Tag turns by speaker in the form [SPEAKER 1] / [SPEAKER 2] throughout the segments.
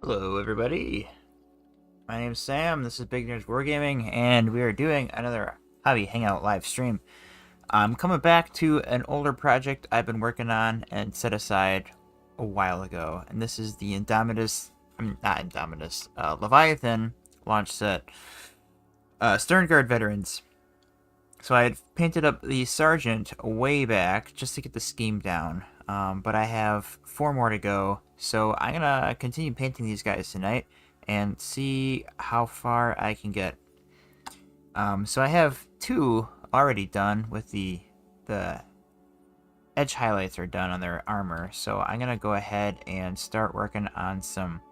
[SPEAKER 1] Hello, everybody. My name's Sam. This is Big Nerds Wargaming, and we are doing another Hobby Hangout live stream. I'm coming back to an older project I've been working on and set aside a while ago, and this is the Leviathan launch set, Sternguard Veterans. So I had painted up the Sergeant way back just to get the scheme down, but I have 4 more to go, so I'm gonna continue painting these guys tonight and see how far I can get. So I have 2 already done with the edge highlights are done on their armor, so I'm gonna go ahead and start working on some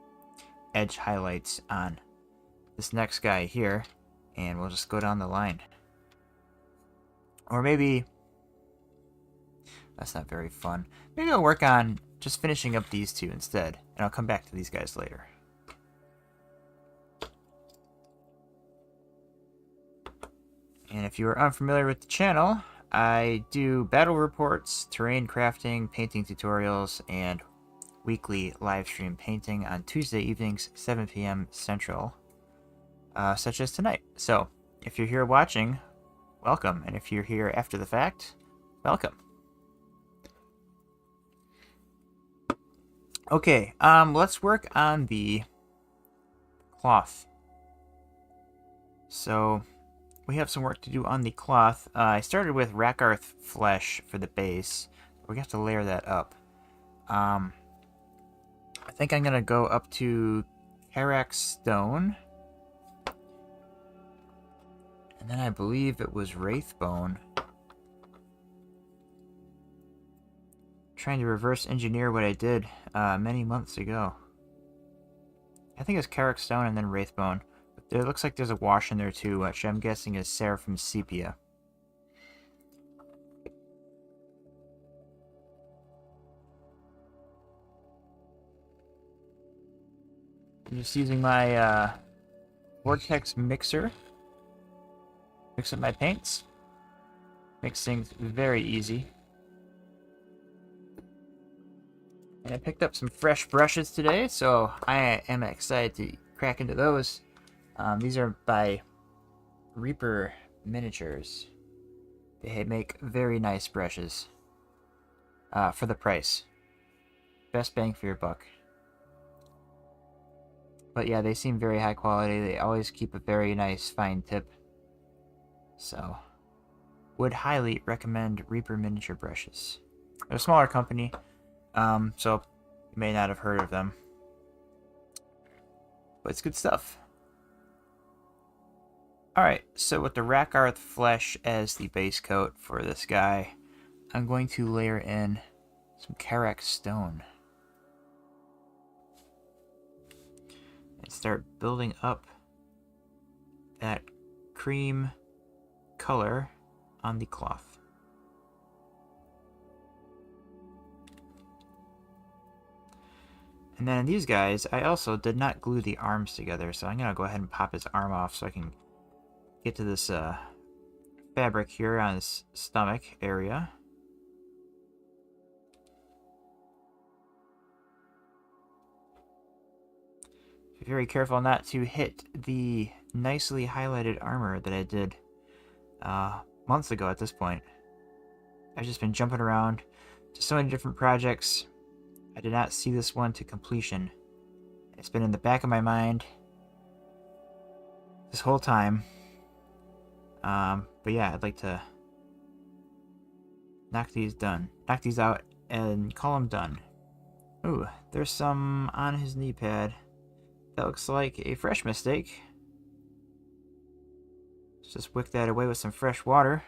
[SPEAKER 1] edge highlights on this next guy here, and we'll just go down the line. Or maybe that's not very fun. Maybe I'll work on just finishing up these 2 instead, and I'll come back to these guys later. And if you are unfamiliar with the channel, I do battle reports, terrain crafting, painting tutorials, and weekly live stream painting on Tuesday evenings, 7 p.m. Central, such as tonight. So, if you're here watching, welcome, and if you're here after the fact, welcome. Okay, let's work on the cloth. So, we have some work to do on the cloth. I started with Rakarth flesh for the base. We have to layer that up. I think I'm gonna go up to Karak stone. And then I believe it was Wraithbone. Trying to reverse engineer what I did many months ago. I think it's Karak stone and then Wraithbone. But it looks like there's a wash in there too, which I'm guessing is Seraphim Sepia. I'm just using my Vortex mixer. Mix up my paints. Makes things very easy. And I picked up some fresh brushes today, so I am excited to crack into those. These are by Reaper Miniatures. They make very nice brushes for the price. Best bang for your buck. But yeah, they seem very high quality. They always keep a very nice fine tip. So, would highly recommend Reaper Miniature Brushes. They're a smaller company, so you may not have heard of them. But it's good stuff. Alright, so with the Rakarth flesh as the base coat for this guy, I'm going to layer in some Karak stone. And start building up that cream color on the cloth. And then in these guys, I also did not glue the arms together, so I'm going to go ahead and pop his arm off so I can get to this fabric here on his stomach area. Be very careful not to hit the nicely highlighted armor that I did months ago at this point. I've just been jumping around to so many different projects. I did not see this one to completion. It's been in the back of my mind this whole time. But yeah, I'd like to knock these out and call them done. Ooh, there's some on his knee pad. That looks like a fresh mistake. Let's just wick that away with some fresh water.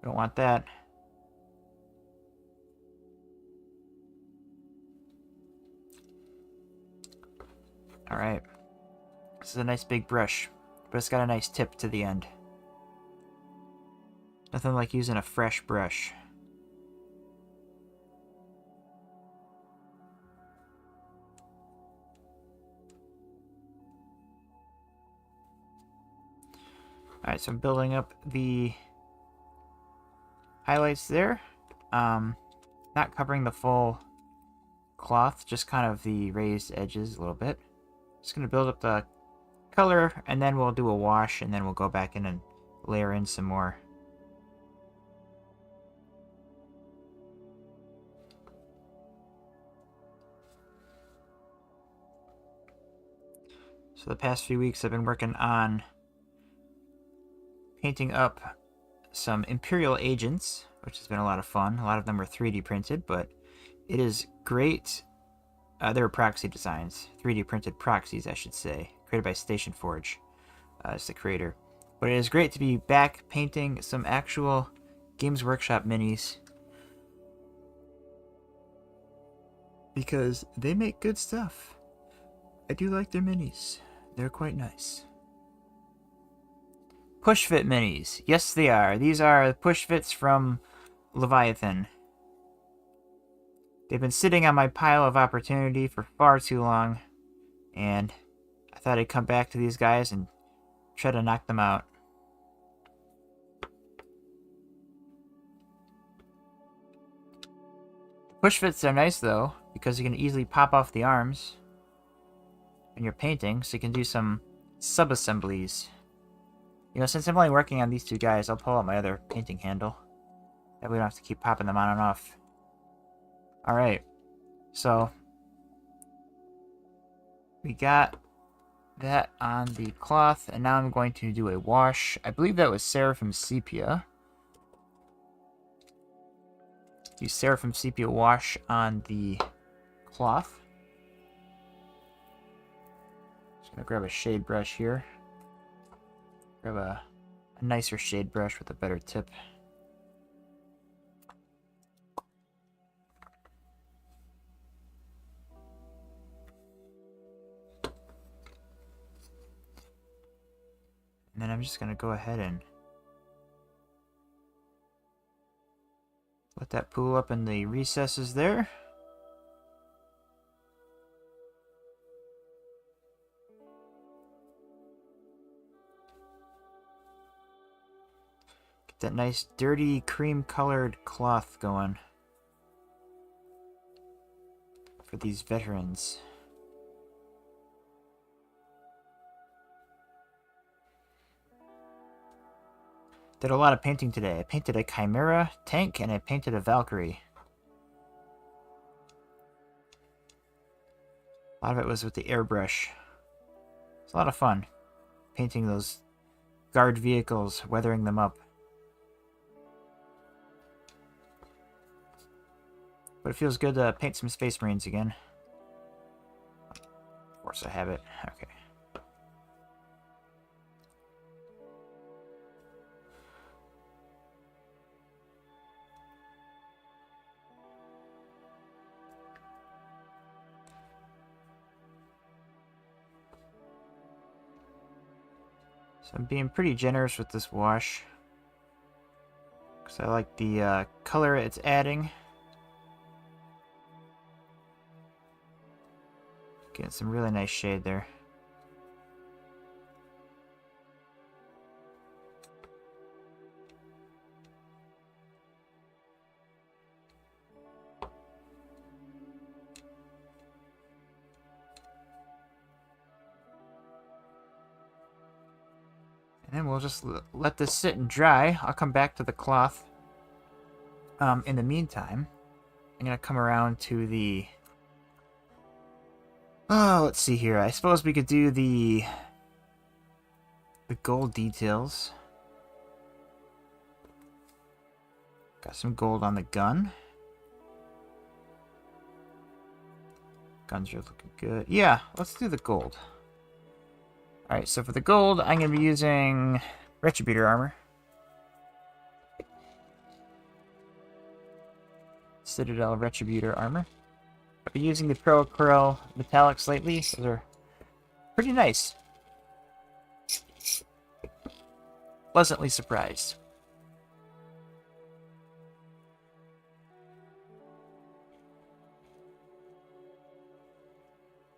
[SPEAKER 1] Don't want that. Alright. This is a nice big brush, but it's got a nice tip to the end. Nothing like using a fresh brush. Alright, so I'm building up the highlights there. Not covering the full cloth, just kind of the raised edges a little bit. Just going to build up the color, and then we'll do a wash, and then we'll go back in and layer in some more. So the past few weeks I've been working on painting up some Imperial agents, which has been a lot of fun. A lot of them were 3D printed, but it is great. They were proxy designs, 3D printed proxies, I should say, created by Station Forge as the creator. But it is great to be back painting some actual Games Workshop minis, because they make good stuff. I do like their minis. They're quite nice. Push fit minis. Yes, they are. These are push fits from Leviathan. They've been sitting on my pile of opportunity for far too long, and I thought I'd come back to these guys and try to knock them out. Push fits are nice though, because you can easily pop off the arms when you're painting, so you can do some sub-assemblies. You know, since I'm only working on these two guys, I'll pull out my other painting handle. That way we don't have to keep popping them on and off. Alright, so we got that on the cloth, and now I'm going to do a wash. I believe that was Seraphim Sepia. Use Seraphim Sepia wash on the cloth. Just gonna grab a shade brush here. Grab a nicer shade brush with a better tip. And then I'm just gonna go ahead and let that pool up in the recesses there. Get that nice dirty cream colored cloth going for these veterans. Did a lot of painting today. I painted a Chimera tank and I painted a Valkyrie. A lot of it was with the airbrush. It's a lot of fun painting those guard vehicles, weathering them up. But it feels good to paint some Space Marines again. Of course I have it. Okay. So I'm being pretty generous with this wash, because I like the color it's adding. Getting some really nice shade there. And then we'll just let this sit and dry. I'll come back to the cloth. In the meantime, I'm going to come around to the... Oh, let's see here. I suppose we could do the gold details. Got some gold on the gun. Guns are looking good. Yeah, let's do the gold. Alright, so for the gold, I'm going to be using Retributor armor. Citadel Retributor armor. I'll be using the Pro Curl Metallics lately. Those are pretty nice. Pleasantly surprised.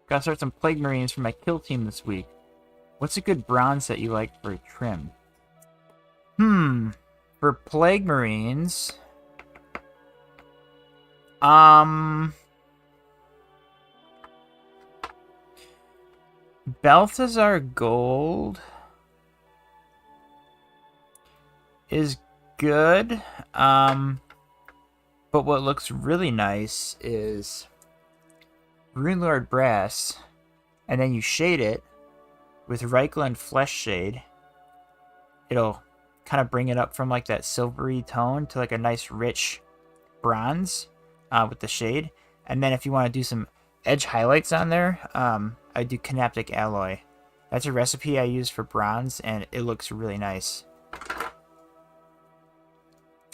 [SPEAKER 1] Gotta start some Plague Marines for my kill team this week. What's a good bronze that you like for a trim? For Plague Marines... Balthazar Gold is good. But what looks really nice is Runelord Brass, and then you shade it with Reichland Flesh Shade. It'll kind of bring it up from like that silvery tone to like a nice rich bronze with the shade. And then if you want to do some edge highlights on there, I do Canaptic Alloy. That's a recipe I use for bronze, and it looks really nice.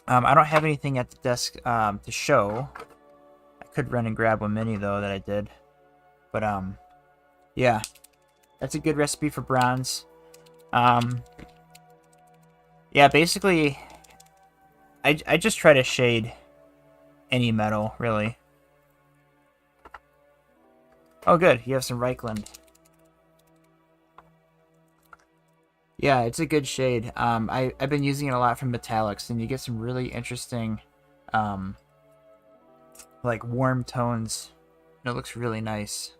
[SPEAKER 1] I don't have anything at the desk to show. I could run and grab one mini, though, that I did. But, yeah. That's a good recipe for bronze. Yeah, basically, I just try to shade any metal, really. Oh, good. You have some Reichland. Yeah, it's a good shade. I've been using it a lot from metallics, and you get some really interesting, like, warm tones. And it looks really nice.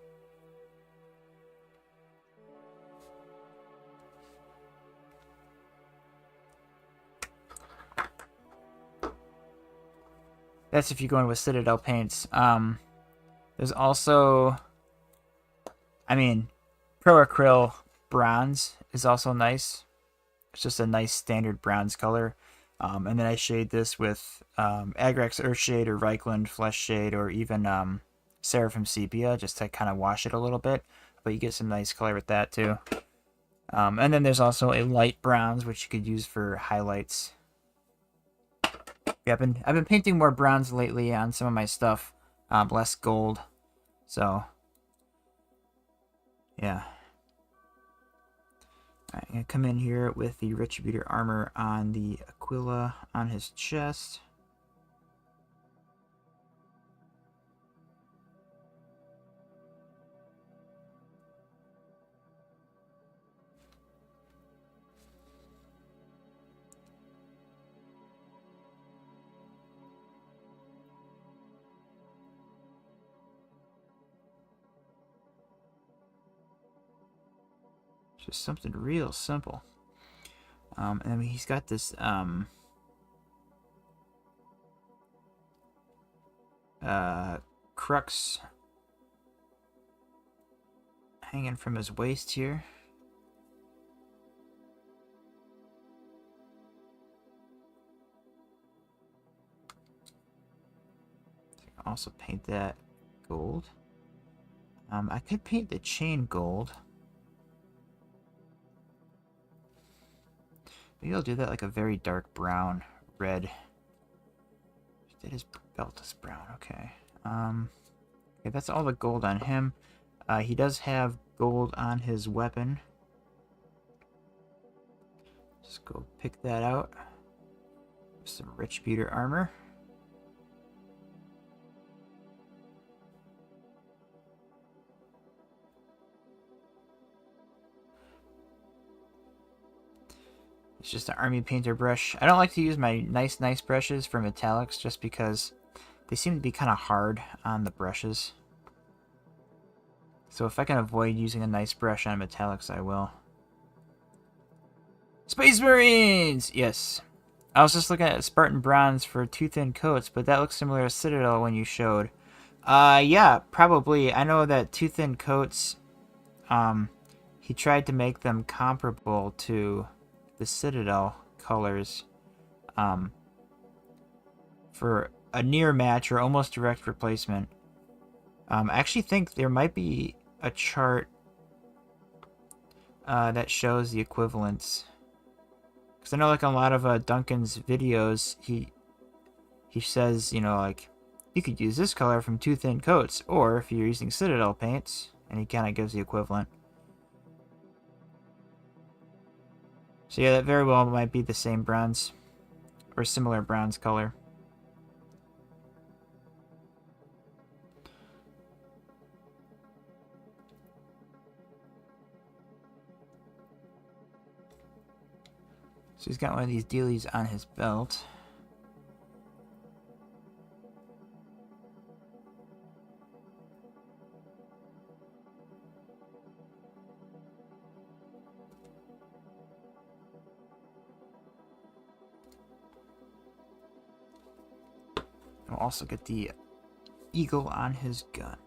[SPEAKER 1] That's if you're going with Citadel paints. There's also, I mean, Pro Acryl Bronze is also nice. It's just a nice standard bronze color. And then I shade this with Agrax Earthshade or Reichland Flesh Shade or even Seraphim Sepia just to kind of wash it a little bit. But you get some nice color with that too. And then there's also a light bronze which you could use for highlights. Yeah, I've been painting more bronze lately on some of my stuff, less gold. So yeah. Alright, I'm going to come in here with the Retributor armor on the Aquila on his chest. Just something real simple. And then he's got this crux hanging from his waist here. Also paint that gold. I could paint the chain gold. Maybe I'll do that like a very dark brown, red. Did his belt is brown, okay. Okay, that's all the gold on him. He does have gold on his weapon. Just go pick that out. Some Retributor armor. It's just an army painter brush. I don't like to use my nice brushes for metallics just because they seem to be kind of hard on the brushes. So if I can avoid using a nice brush on metallics, I will. Space Marines! Yes. I was just looking at Spartan Bronze for two thin coats, but that looks similar to Citadel when you showed. Yeah, probably. I know that two thin coats, he tried to make them comparable to the Citadel colors for a near match or almost direct replacement. I actually think there might be a chart that shows the equivalence. Because I know like a lot of Duncan's videos, he says, you know, like, you could use this color from two thin coats, or if you're using Citadel paints, and he kind of gives the equivalent. So yeah, that very well might be the same bronze, or similar bronze color. So he's got one of these dealies on his belt. We'll also get the eagle on his gun.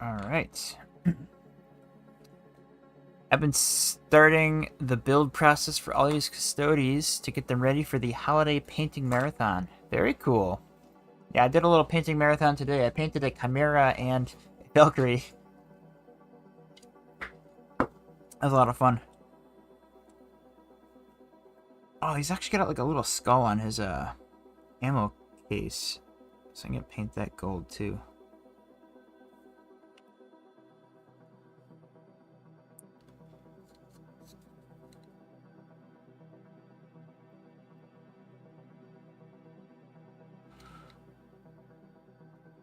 [SPEAKER 1] Alright. I've been starting the build process for all these custodies to get them ready for the holiday painting marathon. Very cool. Yeah, I did a little painting marathon today. I painted a Chimera and a Valkyrie. That was a lot of fun. Oh, he's actually got like a little skull on his ammo case. So I'm gonna paint that gold too.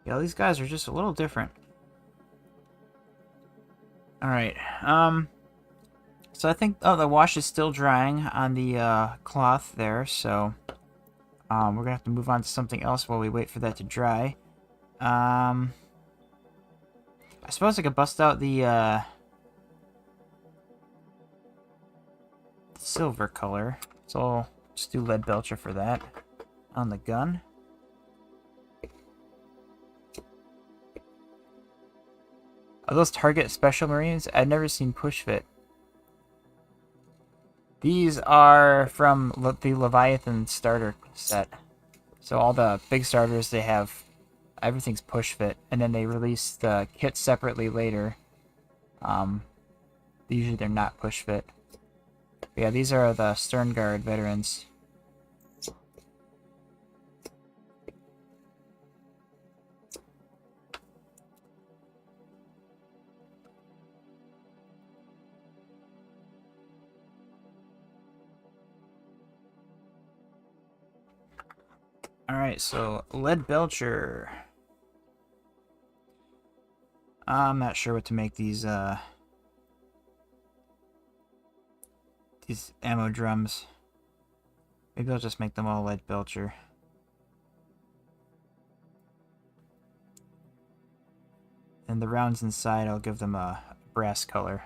[SPEAKER 1] Yeah, these guys are just a little different. Alright, so I think, oh, the wash is still drying on the cloth there, so we're gonna have to move on to something else while we wait for that to dry. I suppose I could bust out the silver color, so I'll just do lead belcher for that on the gun. Are those Target Special Marines? I've never seen push fit. These are from the Leviathan starter set. So all the big starters, they have, everything's push fit, and then they release the kits separately later. Usually they're not push fit. But yeah, these are the Stern Guard veterans. Alright, so lead belcher. I'm not sure what to make these ammo drums. Maybe I'll just make them all lead belcher. And the rounds inside, I'll give them a brass color.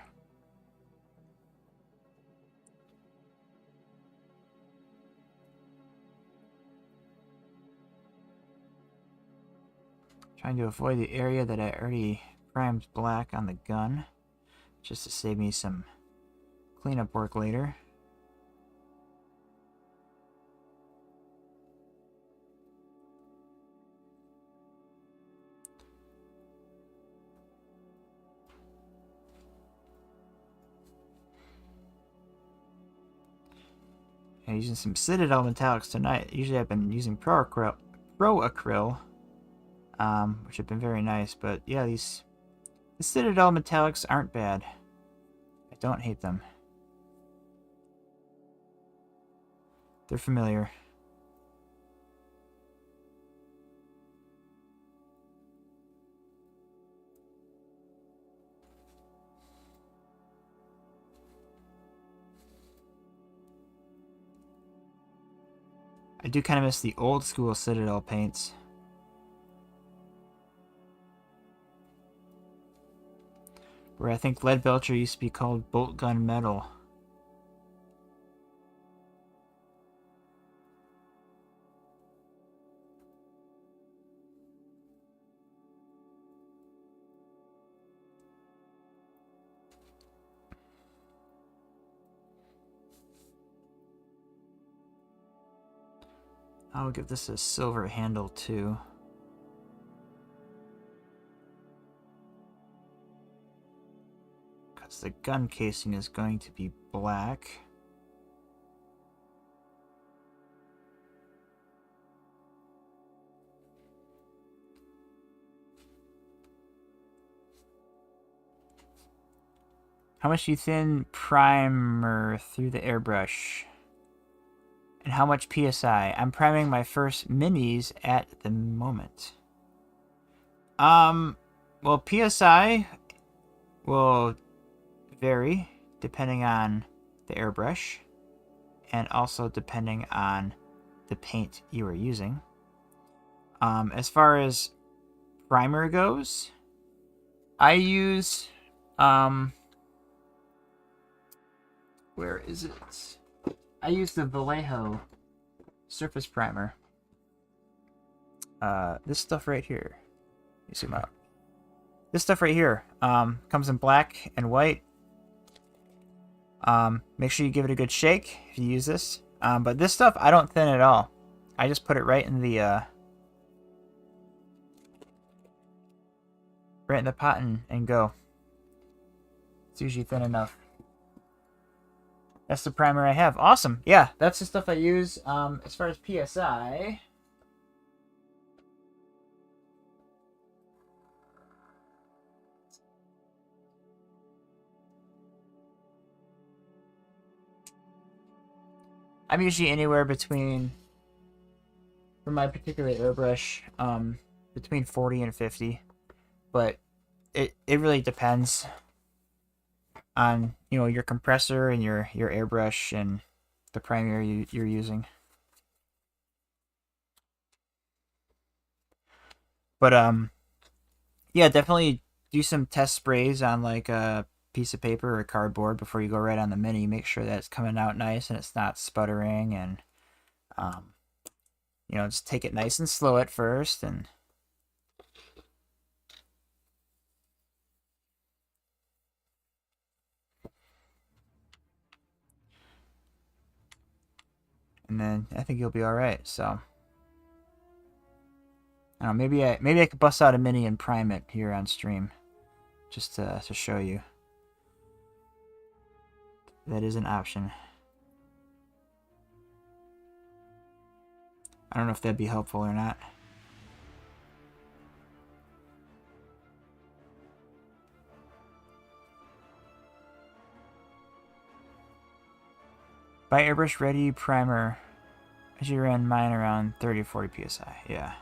[SPEAKER 1] Trying to avoid the area that I already primed black on the gun, just to save me some cleanup work later. I'm using some Citadel metallics tonight. Usually I've been using Pro Acryl, which have been very nice, but yeah, the Citadel metallics aren't bad. I don't hate them. They're familiar. I do kind of miss the old school Citadel paints. Where I think lead belcher used to be called bolt gun metal. I'll give this a silver handle too. Because the gun casing is going to be black. How much do you thin primer through the airbrush? And how much PSI? I'm priming my first minis at the moment. Well, PSI will vary depending on the airbrush. and also depending on the paint you are using. As far as primer goes, I use, where is it? I use the Vallejo surface primer. This stuff right here. Let me zoom out. This stuff right here comes in black and white. Make sure you give it a good shake if you use this. But this stuff, I don't thin at all. I just put it right in the pot and go. It's usually thin enough. That's the primer I have. Awesome. Yeah, that's the stuff I use. As far as PSI, I'm usually anywhere between, for my particular airbrush, between 40 and 50. But it really depends on, you know, your compressor and your airbrush and the primer you're using. But yeah, definitely do some test sprays on like a piece of paper or cardboard before you go right on the mini. Make sure that it's coming out nice and it's not sputtering, and you know, just take it nice and slow at first, and then I think you'll be all right. So I don't know, maybe I could bust out a mini and prime it here on stream, just to show you. That is an option. I don't know if that'd be helpful or not. Buy airbrush ready primer. I should run mine around 30 or 40 psi. Yeah.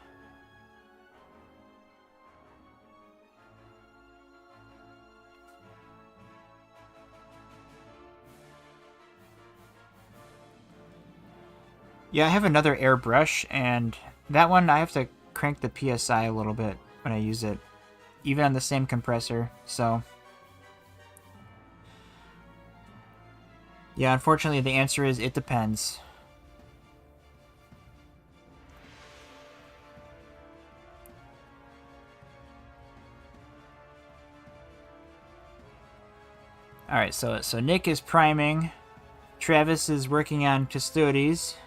[SPEAKER 1] Yeah, I have another airbrush, and that one I have to crank the PSI a little bit when I use it, even on the same compressor. So yeah, unfortunately the answer is it depends. Alright, so Nick is priming. Travis is working on Custodes.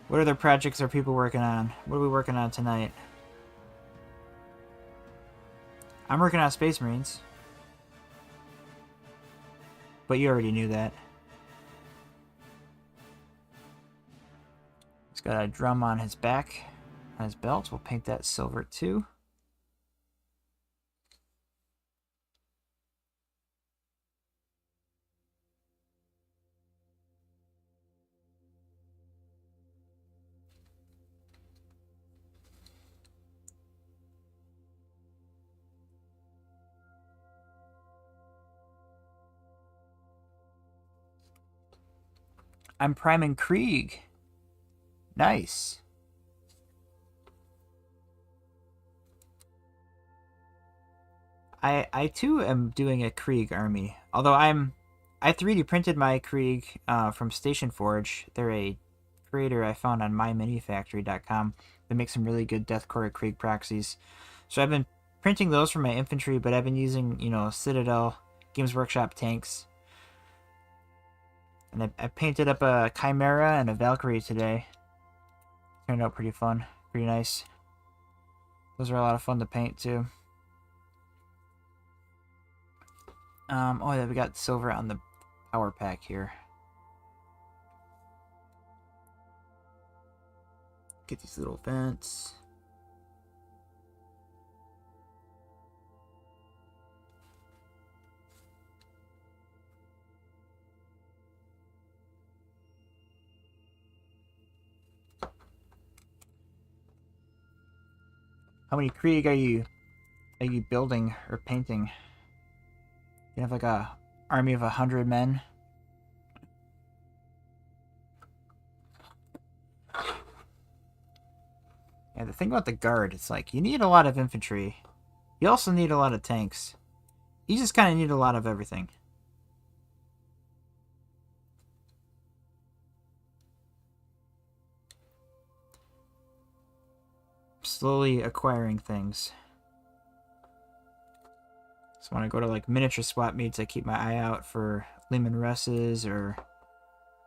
[SPEAKER 1] What other projects are people working on? What are we working on tonight? I'm working on Space Marines. But you already knew that. He's got a drum on his back, on his belt. We'll paint that silver too. I'm priming Krieg. Nice. I too am doing a Krieg army. Although I 3D printed my Krieg from Station Forge. They're a creator I found on myminifactory.com. They make some really good Deathcore Krieg proxies. So I've been printing those for my infantry, but I've been using, you know, Citadel, Games Workshop tanks. And I painted up a Chimera and a Valkyrie today. Turned out pretty fun. Pretty nice. Those are a lot of fun to paint too. Oh yeah, we got silver on the power pack here. Get these little vents. How many Krieg are you building or painting? You have like a army of 100 men. Yeah, the thing about the guard, it's like, you need a lot of infantry. You also need a lot of tanks. You just kind of need a lot of everything. Slowly acquiring things. So when I go to like miniature swap meets, I keep my eye out for Leman Russes or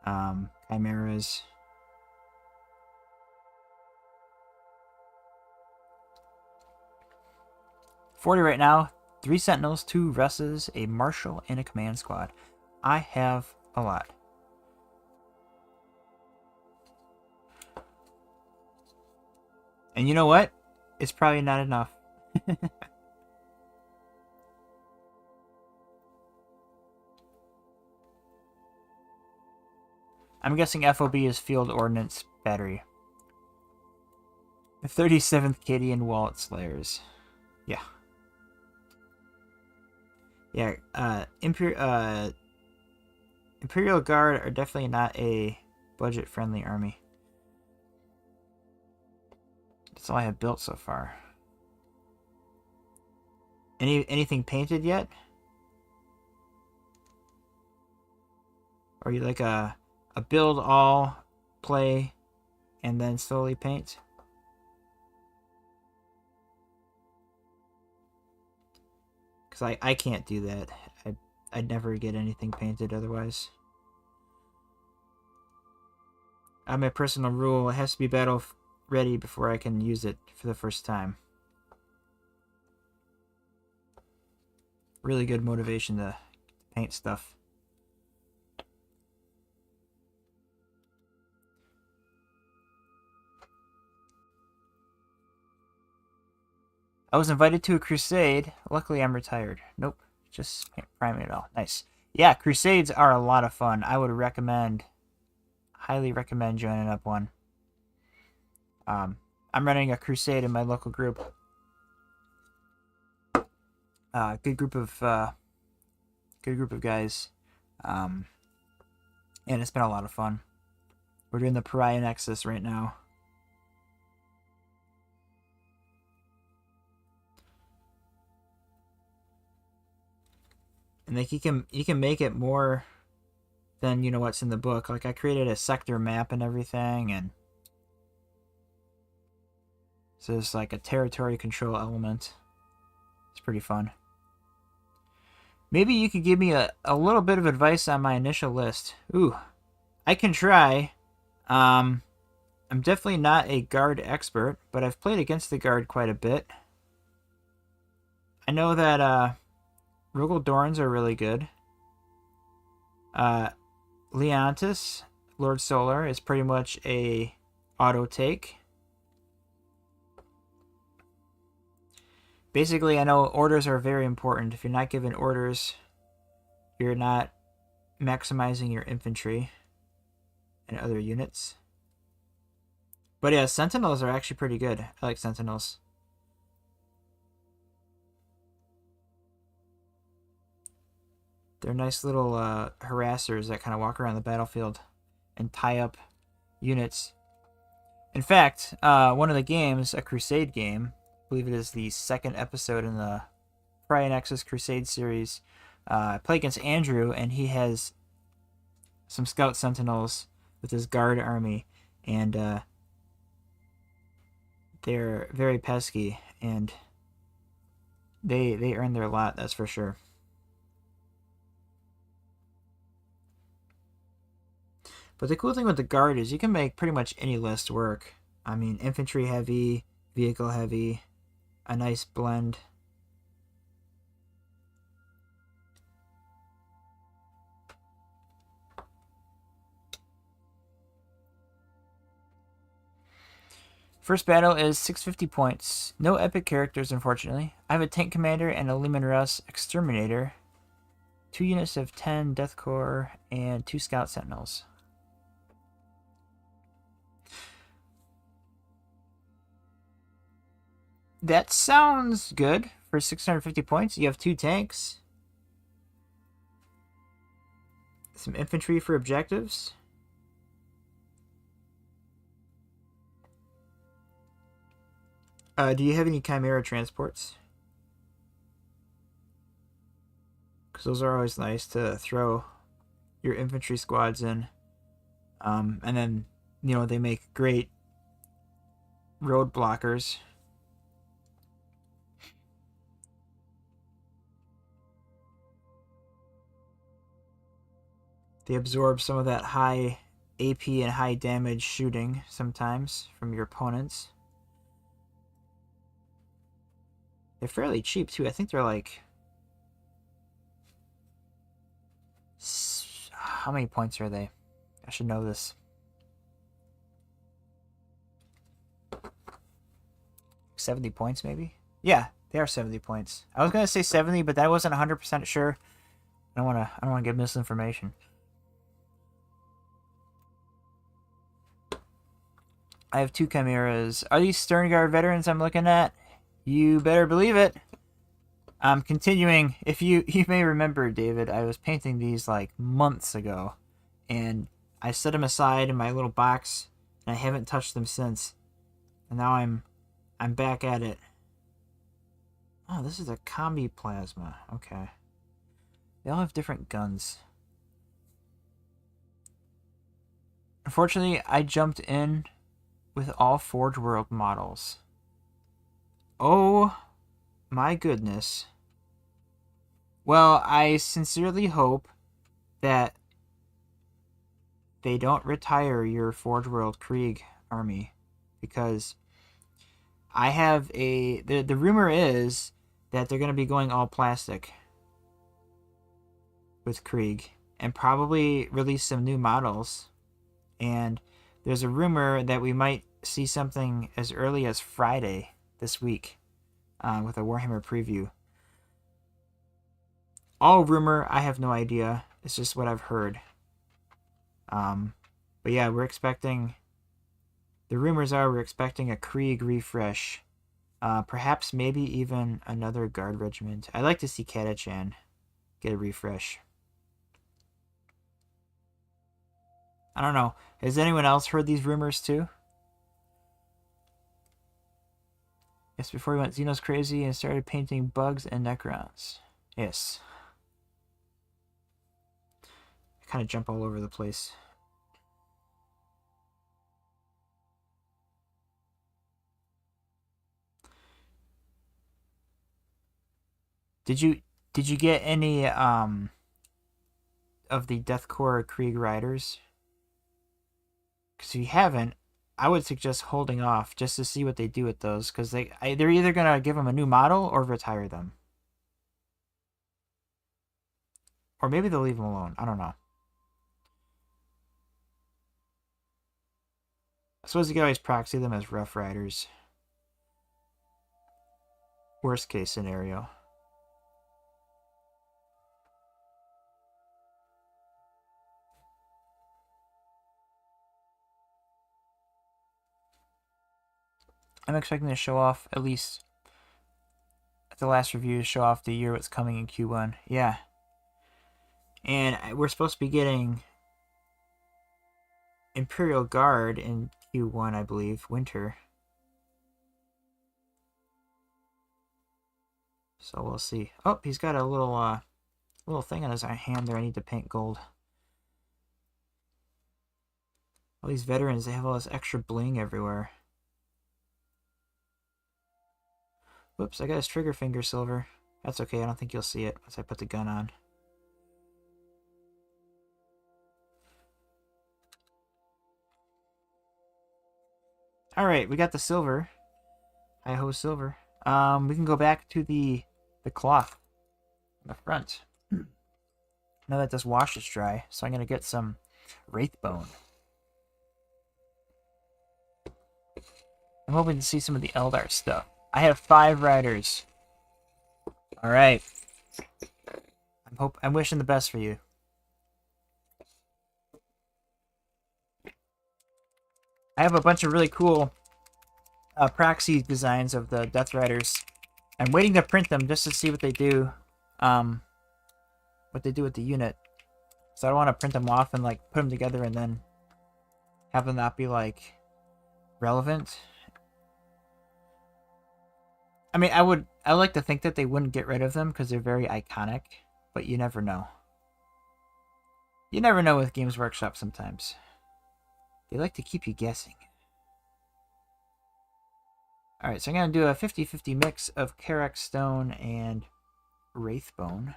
[SPEAKER 1] Chimeras. $40 right now. 3 Sentinels, 2 Russes, a Marshal, and a Command Squad. I have a lot. And you know what? It's probably not enough. I'm guessing FOB is Field Ordnance Battery. The 37th Cadian Wallet Slayers. Yeah. Yeah, Imperial Guard are definitely not a budget-friendly army. That's all I have built so far. Anything painted yet? Or you like a build all, play, and then slowly paint? Because I can't do that. I'd never get anything painted otherwise. I have my personal rule. It has to be battle ready before I can use it for the first time. Really good motivation to paint stuff. I was invited to a crusade. Luckily, I'm retired. Nope. Just can't prime it at all. Nice. Yeah, crusades are a lot of fun. I would highly recommend joining up one. I'm running a crusade in my local group. Good group of guys. And it's been a lot of fun. We're doing the Pariah Nexus right now. And like you can make it more than what's in the book. Like I created a sector map and everything, and so there's like a territory control element. It's pretty fun. Maybe you could give me a little bit of advice on my initial list. Ooh, I can try. I'm definitely not a guard expert, but I've played against the guard quite a bit. I know that Rugel Dorns are really good. Leontis, Lord Solar, is pretty much a auto take. Basically, I know orders are very important. If you're not given orders, you're not maximizing your infantry and other units. But yeah, Sentinels are actually pretty good. I like Sentinels. They're nice little harassers that kind of walk around the battlefield and tie up units. In fact, one of the games, a Crusade game, I believe it is the second episode in the Pariah Nexus Crusade series, I play against Andrew, and he has some Scout Sentinels with his guard army, and they're very pesky, and they earn their lot, that's for sure. But the cool thing with the guard is you can make pretty much any list work. I mean, infantry heavy, vehicle heavy, a nice blend. First battle is 650 points. No epic characters, unfortunately. I have a tank commander and a Leman Russ exterminator. 2 units of 10 Death Corps and 2 Scout Sentinels. That sounds good for 650 points. You have 2 tanks. Some infantry for objectives. Do you have any Chimera transports? Because those are always nice to throw your infantry squads in. And then, you know, they make great road blockers. They absorb some of that high AP and high damage shooting sometimes from your opponents. They're fairly cheap too. I think they're like... How many points are they? I should know this. 70 points maybe? Yeah, they are 70 points. I was gonna say 70, but that wasn't 100% sure. I don't wanna give misinformation. I have 2 Chimeras. Are these Sternguard veterans I'm looking at? You better believe it. I'm continuing. If you may remember, David, I was painting these like months ago, and I set them aside in my little box, and I haven't touched them since. And now I'm back at it. Oh, this is a combi plasma. Okay. They all have different guns. Unfortunately, I jumped in with all Forge World models. Oh my goodness. Well, I sincerely hope that they don't retire your Forge World Krieg army, because I have the rumor is that they're going to be going all plastic with Krieg and probably release some new models. And there's a rumor that we might see something as early as Friday this week with a Warhammer preview. All rumor, I have no idea. It's just what I've heard. But yeah, we're expecting... The rumors are we're expecting a Krieg refresh. Perhaps maybe even another Guard regiment. I'd like to see Katachan get a refresh. I don't know. Has anyone else heard these rumors too? Yes, before he went Xenos crazy and started painting bugs and Necrons. Yes. I kind of jump all over the place. Did you get any of the Deathcore Krieg Riders? Because if you haven't, I would suggest holding off just to see what they do with those, because they're either gonna give them a new model or retire them, or maybe they'll leave them alone. I don't know. I suppose you can always proxy them as Rough Riders. Worst case scenario. I'm expecting to show off, at least at the last review, to show off the year what's coming in Q1. Yeah. And we're supposed to be getting Imperial Guard in Q1, I believe, winter. So we'll see. Oh, he's got a little thing on his hand there I need to paint gold. All these veterans, they have all this extra bling everywhere. Whoops, I got his trigger finger silver. That's okay, I don't think you'll see it once I put the gun on. Alright, we got the silver. Hi-ho silver. We can go back to the cloth on the front. Now that this wash is dry, so I'm going to get some Wraithbone. I'm hoping to see some of the Eldar stuff. I have 5 riders. Alright. I'm wishing the best for you. I have a bunch of really cool proxy designs of the Death Riders. I'm waiting to print them just to see what they do. What they do with the unit. So I don't want to print them off and like put them together and then have them not be like relevant. I mean, I like to think that they wouldn't get rid of them because they're very iconic, but you never know. You never know with Games Workshop sometimes. They like to keep you guessing. Alright, so I'm going to do a 50-50 mix of Karak Stone and Wraithbone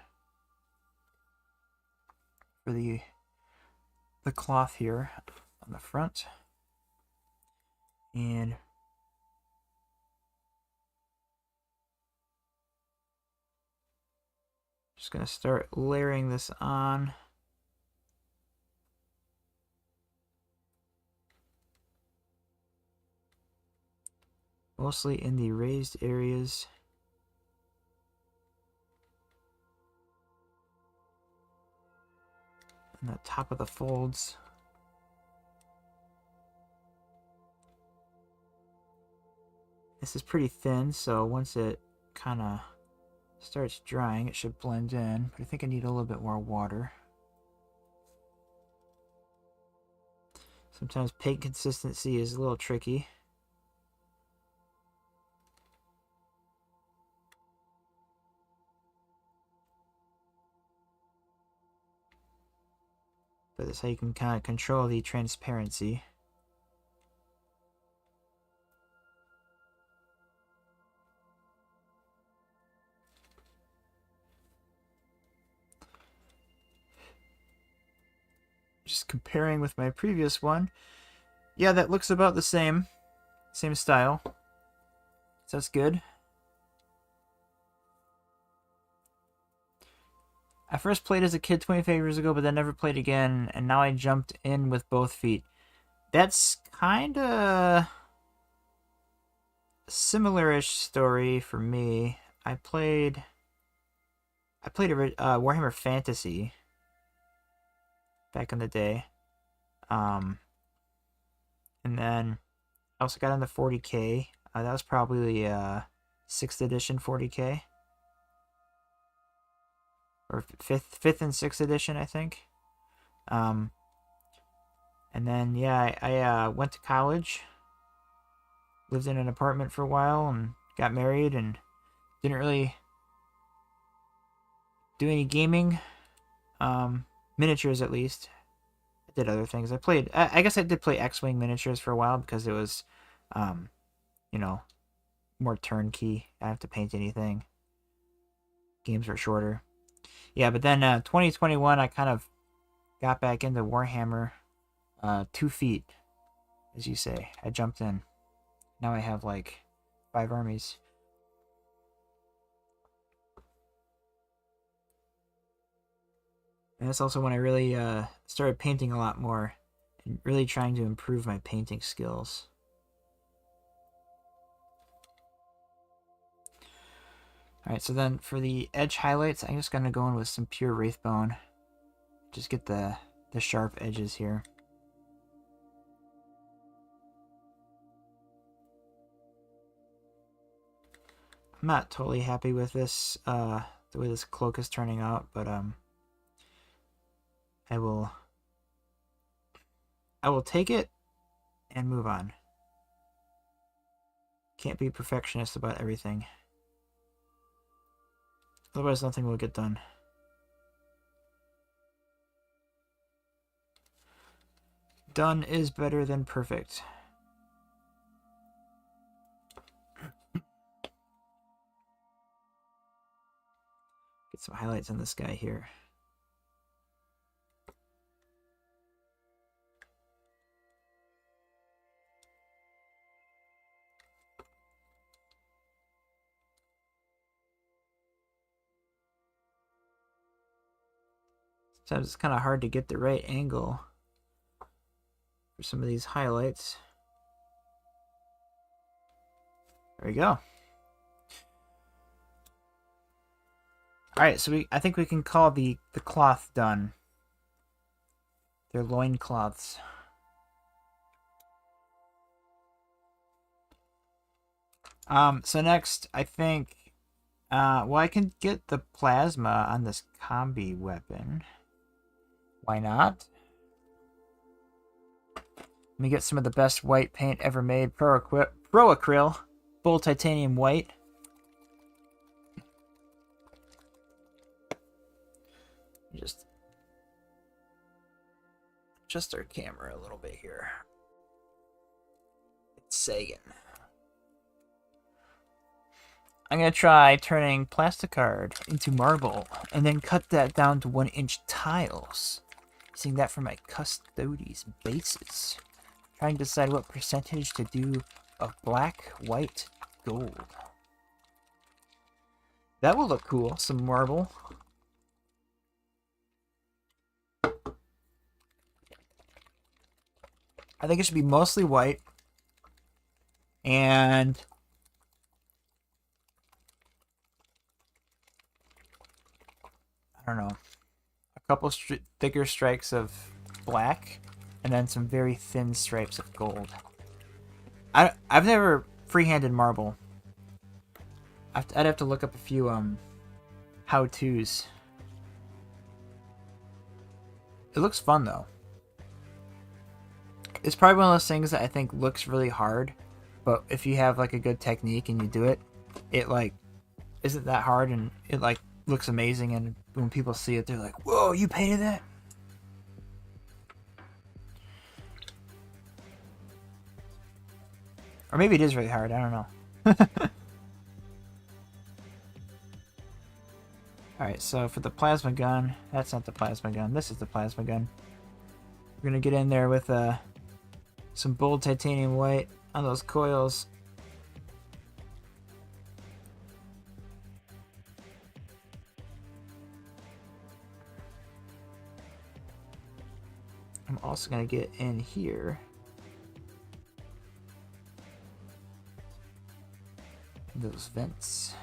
[SPEAKER 1] for the cloth here on the front. And just going to start layering this on. Mostly in the raised areas. And the top of the folds. This is pretty thin, so once it kind of starts drying, it should blend in. But I think I need a little bit more water. Sometimes paint consistency is a little tricky. But that's how you can kind of control the transparency. Just comparing with my previous one. Yeah, that looks about the same. Same style. So that's good. I first played as a kid 25 years ago, but then never played again, and now I jumped in with both feet. That's kind of similar-ish story for me. I played a Warhammer Fantasy back in the day, and then I also got into 40K. That was probably 6th edition 40K. Or fifth and 6th edition, I think. And then, yeah, I went to college. Lived in an apartment for a while and got married and didn't really do any gaming. Miniatures, at least. I did other things. I guess I did play X-Wing miniatures for a while because it was, you know, more turnkey. I didn't have to paint anything. Games were shorter. Yeah, but then 2021, I kind of got back into Warhammer 2 feet, as you say. I jumped in. Now I have like 5 armies. And that's also when I really started painting a lot more and really trying to improve my painting skills. Alright, so then for the edge highlights, I'm just going to go in with some pure Wraithbone. Just get the sharp edges here. I'm not totally happy with this, the way this cloak is turning out, but I will take it and move on. Can't be perfectionist about everything. Otherwise, nothing will get done. Done is better than perfect. Get some highlights on this guy here. Sometimes it's kind of hard to get the right angle for some of these highlights. There we go. Alright, so I think we can call the cloth done. They're loincloths. So next, I think, well, I can get the plasma on this combi weapon. Why not? Let me get some of the best white paint ever made. Pro Acryl. Bull Titanium White. adjust our camera a little bit here. It's sagging. I'm going to try turning plasticard into marble and then cut that down to 1-inch tiles. Using that for my custodies bases. Trying to decide what percentage to do of black, white, gold. That will look cool, some marble. I think it should be mostly white. And I don't know, a couple thicker stripes of black, and then some very thin stripes of gold. I've never freehanded marble. I'd have to look up a few how-tos. It looks fun though. It's probably one of those things that I think looks really hard, but if you have like a good technique and you do it, it like isn't that hard, and it like looks amazing, and when people see it, they're like, "Whoa, you painted that?" Or maybe it is really hard, I don't know. Alright, so for the plasma gun, that's not the plasma gun, this is the plasma gun. We're gonna get in there with some bold titanium white on those coils. I'm also gonna get in here. Those vents.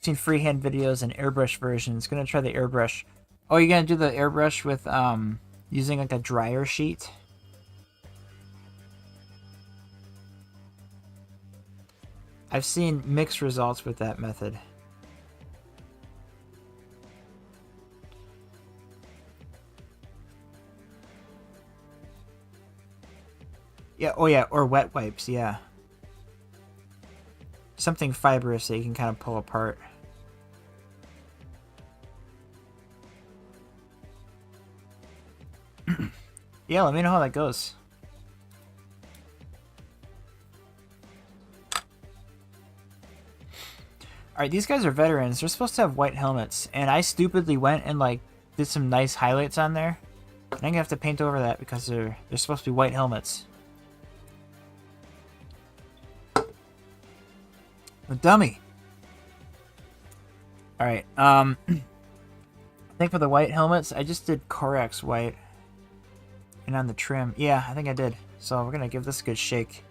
[SPEAKER 1] Seen freehand videos and airbrush versions. Gonna try the airbrush. Oh, you're gonna do the airbrush with using like a dryer sheet? I've seen mixed results with that method. Yeah, oh yeah, or wet wipes, yeah. Something fibrous that you can kind of pull apart. Yeah, let me know how that goes. Alright, these guys are veterans. They're supposed to have white helmets. And I stupidly went and like did some nice highlights on there. And I'm gonna have to paint over that because they're supposed to be white helmets. A dummy. Alright, I think for the white helmets, I just did Corax white. And on the trim, yeah, I think I did. So we're gonna give this a good shake.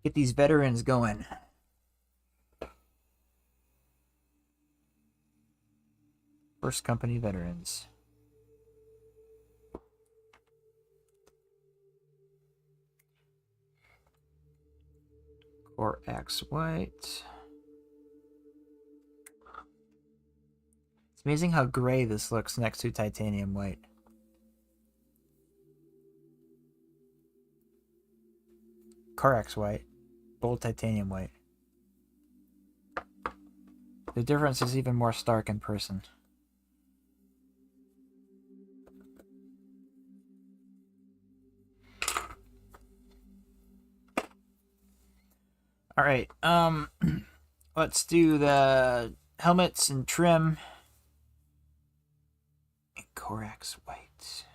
[SPEAKER 1] Get these veterans going. First company veterans. Or X white. It's amazing how gray this looks next to titanium white. Corax white. Bold titanium white. The difference is even more stark in person. Alright, let's do the helmets and trim. And Corax white.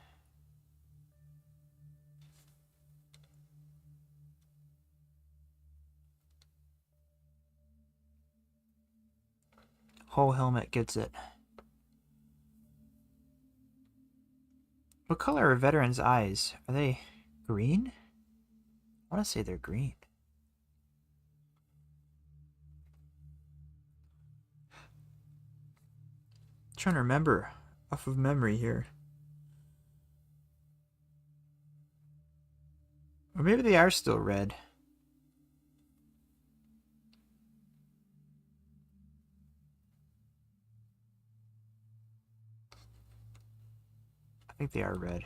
[SPEAKER 1] Whole helmet gets it. What color are veterans' eyes? Are they green? I want to say they're green. trying to remember off of memory here. Or maybe they are still red. I think they are red.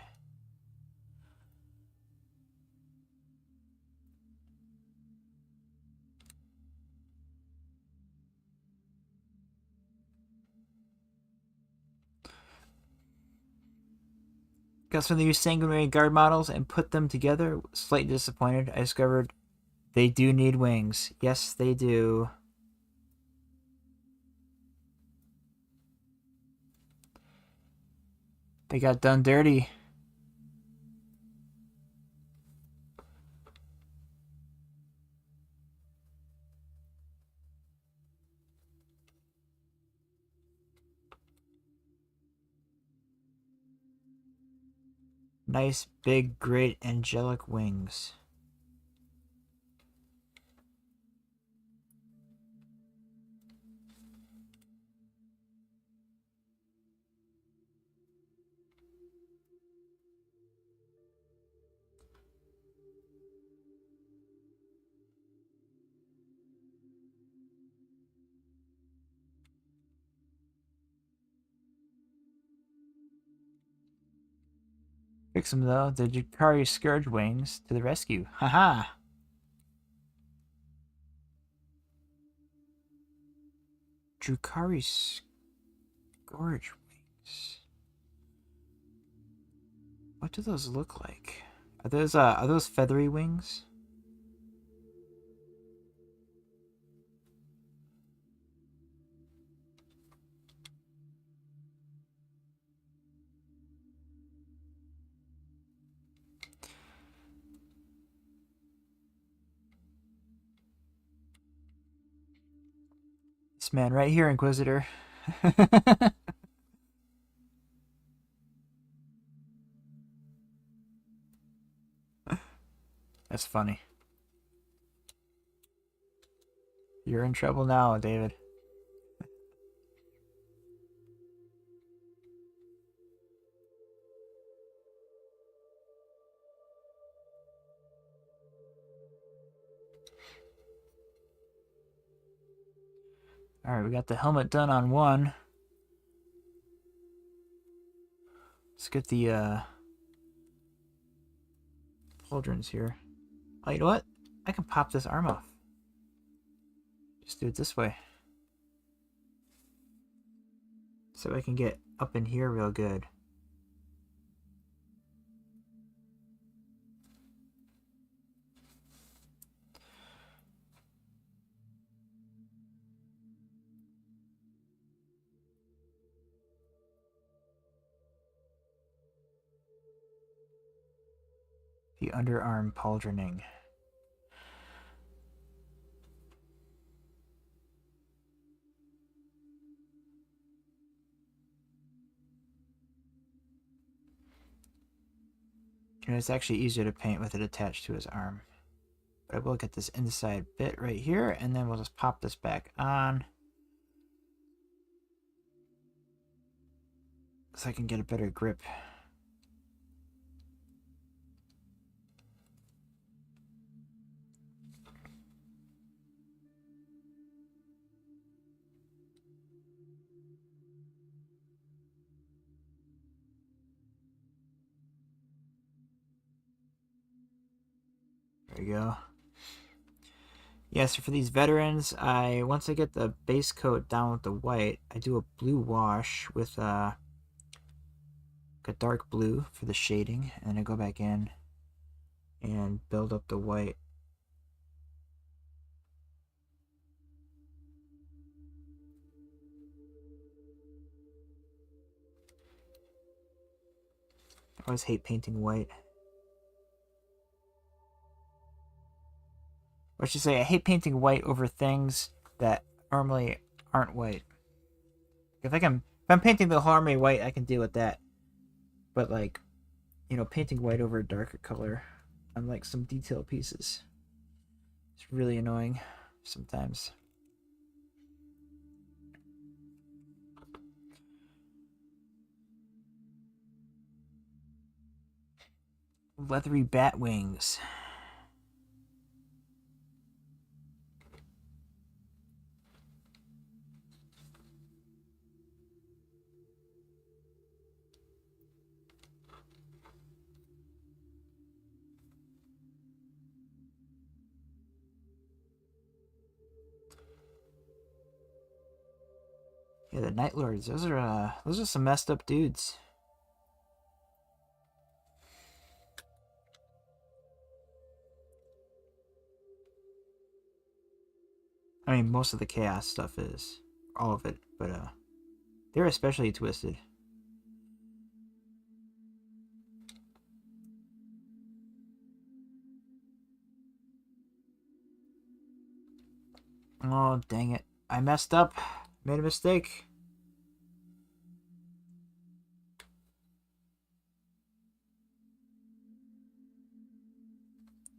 [SPEAKER 1] Got some of the new Sanguinary Guard models and put them together. Slightly disappointed. I discovered they do need wings. Yes, they do. They got done dirty. Nice, big, great, angelic wings. Fix them though. The Jakari Scourge wings to the rescue. Haha! Drukari Scourge wings. What do those look like? Are those feathery wings? This man right here, Inquisitor. That's funny. You're in trouble now, David. Alright, we got the helmet done on one. Let's get the pauldrons here. Oh, you know what? I can pop this arm off. Just do it this way. So I can get up in here real good. The underarm pauldroning. You know, it's actually easier to paint with it attached to his arm. But I will get this inside bit right here, and then we'll just pop this back on. So I can get a better grip. There you go. Yeah, so for these veterans, once I get the base coat down with the white, I do a blue wash with a dark blue for the shading, and then I go back in and build up the white. I always hate painting white. Or I should say, I hate painting white over things that normally aren't white. If I'm painting the whole army white, I can deal with that. But like, you know, painting white over a darker color on like some detail pieces, it's really annoying sometimes. Leathery bat wings. Yeah, the Night Lords. Those are some messed up dudes. I mean, most of the chaos stuff is all of it, but they're especially twisted. Oh, dang it. I messed up. Made a mistake.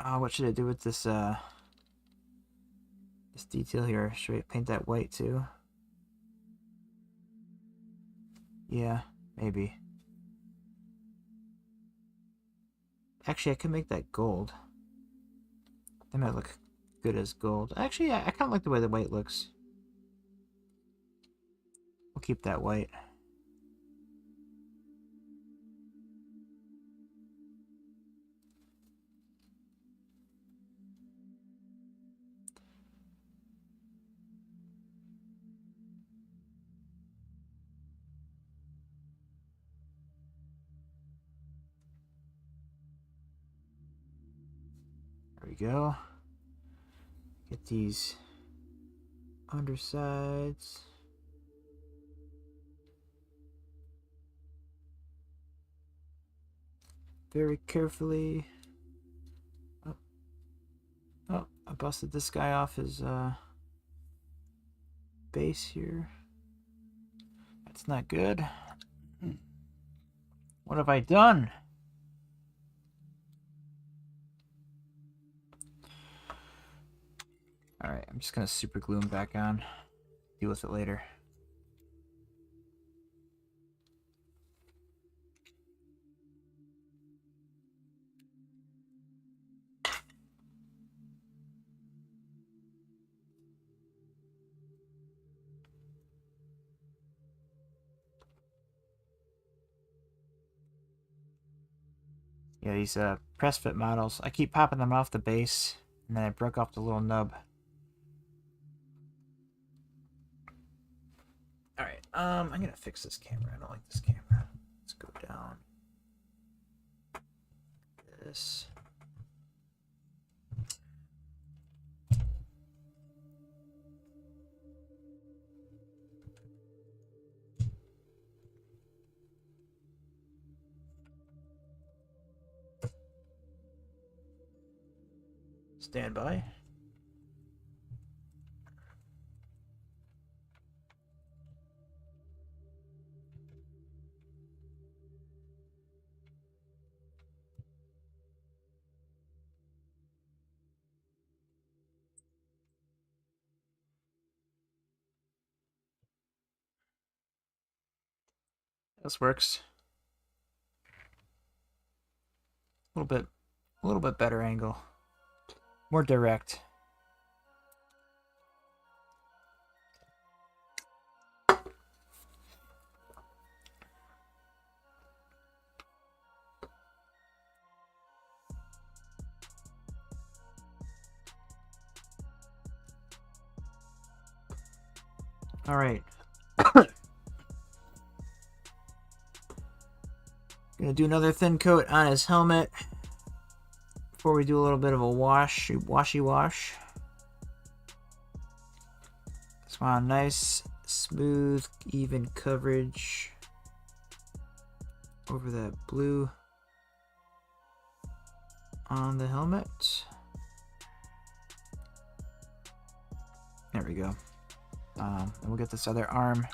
[SPEAKER 1] Oh, what should I do with this this detail here? Should I paint that white too? Yeah, maybe. Actually, I could make that gold. That might look good as gold. Actually, I kind of like the way the white looks. We'll keep that white. There we go. Get these undersides. Very carefully. Oh, oh, I busted this guy off his base here. That's not good. What have I done? Alright, I'm just gonna super glue him back on. Deal with it later. Yeah, these press fit models, I keep popping them off the base, and then I broke off the little nub. Alright, I'm gonna fix this camera. I don't like this camera. Let's go down. This. Stand by. This works. A little bit better angle. More direct. Alright. Gonna do another thin coat on his helmet before we do a little bit of a washy wash. Just want a nice, smooth, even coverage over that blue on the helmet. There we go. And we'll get this other arm.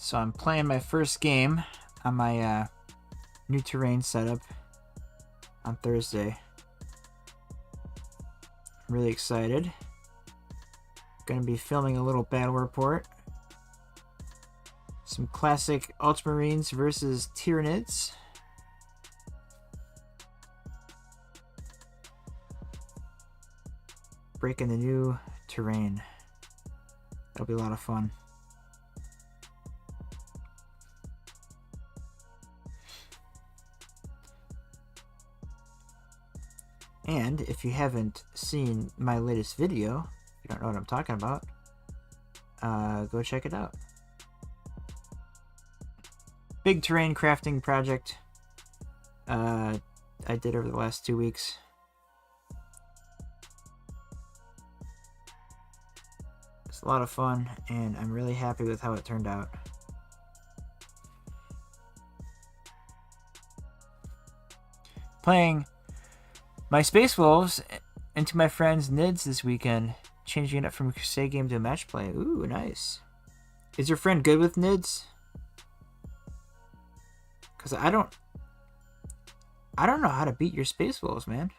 [SPEAKER 1] So I'm playing my first game on my new terrain setup on Thursday. I'm really excited. Gonna be filming a little battle report. Some classic Ultramarines versus Tyranids. Breaking the new terrain. That'll be a lot of fun. And if you haven't seen my latest video, if you don't know what I'm talking about, go check it out. Big terrain crafting project I did over the last 2 weeks. It's a lot of fun, and I'm really happy with how it turned out. Playing my Space Wolves into my friend's Nids this weekend, changing it up from a Crusade game to a match play. Ooh, nice. Is your friend good with Nids? Because I don't know how to beat your Space Wolves, man.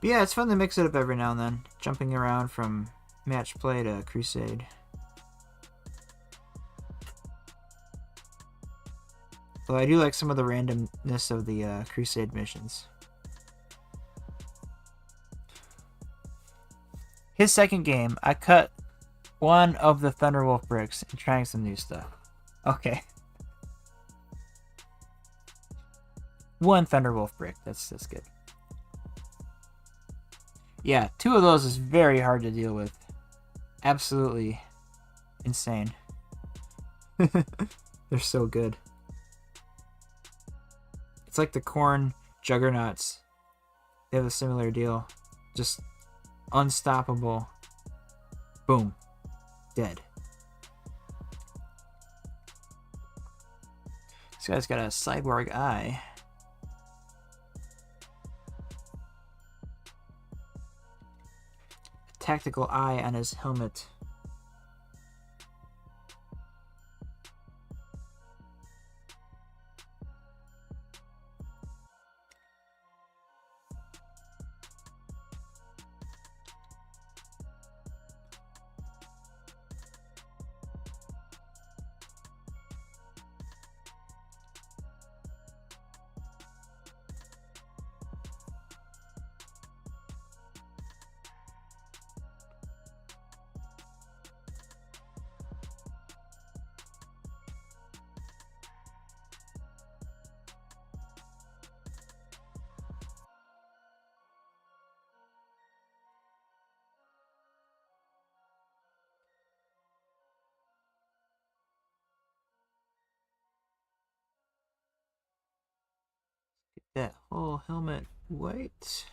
[SPEAKER 1] But yeah, it's fun to mix it up every now and then, jumping around from match play to Crusade. Though I do like some of the randomness of the Crusade missions. His second game, I cut one of the Thunderwolf bricks and trying some new stuff. Okay. One Thunderwolf brick, that's good. Yeah, 2 of those is very hard to deal with. Absolutely insane. They're so good. It's like the corn juggernauts. They have a similar deal. Just unstoppable. Boom. Dead. This guy's got a cyborg eye. Tactical eye on his helmet. That whole helmet white.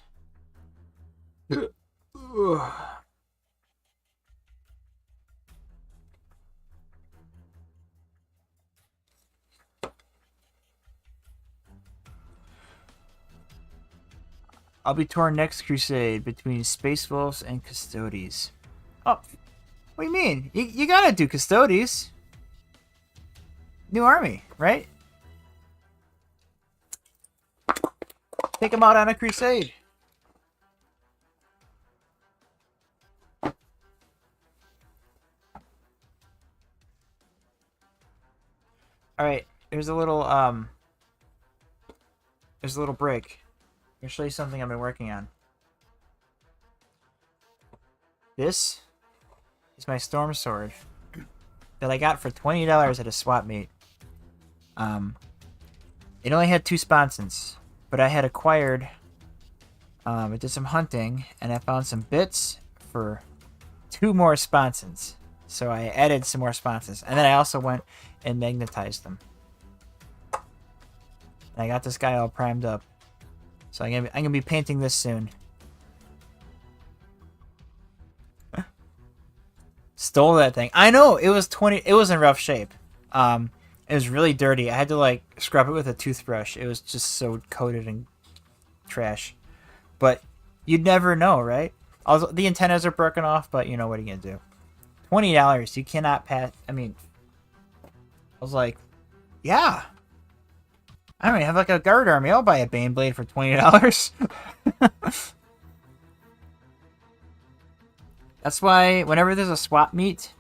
[SPEAKER 1] I'll be torn next Crusade between Space Wolves and Custodes. Oh, what do you mean? You gotta do Custodes. New army, right? Take them out on a crusade. Alright, there's a little break. I'm gonna show you something I've been working on. This is my Storm Sword that I got for $20 at a swap meet. It only had 2 sponsons, but I had acquired, I did some hunting, and I found some bits for 2 more sponsons. So I added some more sponsons, and then I also went and magnetized them. And I got this guy all primed up. So I'm gonna be painting this soon. Stole that thing. I know, it was in rough shape. It was really dirty. I had to like scrub it with a toothbrush. It was just so coated in trash. But you'd never know, right? Also, the antennas are broken off, but you know, what are you gonna do? $20. You cannot pass. I mean, I was like, yeah. I don't even have like a guard army. I'll buy a Baneblade for $20. That's why whenever there's a swap meet,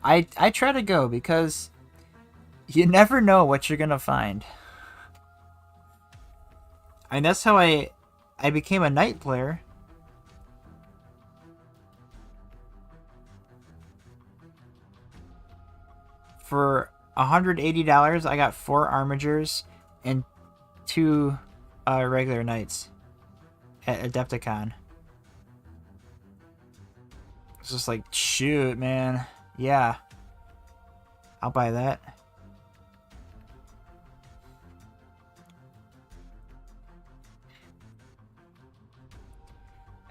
[SPEAKER 1] I try to go, because you never know what you're gonna find. And that's how I became a knight player. For $180, I got 4 armigers and 2 regular knights at Adepticon. It's just like, shoot, man. Yeah. I'll buy that.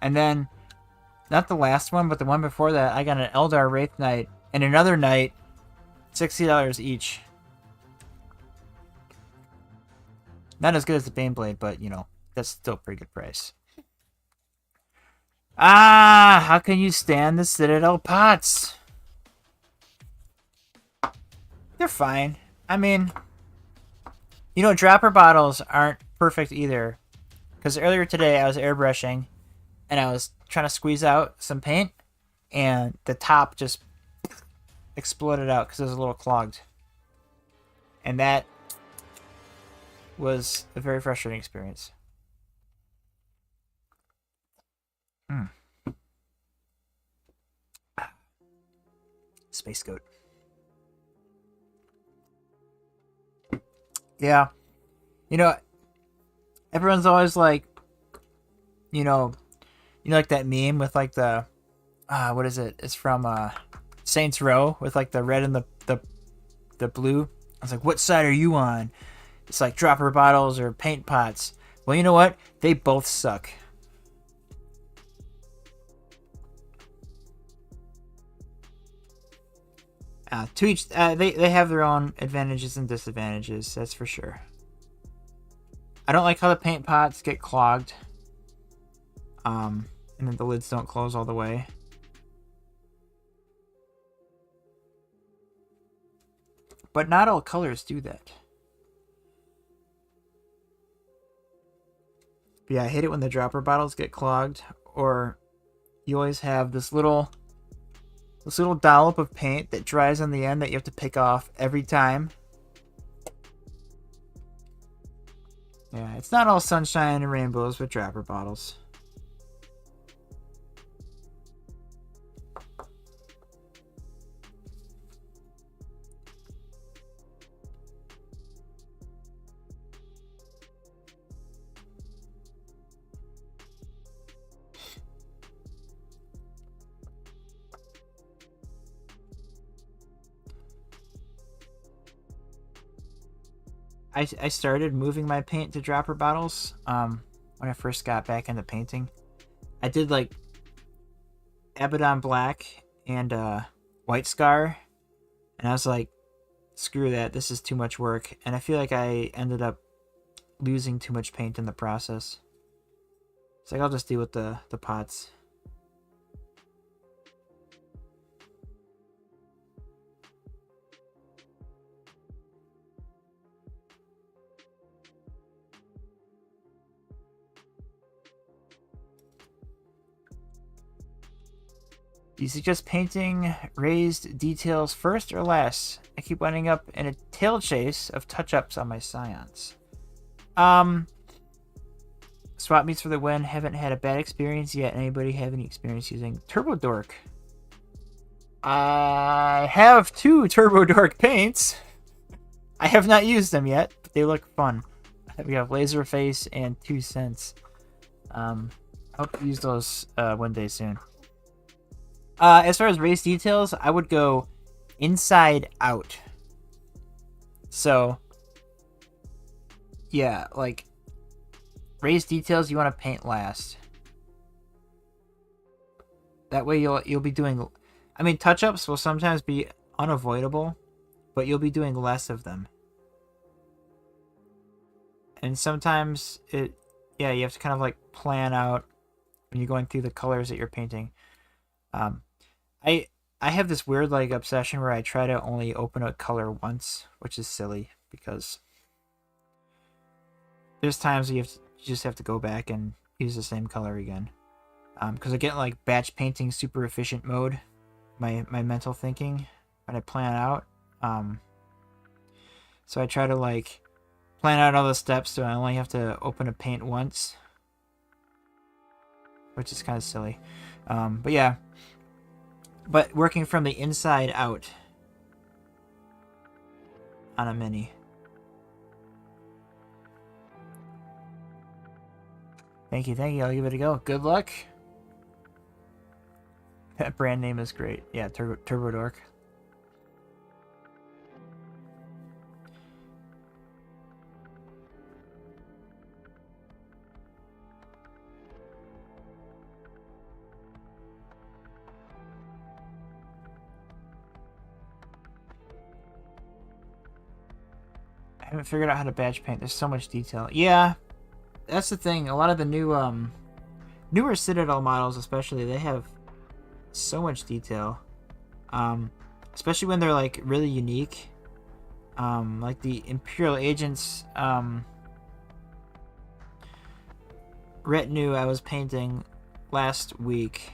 [SPEAKER 1] And then, not the last one, but the one before that, I got an Eldar Wraith Knight and another Knight, $60 each. Not as good as the Baneblade, but, you know, that's still a pretty good price. Ah, how can you stand the Citadel pots? They're fine. I mean, you know, dropper bottles aren't perfect either. Because earlier today I was airbrushing and I was trying to squeeze out some paint, and the top just exploded out because it was a little clogged. And that was a very frustrating experience. Space Goat. Yeah. You know, everyone's always like, you know, like that meme with like the, what is it? It's from Saints Row with like the red and the blue. I was like, what side are you on? It's like dropper bottles or paint pots. Well, you know what? They both suck. To each, they have their own advantages and disadvantages, that's for sure. I don't like how the paint pots get clogged. And then the lids don't close all the way. But not all colors do that. But yeah, I hate it when the dropper bottles get clogged, or you always have this little dollop of paint that dries on the end that you have to pick off every time. Yeah, it's not all sunshine and rainbows with dropper bottles. I started moving my paint to dropper bottles when I first got back into painting. I did like Abaddon Black and White Scar, and I was like, screw that, this is too much work. And I feel like I ended up losing too much paint in the process. It's like, I'll just deal with the pots. Do you suggest painting raised details first or last? I keep winding up in a tail chase of touch-ups on my scions. Swap meets for the win. Haven't had a bad experience yet. Anybody have any experience using Turbo Dork? I have 2 Turbo Dork paints. I have not used them yet, but they look fun. We have Laserface and 2 cents. Hope to use those one day soon. As far as race details, I would go inside out. So, yeah, like, race details you want to paint last. That way you'll be doing... I mean, touch-ups will sometimes be unavoidable, but you'll be doing less of them. And sometimes you have to kind of like plan out when you're going through the colors that you're painting. I have this weird like obsession where I try to only open a color once, which is silly because there's times you just have to go back and use the same color again. Because I get like batch painting super efficient mode, my mental thinking when I plan out. So I try to like plan out all the steps so I only have to open a paint once, which is kind of silly. But yeah, but working from the inside out on a mini. Thank you. I'll give it a go. Good luck. That brand name is great. Yeah, Turbo Dork. I haven't figured out how to batch paint. There's so much detail. Yeah, that's the thing. A lot of the newer Citadel models, especially, they have so much detail. Especially when they're like really unique. Like the Imperial Agents retinue I was painting last week.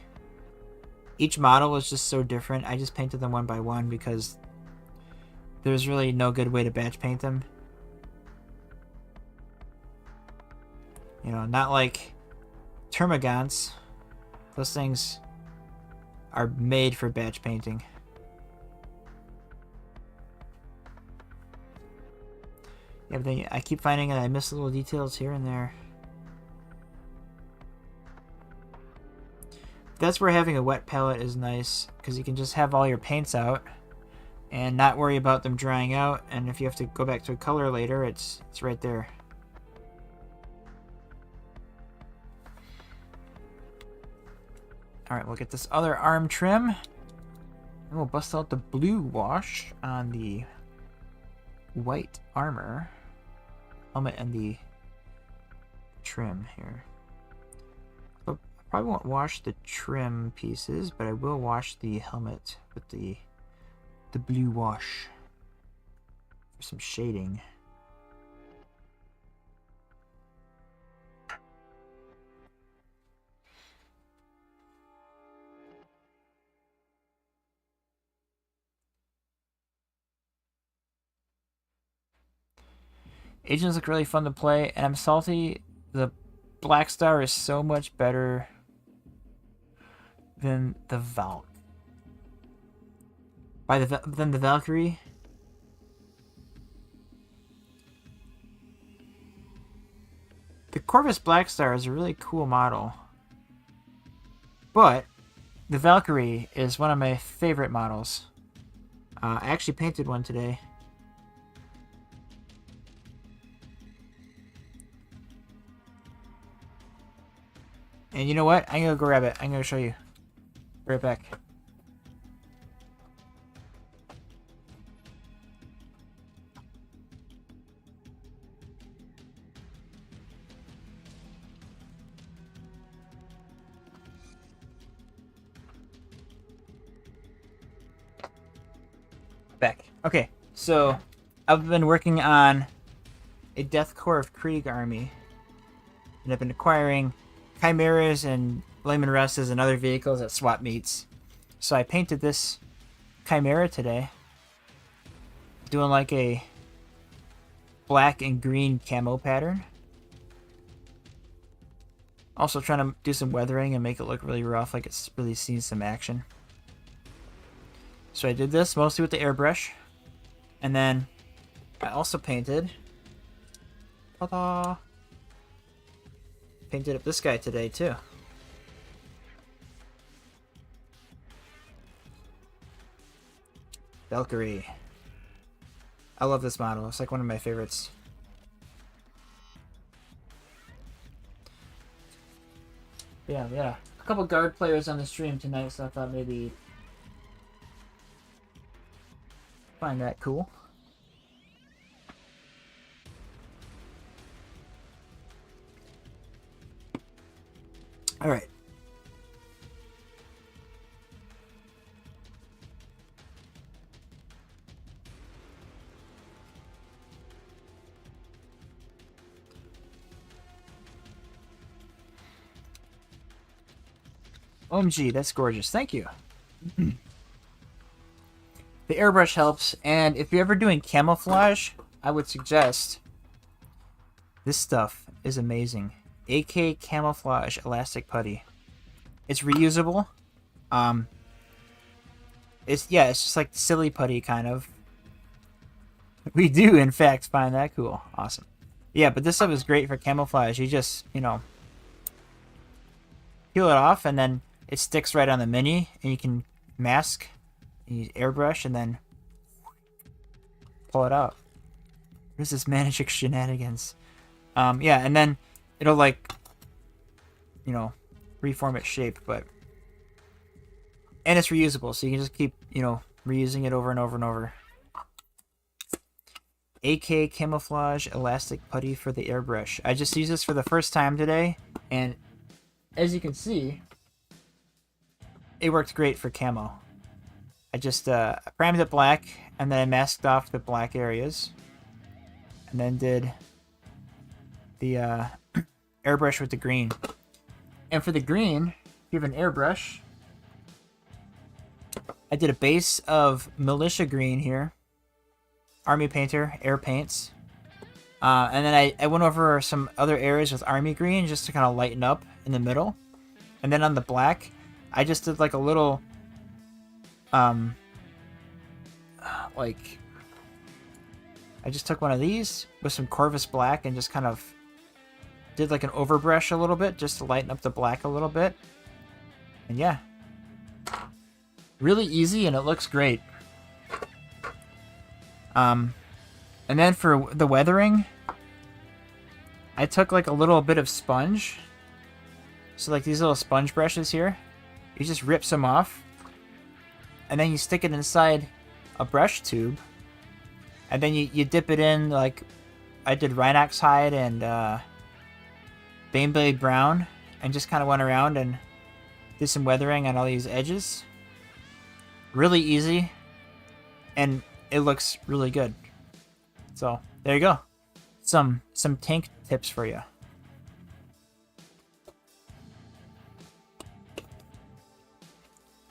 [SPEAKER 1] Each model was just so different. I just painted them one by one because there's really no good way to batch paint them. You know, not like Termagants. Those things are made for batch painting. Yeah, but then I keep finding that I miss little details here and there. That's where having a wet palette is nice, because you can just have all your paints out and not worry about them drying out, and if you have to go back to a color later, it's right there. Alright, we'll get this other arm trim. And we'll bust out the blue wash on the white armor. Helmet and the trim here. So I probably won't wash the trim pieces, but I will wash the helmet with the blue wash for some shading. Agents look really fun to play, and I'm salty. The Black Star is so much better than the Valk. Than the Valkyrie. The Corvus Black Star is a really cool model, but the Valkyrie is one of my favorite models. I actually painted one today. And you know what? I'm gonna go grab it. I'm gonna show you. Be right back. Back. Okay, so I've been working on a Death Corps of Krieg army, and I've been acquiring Chimeras and Layman Russes and other vehicles at swap meets. So I painted this Chimera today, doing like a black and green camo pattern. Also trying to do some weathering and make it look really rough, like it's really seen some action. So I did this mostly with the airbrush, and then I also painted, ta-da! Painted up this guy today too. Valkyrie. I love this model. It's like one of my favorites. Yeah. A couple guard players on the stream tonight, so I thought maybe Find that cool. All right. OMG, that's gorgeous. Thank you. The airbrush helps, and if you're ever doing camouflage, I would suggest this stuff is amazing. AK Camouflage Elastic Putty. It's reusable. It's just like silly putty kind of. We do, in fact, find that cool. Awesome. Yeah, but this stuff is great for camouflage. You just, you know, peel it off, and then it sticks right on the mini, and you can mask, you airbrush, and then pull it out. What is this magic shenanigans? Yeah, and then it'll, like, you know, reform its shape, but... And it's reusable, so you can just keep, you know, reusing it over and over and over. AK Camouflage Elastic Putty for the airbrush. I just used this for the first time today, and as you can see, it worked great for camo. I just primed it black, and then I masked off the black areas, and then did the airbrush with the green. And for the green, if you have an airbrush, I did a base of militia green here. Army Painter, Air Paints. And then I went over some other areas with Army Green just to kind of lighten up in the middle. And then on the black, I just did like a little, like, I just took one of these with some Corvus Black and just kind of did like an overbrush a little bit just to lighten up the black a little bit. And yeah. Really easy, and it looks great. And then for the weathering, I took like a little bit of sponge. So like these little sponge brushes here, you just rip some off, and then you stick it inside a brush tube, and then you dip it in, like I did Rhinox Hide and Baneblade Brown, and just kind of went around and did some weathering on all these edges. Really easy, and it looks really good. So there you go, some tank tips for you.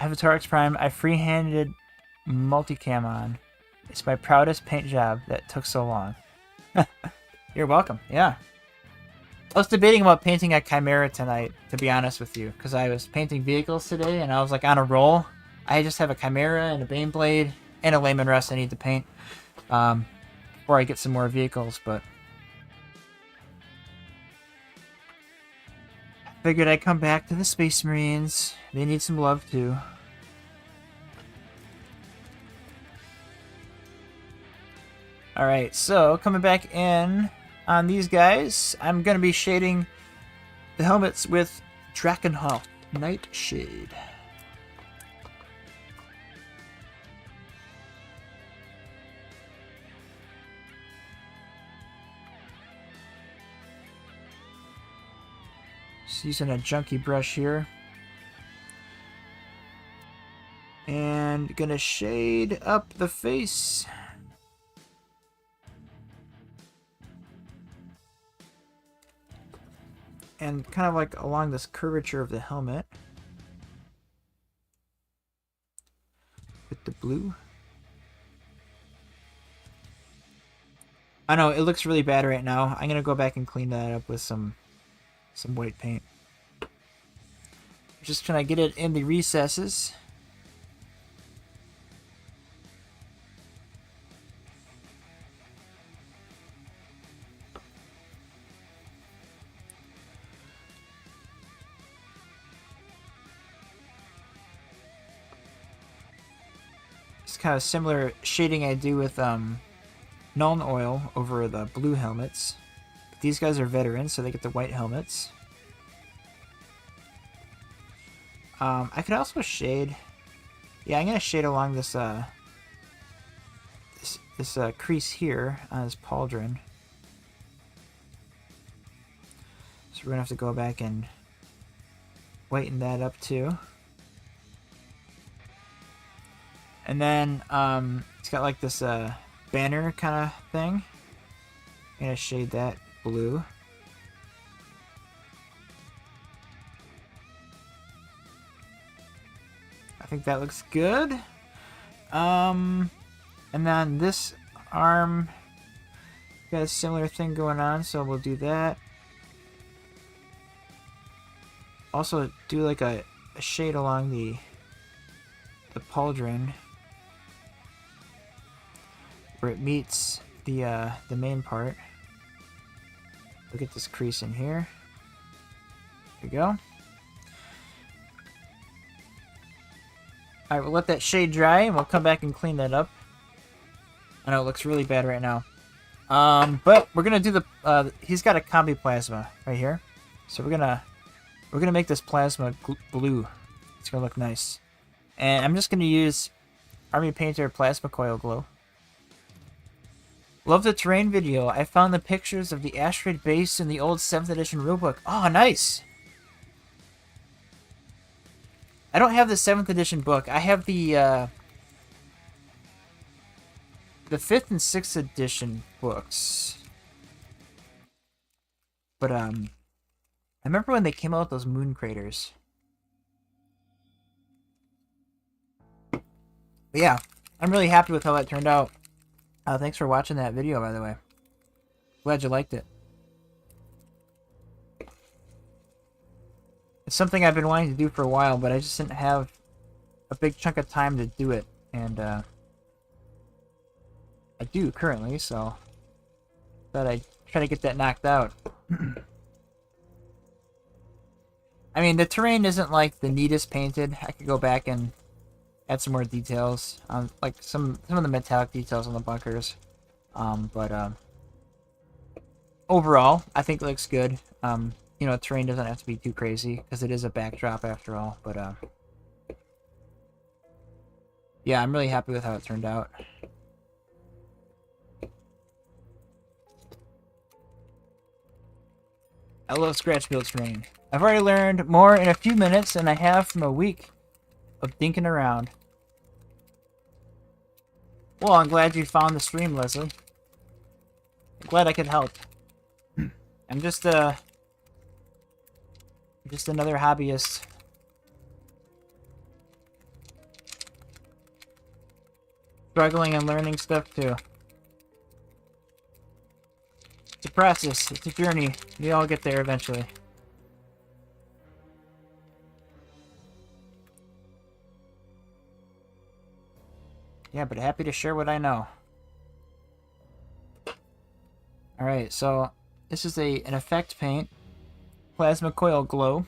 [SPEAKER 1] Avatarix Prime, I free-handed multicam on. It's my proudest paint job that took so long. You're welcome. Yeah, I was debating about painting a Chimera tonight, to be honest with you, because I was painting vehicles today and I was like on a roll. I just have a Chimera and a Baneblade and a Layman Rust I need to paint before I get some more vehicles, but I figured I'd come back to the Space Marines. They need some love too. Alright, so coming back in on these guys, I'm going to be shading the helmets with Drakenhof Nightshade. Just using a junky brush here. And gonna shade up the face. And kind of like along this curvature of the helmet. With the blue. I know, it looks really bad right now. I'm gonna go back and clean that up with some white paint. Just trying to get it in the recesses. It's kind of similar shading I do with Nuln Oil over the blue helmets. But these guys are veterans, so they get the white helmets. I could also shade... Yeah, I'm going to shade along this this crease here on his pauldron. So we're gonna have to go back and whiten that up too. And then it's got like this banner kind of thing. I'm gonna shade that blue. I think that looks good. And then this arm got a similar thing going on, so we'll do that. Also do like a shade along the pauldron where it meets the main part. Look at this crease in here. There we go. Alright, we'll let that shade dry and we'll come back and clean that up. I know it looks really bad right now. But we're gonna do the he's got a combi plasma right here. So we're gonna make this plasma blue. It's gonna look nice. And I'm just gonna use Army Painter Plasma Coil Glow. Love the terrain video. I found the pictures of the asteroid base in the old 7th edition rulebook. Oh, nice! I don't have the 7th edition book. I have the 5th and 6th edition books. But I remember when they came out with those moon craters. But yeah, I'm really happy with how that turned out. Thanks for watching that video, by the way. Glad you liked it. It's something I've been wanting to do for a while, but I just didn't have a big chunk of time to do it. And I do currently, so thought I'd try to get that knocked out. I mean, the terrain isn't like the neatest painted. I could go back and add some more details on like some of the metallic details on the bunkers. But overall, I think it looks good. You know, terrain doesn't have to be too crazy because it is a backdrop after all. But yeah, I'm really happy with how it turned out. I love scratch build terrain. I've already learned more in a few minutes than I have from a week of dinking around. Well, I'm glad you found the stream, Leslie. I'm glad I could help. I'm just another hobbyist. Struggling and learning stuff too. It's a process, it's a journey. We all get there eventually. Yeah, but happy to share what I know. Alright, so this is an effect paint. Plasma Coil Glow.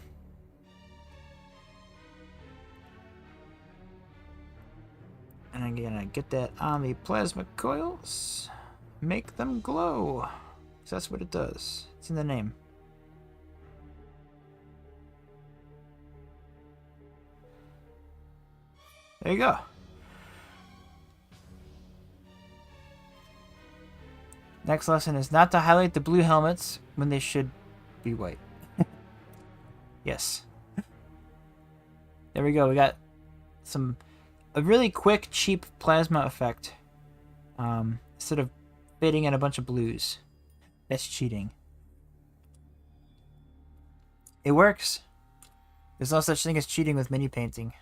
[SPEAKER 1] And I'm gonna get that on the plasma coils. Make them glow. So that's what it does. It's in the name. There you go. Next lesson is not to highlight the blue helmets when they should be white. Yes. There we go. We got a really quick, cheap plasma effect. Instead of fading in a bunch of blues. That's cheating. It works. There's no such thing as cheating with mini painting.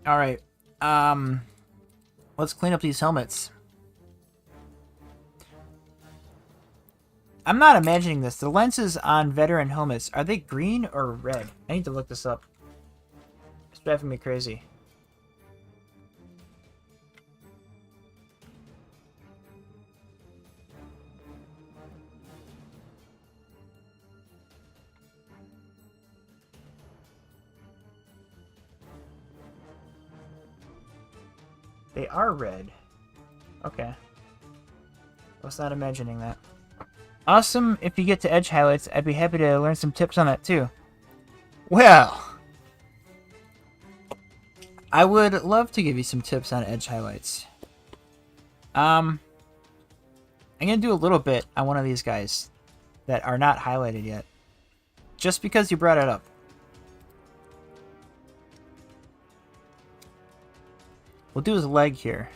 [SPEAKER 1] Alright, let's clean up these helmets. I'm not imagining this. The lenses on veteran helmets, are they green or red? I need to look this up. It's driving me crazy. They are red. Okay. I was not imagining that. Awesome. If you get to edge highlights, I'd be happy to learn some tips on that too. Well, I would love to give you some tips on edge highlights. I'm gonna do a little bit on one of these guys that are not highlighted yet, just because you brought it up. We'll do his leg here.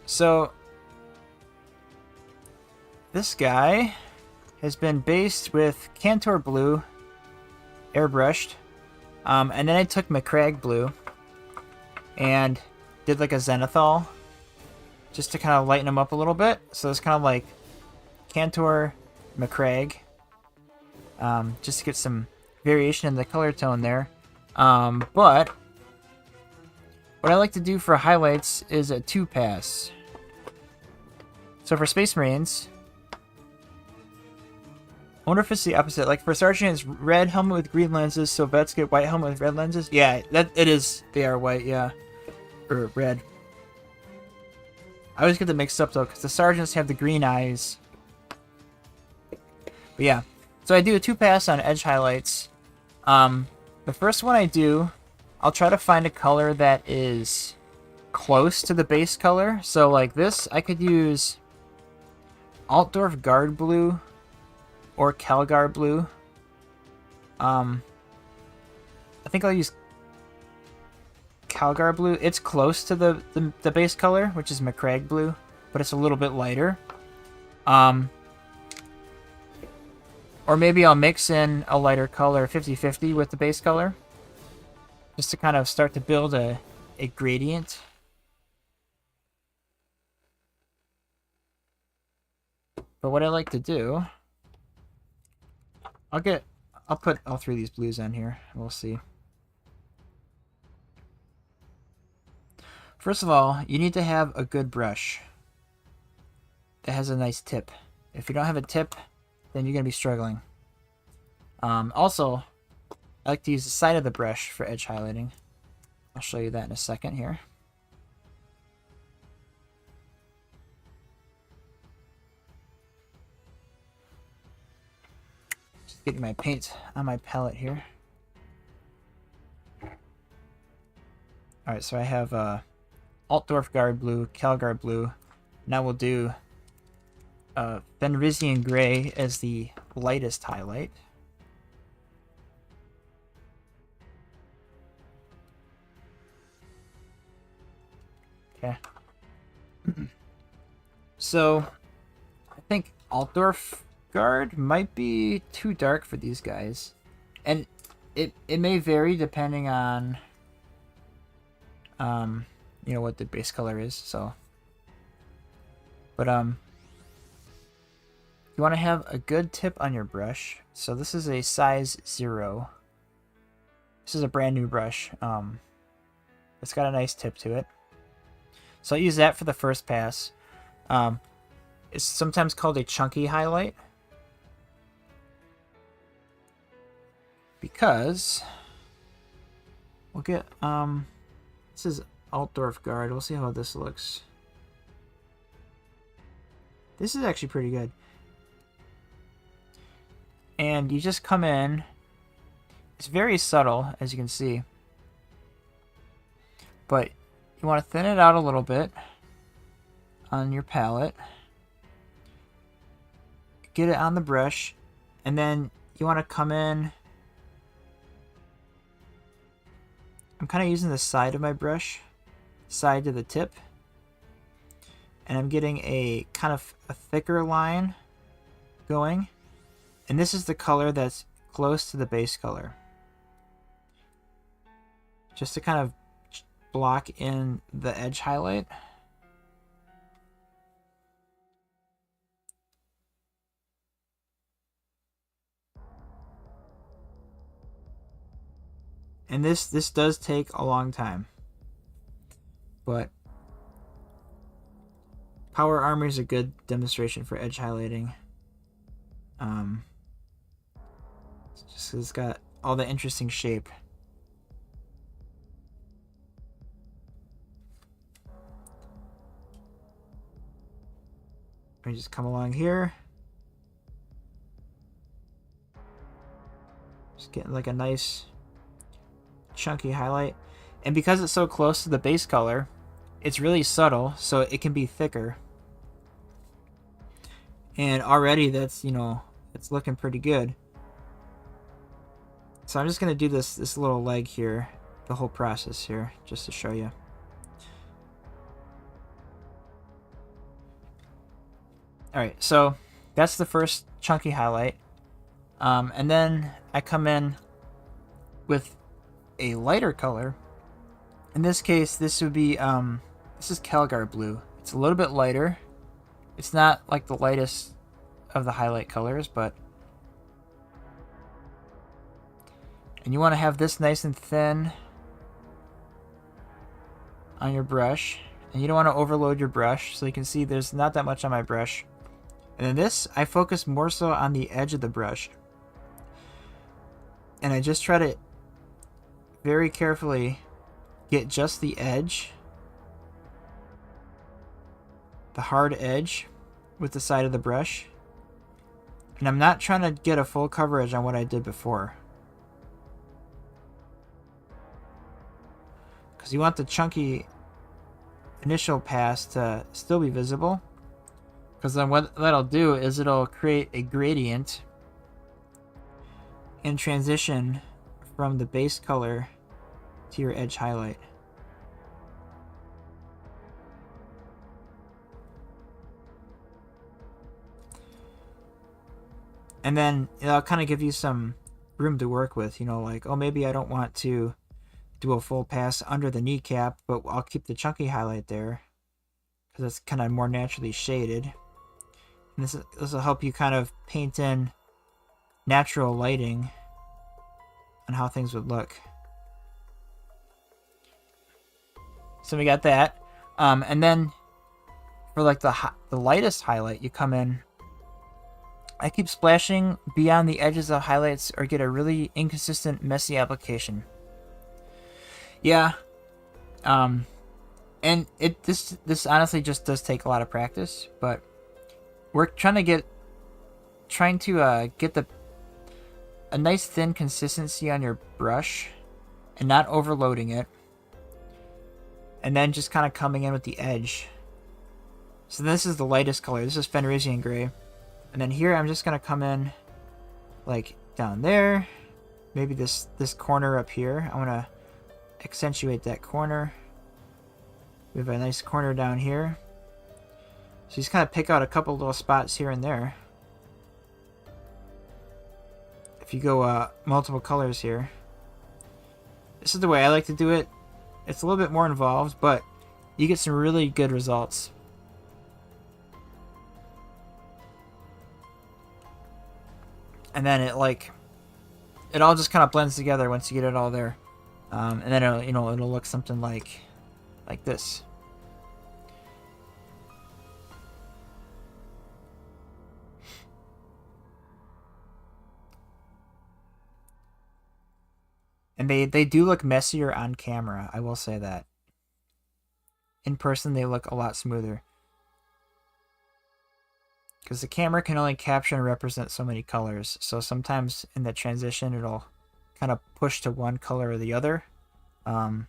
[SPEAKER 1] So this guy has been based with Cantor blue, airbrushed, and then I took McCrag blue and did like a zenithal just to kind of lighten him up a little bit. So it's kind of like Cantor, McCrag, just to get some variation in the color tone there. But what I like to do for highlights is a 2-pass. So for Space Marines, I wonder if it's the opposite. Like for Sergeant, it's red helmet with green lenses, so vets get white helmet with red lenses. Yeah, it is. They are white, yeah. Or red. I always get them mixed up though, because the Sergeants have the green eyes. But yeah, so I do a 2-pass on edge highlights. The first one I do, I'll try to find a color that is close to the base color. So like this, I could use Altdorf Guard Blue or Calgar Blue. I think I'll use Calgar Blue. It's close to the base color, which is McCrag Blue, but it's a little bit lighter. Or maybe I'll mix in a lighter color 50-50 with the base color, just to kind of start to build a gradient. But what I like to do, I'll put all 3 of these blues on here. We'll see. First of all, you need to have a good brush that has a nice tip. If you don't have a tip, then you're going to be struggling. Also, I like to use the side of the brush for edge highlighting. I'll show you that in a second here. Just getting my paint on my palette here. Alright, so I have Altdorf Guard Blue, Calgar Blue. Now we'll do Fenrisian Gray as the lightest highlight. Okay. So, I think Altdorf Guard might be too dark for these guys. And it may vary depending on you know what the base color is, so. But you want to have a good tip on your brush. So this is a size 0. This is a brand new brush. It's got a nice tip to it. So I use that for the first pass. It's sometimes called a chunky highlight, because we'll get this is Altdorf Guard. We'll see how this looks. This is actually pretty good. And you just come in. It's very subtle, as you can see. But you want to thin it out a little bit on your palette. Get it on the brush. And then you want to come in. I'm kind of using the side of my brush. Side to the tip. And I'm getting a kind of a thicker line going. And this is the color that's close to the base color. Just to kind of block in the edge highlight. And this does take a long time. But Power Armor is a good demonstration for edge highlighting. It's got all the interesting shape. I just come along here. Just getting like a nice chunky highlight. And because it's so close to the base color, it's really subtle, so it can be thicker. And already that's, you know, it's looking pretty good. So I'm just going to do this little leg here, the whole process here, just to show you. Alright, so that's the first chunky highlight. And then I come in with a lighter color. In this case, this would be, this is Calgar blue. It's a little bit lighter. It's not like the lightest of the highlight colors, but... And you want to have this nice and thin on your brush. And you don't want to overload your brush, so you can see there's not that much on my brush. And then this, I focus more so on the edge of the brush. And I just try to very carefully get just the edge, the hard edge with the side of the brush. And I'm not trying to get a full coverage on what I did before, because you want the chunky initial pass to still be visible, because then what that'll do is it'll create a gradient and transition from the base color to your edge highlight. And then it'll kind of give you some room to work with, you know, like, oh, maybe I don't want to do a full pass under the kneecap, but I'll keep the chunky highlight there because it's kind of more naturally shaded. And this will help you kind of paint in natural lighting on how things would look. So we got that. And then for like the lightest highlight, you come in. I keep splashing beyond the edges of highlights or get a really inconsistent, messy application. Yeah. And this honestly just does take a lot of practice, but we're trying to get a nice thin consistency on your brush and not overloading it. And then just kind of coming in with the edge. So this is the lightest color. This is Fenrisian gray. And then here I'm just going to come in like down there. Maybe this corner up here. I want to accentuate that corner. We have a nice corner down here. So just kind of pick out a couple little spots here and there. If you go multiple colors here. This is the way I like to do it. It's a little bit more involved, but you get some really good results. And then it all just kind of blends together once you get it all there. And then it'll look something like this. And they do look messier on camera, I will say that. In person, they look a lot smoother. Because the camera can only capture and represent so many colors. So sometimes in the transition, it'll kind of push to one color or the other. And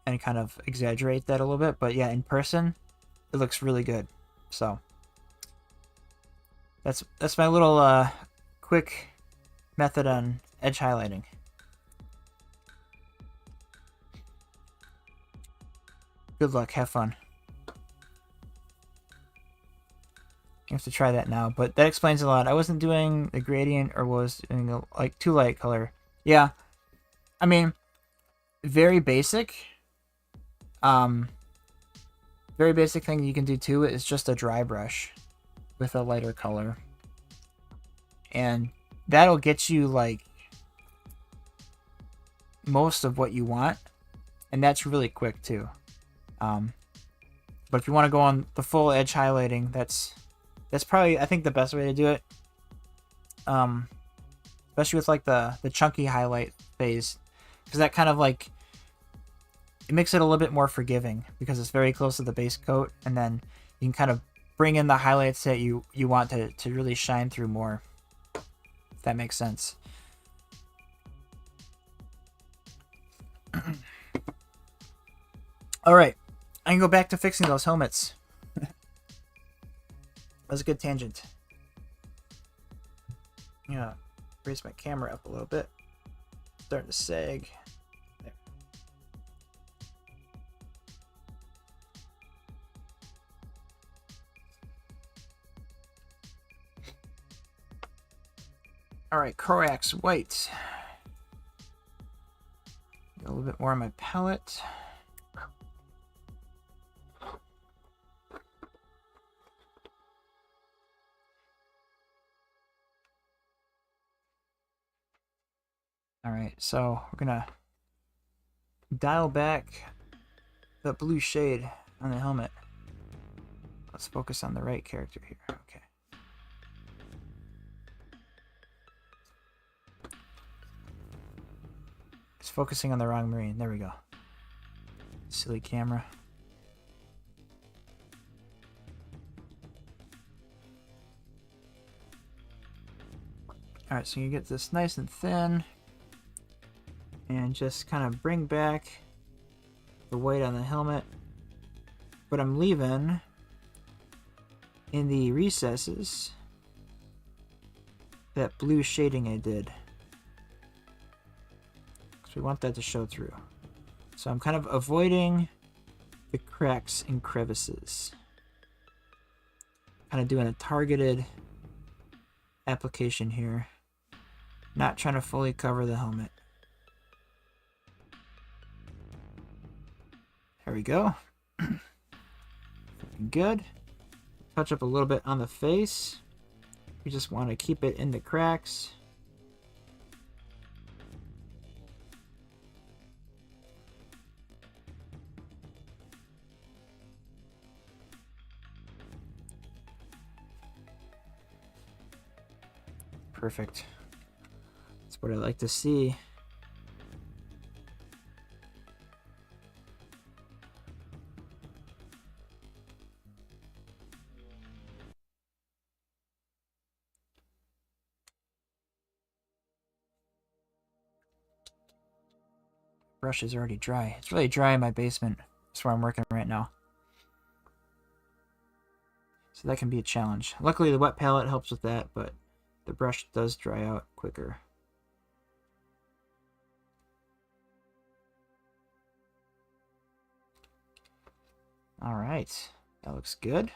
[SPEAKER 1] kind of exaggerate that a little bit. But yeah, in person, it looks really good. So that's my little quick method on edge highlighting. Good luck, have fun. You have to try that now, but that explains a lot. I wasn't doing the gradient or was doing like too light color. Yeah, I mean, very basic. Very basic thing you can do too is just a dry brush with a lighter color, and that'll get you like most of what you want, and that's really quick too. But if you want to go on the full edge highlighting, that's probably, I think, the best way to do it. Especially with like the chunky highlight phase, because that kind of like, it makes it a little bit more forgiving because it's very close to the base coat, and then you can kind of bring in the highlights that you want to really shine through more, if that makes sense. All right, I can go back to fixing those helmets. That was a good tangent. Yeah, raise my camera up a little bit. Starting to sag. There. All right, Corax white. Get a little bit more on my palette. All right, so we're gonna dial back the blue shade on the helmet. Let's focus on the right character here. Okay. It's focusing on the wrong Marine. There we go. Silly camera. Alright, so you get this nice and thin. And just kind of bring back the white on the helmet. But I'm leaving in the recesses that blue shading I did. Because we want that to show through. So I'm kind of avoiding the cracks and crevices. Kind of doing a targeted application here. Not trying to fully cover the helmet. There we go. Looking good. Touch up a little bit on the face. We just want to keep it in the cracks. Perfect. That's what I like to see. Brush is already dry. It's really dry in my basement. That's where I'm working right now. So that can be a challenge. Luckily the wet palette helps with that, but the brush does dry out quicker. Alright, that looks good.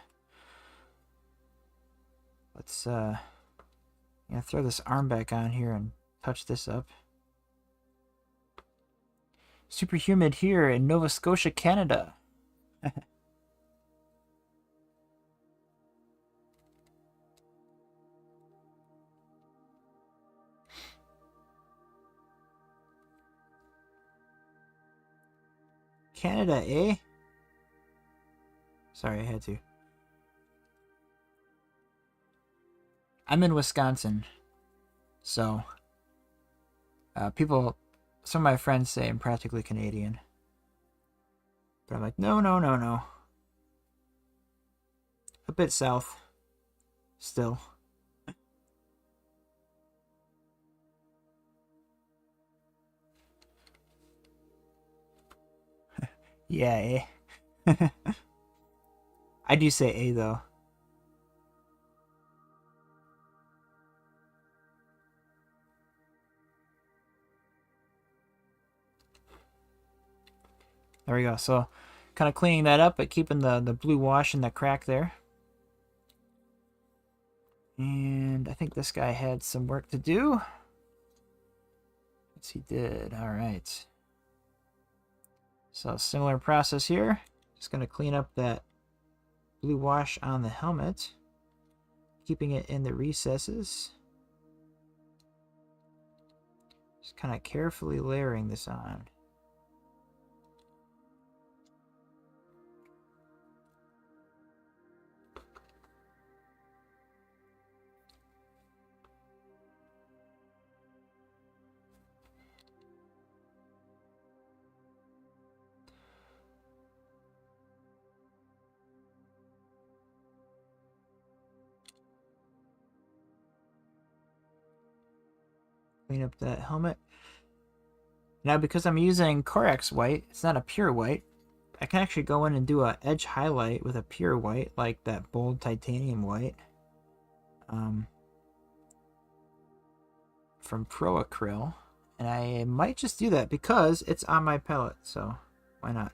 [SPEAKER 1] Let's throw this arm back on here and touch this up. Super humid here in Nova Scotia, Canada. Canada, eh? Sorry, I had to. I'm in Wisconsin, so some of my friends say I'm practically Canadian, but I'm like, no, no, no, no. A bit south, still. Yeah, eh? I do say A though. There we go. So kind of cleaning that up, but keeping the blue wash in the crack there. And I think this guy had some work to do. Yes, he did. All right. So similar process here. Just going to clean up that blue wash on the helmet, keeping it in the recesses. Just kind of carefully layering this on. Clean up that helmet. Now, because I'm using Corax white, it's not a pure white. I can actually go in and do a edge highlight with a pure white, like that bold titanium white. From Pro Acryl. And I might just do that because it's on my palette, so why not?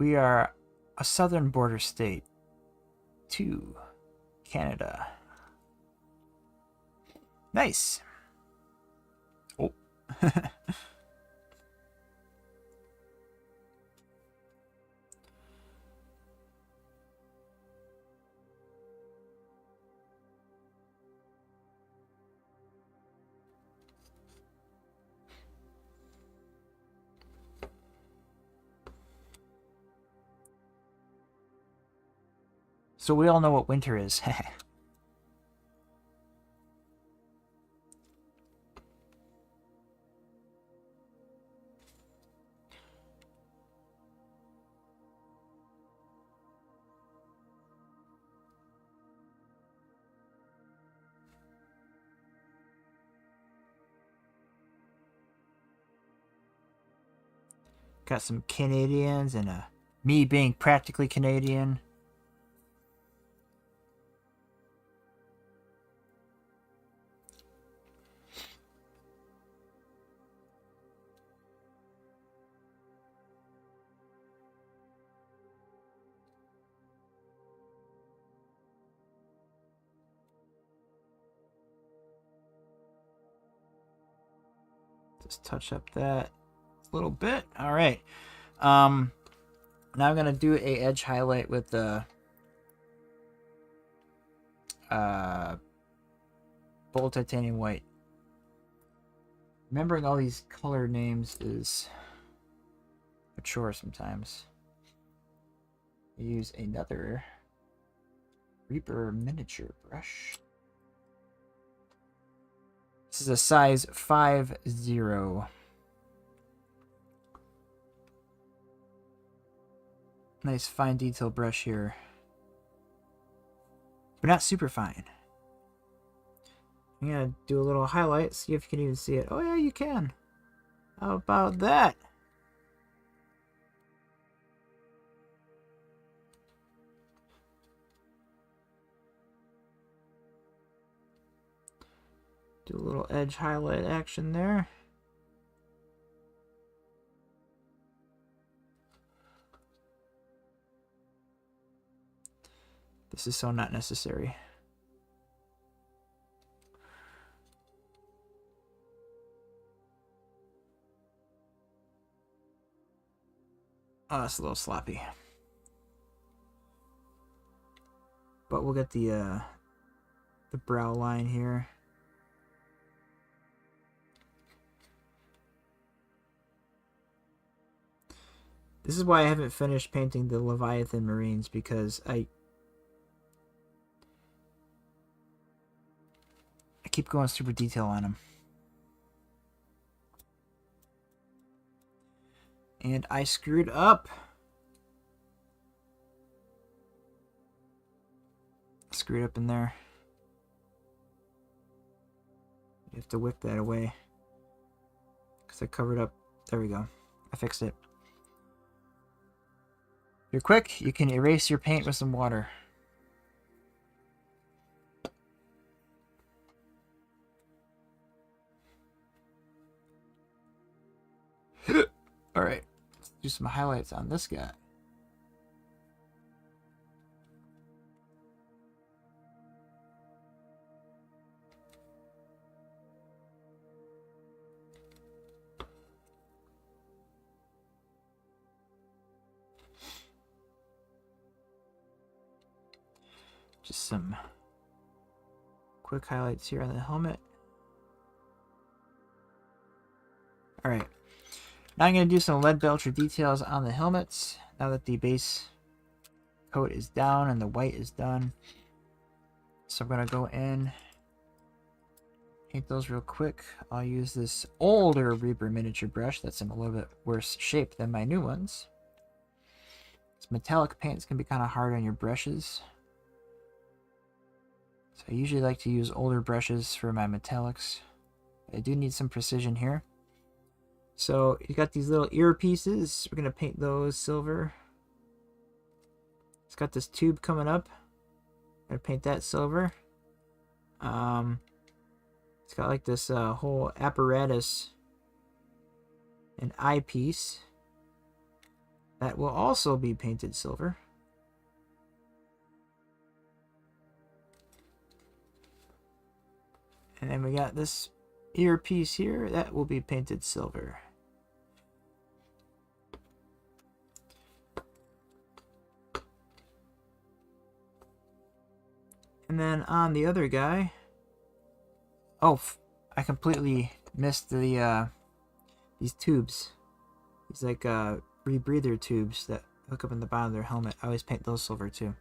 [SPEAKER 1] We are a southern border state to Canada. Nice. Oh. So we all know what winter is. Got some Canadians and me being practically Canadian. Just touch up that a little bit. All right. Now I'm gonna do a edge highlight with the bold titanium white. Remembering all these color names is a chore sometimes. I use another Reaper miniature brush. This is a size 5-0. Nice fine detail brush here. But not super fine. I'm gonna do a little highlight, see if you can even see it. Oh yeah, you can. How about that? Do a little edge highlight action there. This is so not necessary. Oh, it's a little sloppy. But we'll get the brow line here. This is why I haven't finished painting the Leviathan Marines, because I keep going super detail on them. And I screwed up. Screwed up in there. You have to wick that away, because I covered up. There we go. I fixed it. If you're quick, you can erase your paint with some water. Alright, let's do some highlights on this guy. Just some quick highlights here on the helmet. Alright. Now I'm going to do some lead belcher details on the helmets, now that the base coat is down and the white is done. So I'm going to go in, paint those real quick. I'll use this older Reaper miniature brush that's in a little bit worse shape than my new ones. This metallic paint is going to be kind of hard on your brushes. So I usually like to use older brushes for my metallics. I do need some precision here. So you got these little earpieces. We're going to paint those silver. It's got this tube coming up. I'm going to paint that silver. It's got like this whole apparatus and eyepiece that will also be painted silver. And then we got this earpiece here that will be painted silver. And then on the other guy, oh, I completely missed the these tubes. These like rebreather tubes that hook up in the bottom of their helmet. I always paint those silver too.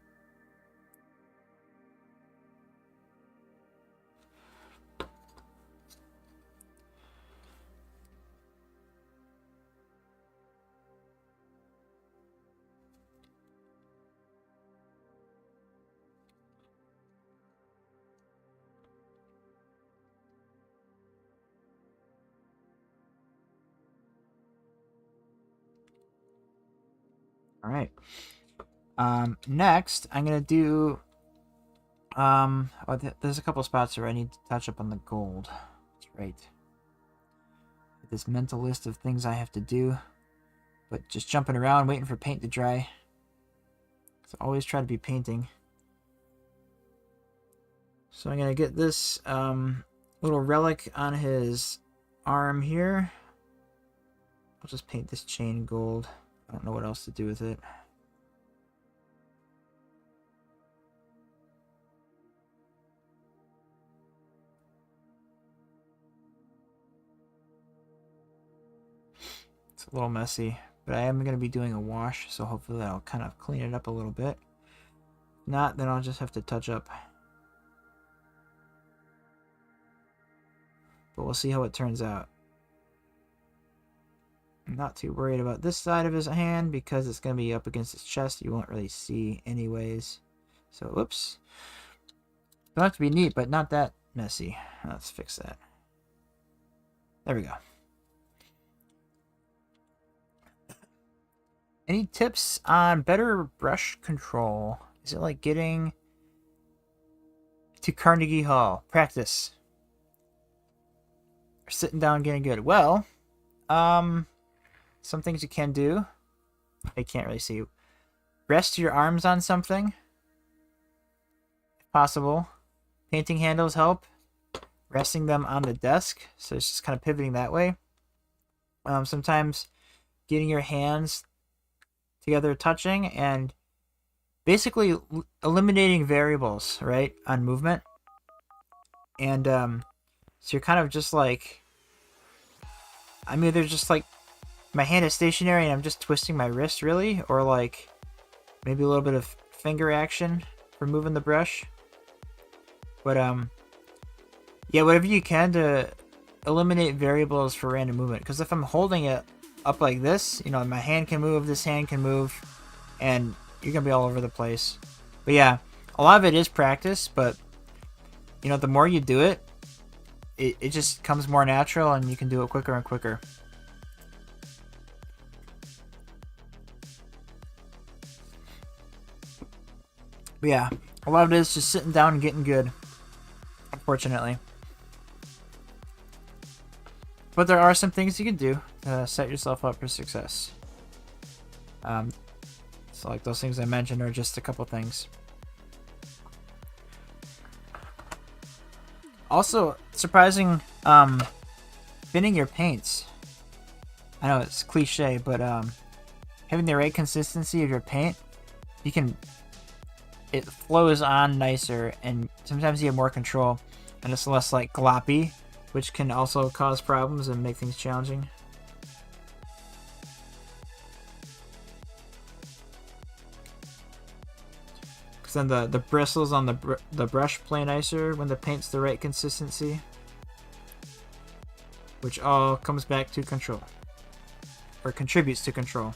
[SPEAKER 1] All right. Next, I'm gonna do. There's a couple spots where I need to touch up on the gold. That's right. This mental list of things I have to do, but just jumping around, waiting for paint to dry. So always try to be painting. So I'm gonna get this little relic on his arm here. I'll just paint this chain gold. I don't know what else to do with it. It's a little messy, but I am going to be doing a wash, so hopefully that'll kind of clean it up a little bit. If not, then I'll just have to touch up. But we'll see how it turns out. I'm not too worried about this side of his hand because it's going to be up against his chest. You won't really see anyways. So, whoops. Don't have to be neat, but not that messy. Let's fix that. There we go. Any tips on better brush control? Is it like getting to Carnegie Hall? Practice. Or sitting down getting good? Well, some things you can do. I can't really see. Rest your arms on something, if possible. Painting handles help. Resting them on the desk, so it's just kind of pivoting that way. Sometimes getting your hands together, touching, and basically eliminating variables, right, on movement. And so you're kind of just like, I'm either just like, my hand is stationary and I'm just twisting my wrist, really, or like maybe a little bit of finger action for moving the brush. But yeah, whatever you can to eliminate variables for random movement. Because if I'm holding it up like this, you know, my hand can move, this hand can move, and you're gonna be all over the place. But yeah, a lot of it is practice, but you know, the more you do it, it just comes more natural and you can do it quicker and quicker. But yeah, a lot of it is just sitting down and getting good, unfortunately. But there are some things you can do to set yourself up for success. So like those things I mentioned are just a couple things. Also, surprising, thinning your paints. I know it's cliche, but having the right consistency of your paint, it flows on nicer, and sometimes you have more control, and it's less like gloppy, which can also cause problems and make things challenging. then the bristles on the brush play nicer when the paint's the right consistency. Which all comes back to control. Or contributes to control.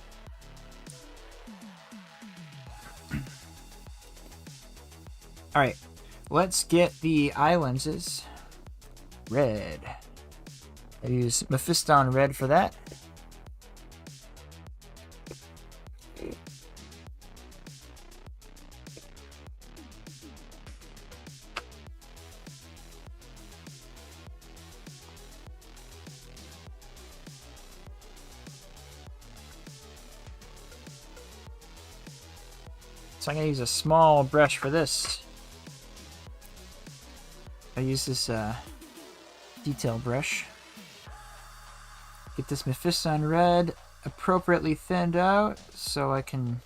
[SPEAKER 1] Alright, let's get the eye lenses red. I use Mephiston red for that. So I'm going to use a small brush for this. I use this detail brush. Get this Mephiston red appropriately thinned out so I can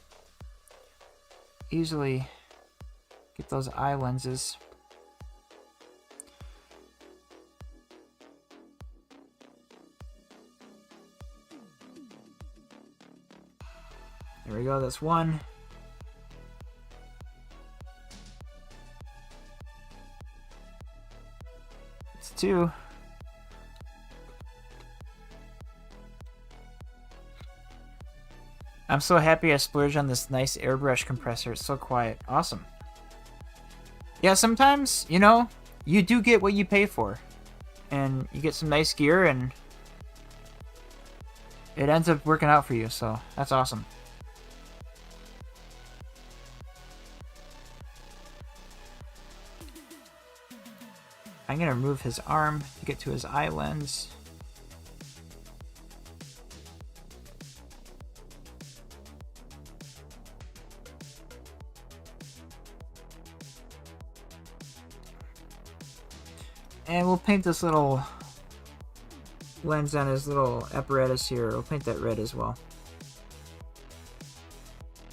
[SPEAKER 1] easily get those eye lenses. There we go, that's one. It's two. I'm so happy I splurged on this nice airbrush compressor. It's so quiet. Awesome. Yeah, sometimes, you know, you do get what you pay for. And you get some nice gear and it ends up working out for you, so that's awesome. I'm going to remove his arm to get to his eye lens. And we'll paint this little lens on his little apparatus here. We'll paint that red as well.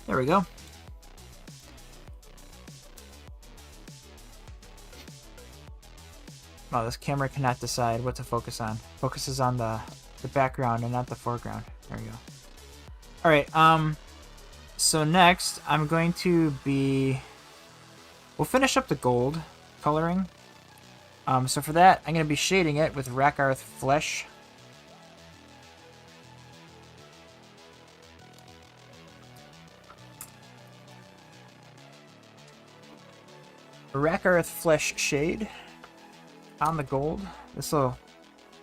[SPEAKER 1] There we go. Wow, this camera cannot decide what to focus on. Focuses on the background and not the foreground. There we go. Alright, so next I'm going to be... We'll finish up the gold coloring. So for that, I'm going to be shading it with Rakarth Flesh. Rakarth Flesh shade on the gold. This will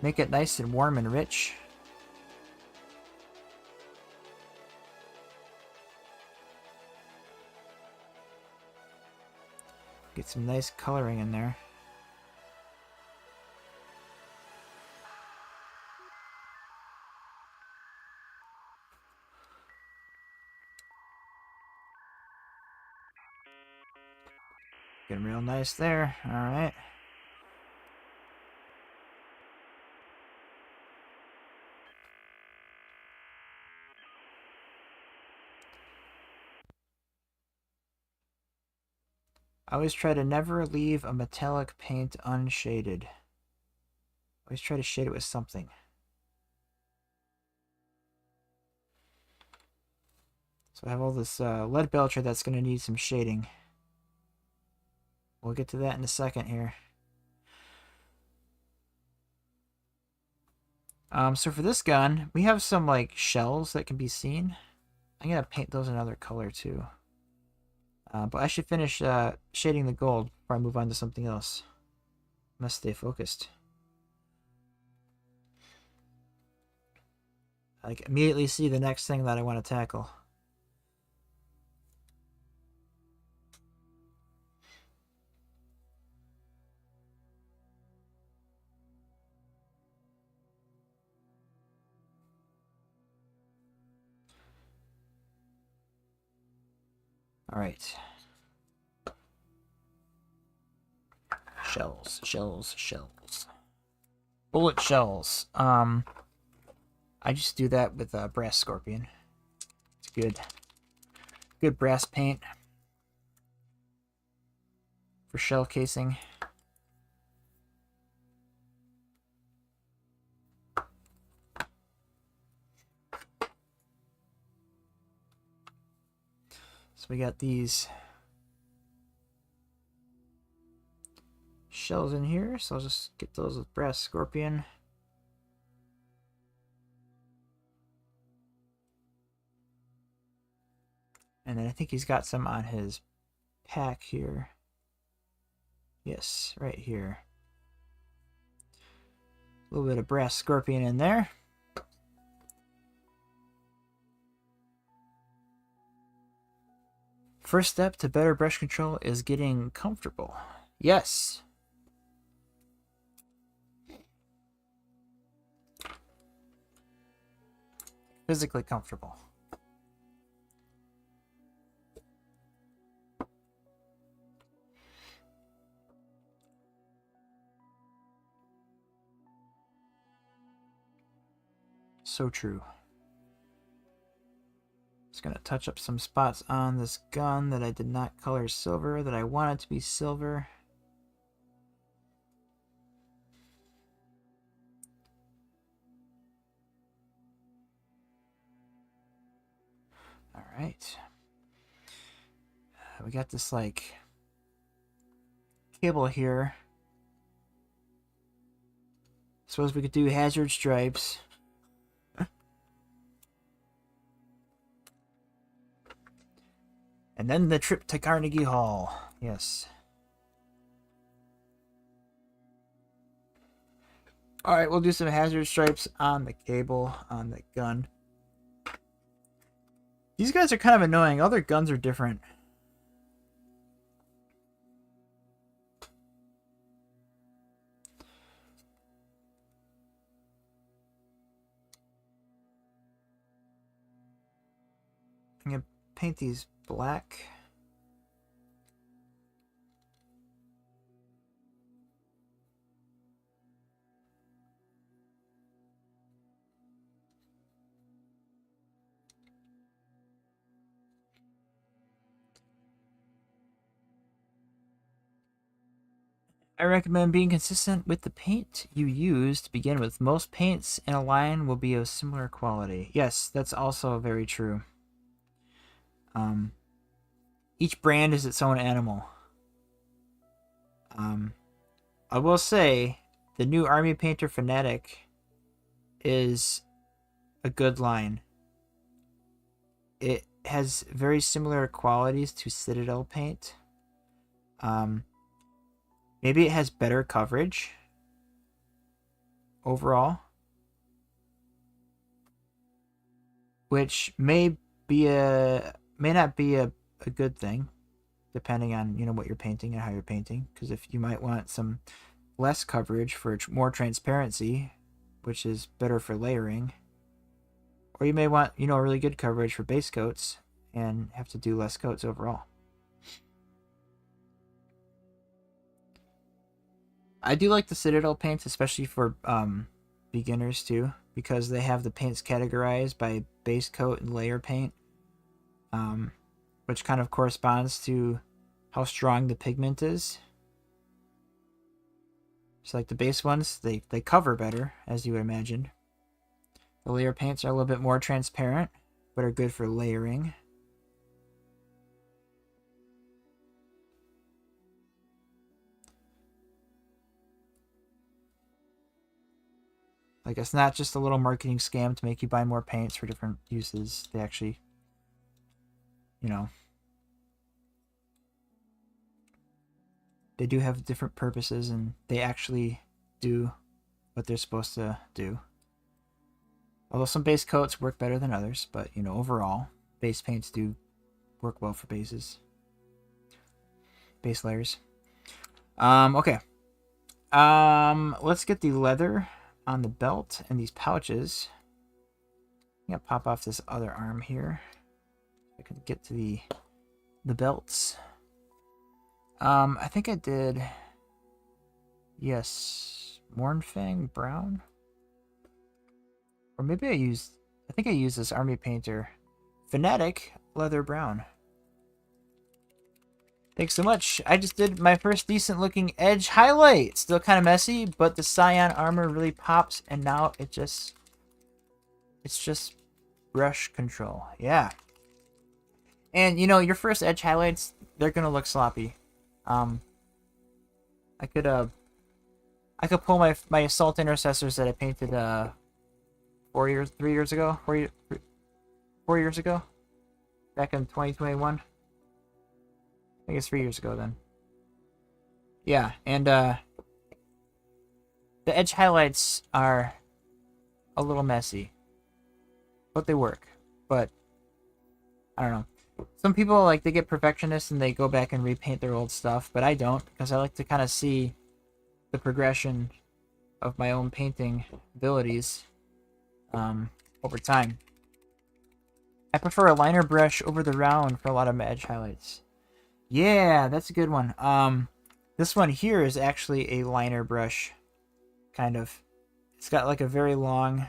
[SPEAKER 1] make it nice and warm and rich. Get some nice coloring in there. Getting real nice there. Alright. I always try to never leave a metallic paint unshaded. Always try to shade it with something. So I have all this lead belcher that's going to need some shading. We'll get to that in a second here. So for this gun, we have some like shells that can be seen. I'm going to paint those another color too. But I should finish shading the gold before I move on to something else. Must stay focused. I immediately see the next thing that I want to tackle. Alright. Shells, shells, shells. Bullet shells. I just do that with brass scorpion. It's good. Good brass paint for shell casing. So we got these shells in here, so I'll just get those with brass scorpion. And then I think he's got some on his pack here. Yes, right here. A little bit of brass scorpion in there. First step to better brush control is getting comfortable. Yes. Physically comfortable. So true. Just gonna touch up some spots on this gun that I did not color silver, that I wanted to be silver. All right. We got this like cable here. Suppose we could do hazard stripes. And then the trip to Carnegie Hall. Yes. Alright, we'll do some hazard stripes on the cable, on the gun. These guys are kind of annoying. Other guns are different. I'm going to paint these black. I recommend being consistent with the paint you use to begin with. Most paints in a line will be of similar quality. Yes, that's also very true. Each brand is its own animal. I will say the new Army Painter Fanatic is a good line. It has very similar qualities to Citadel paint. Maybe it has better coverage overall, which may not be a good thing, depending on what you're painting and how you're painting. Because if you might want some less coverage for more transparency, which is better for layering, or you may want really good coverage for base coats and have to do less coats overall. I do like the Citadel paints, especially for beginners too, because they have the paints categorized by base coat and layer paint, which kind of corresponds to how strong the pigment is. So like the base ones, they cover better, as you would imagine. The layer paints are a little bit more transparent, but are good for layering. Like, it's not just a little marketing scam to make you buy more paints for different uses. They actually, they do have different purposes, and they actually do what they're supposed to do. Although some base coats work better than others, but, overall, base paints do work well for bases. Base layers. Okay. Let's get the leather on the belt and these pouches. I'm gonna pop off this other arm here. I can get to the belts. I think I did. Yes, Mornfang brown, or maybe I think I used this Army Painter Fanatic leather brown. Thanks so much. I just did my first decent looking edge highlight. It's still kind of messy, but the Scion armor really pops, and now it's just brush control. Yeah. And your first edge highlights, they're gonna look sloppy. I could I could pull my assault intercessors that I painted 3 years ago, 4 years ago, back in 2021. I think it's 3 years ago then. Yeah, and the edge highlights are a little messy, but they work. But I don't know. Some people like they get perfectionists and they go back and repaint their old stuff, but I don't because I like to kind of see the progression of my own painting abilities over time. I prefer a liner brush over the round for a lot of my edge highlights. Yeah, that's a good one. This one here is actually a liner brush, kind of. It's got like a very long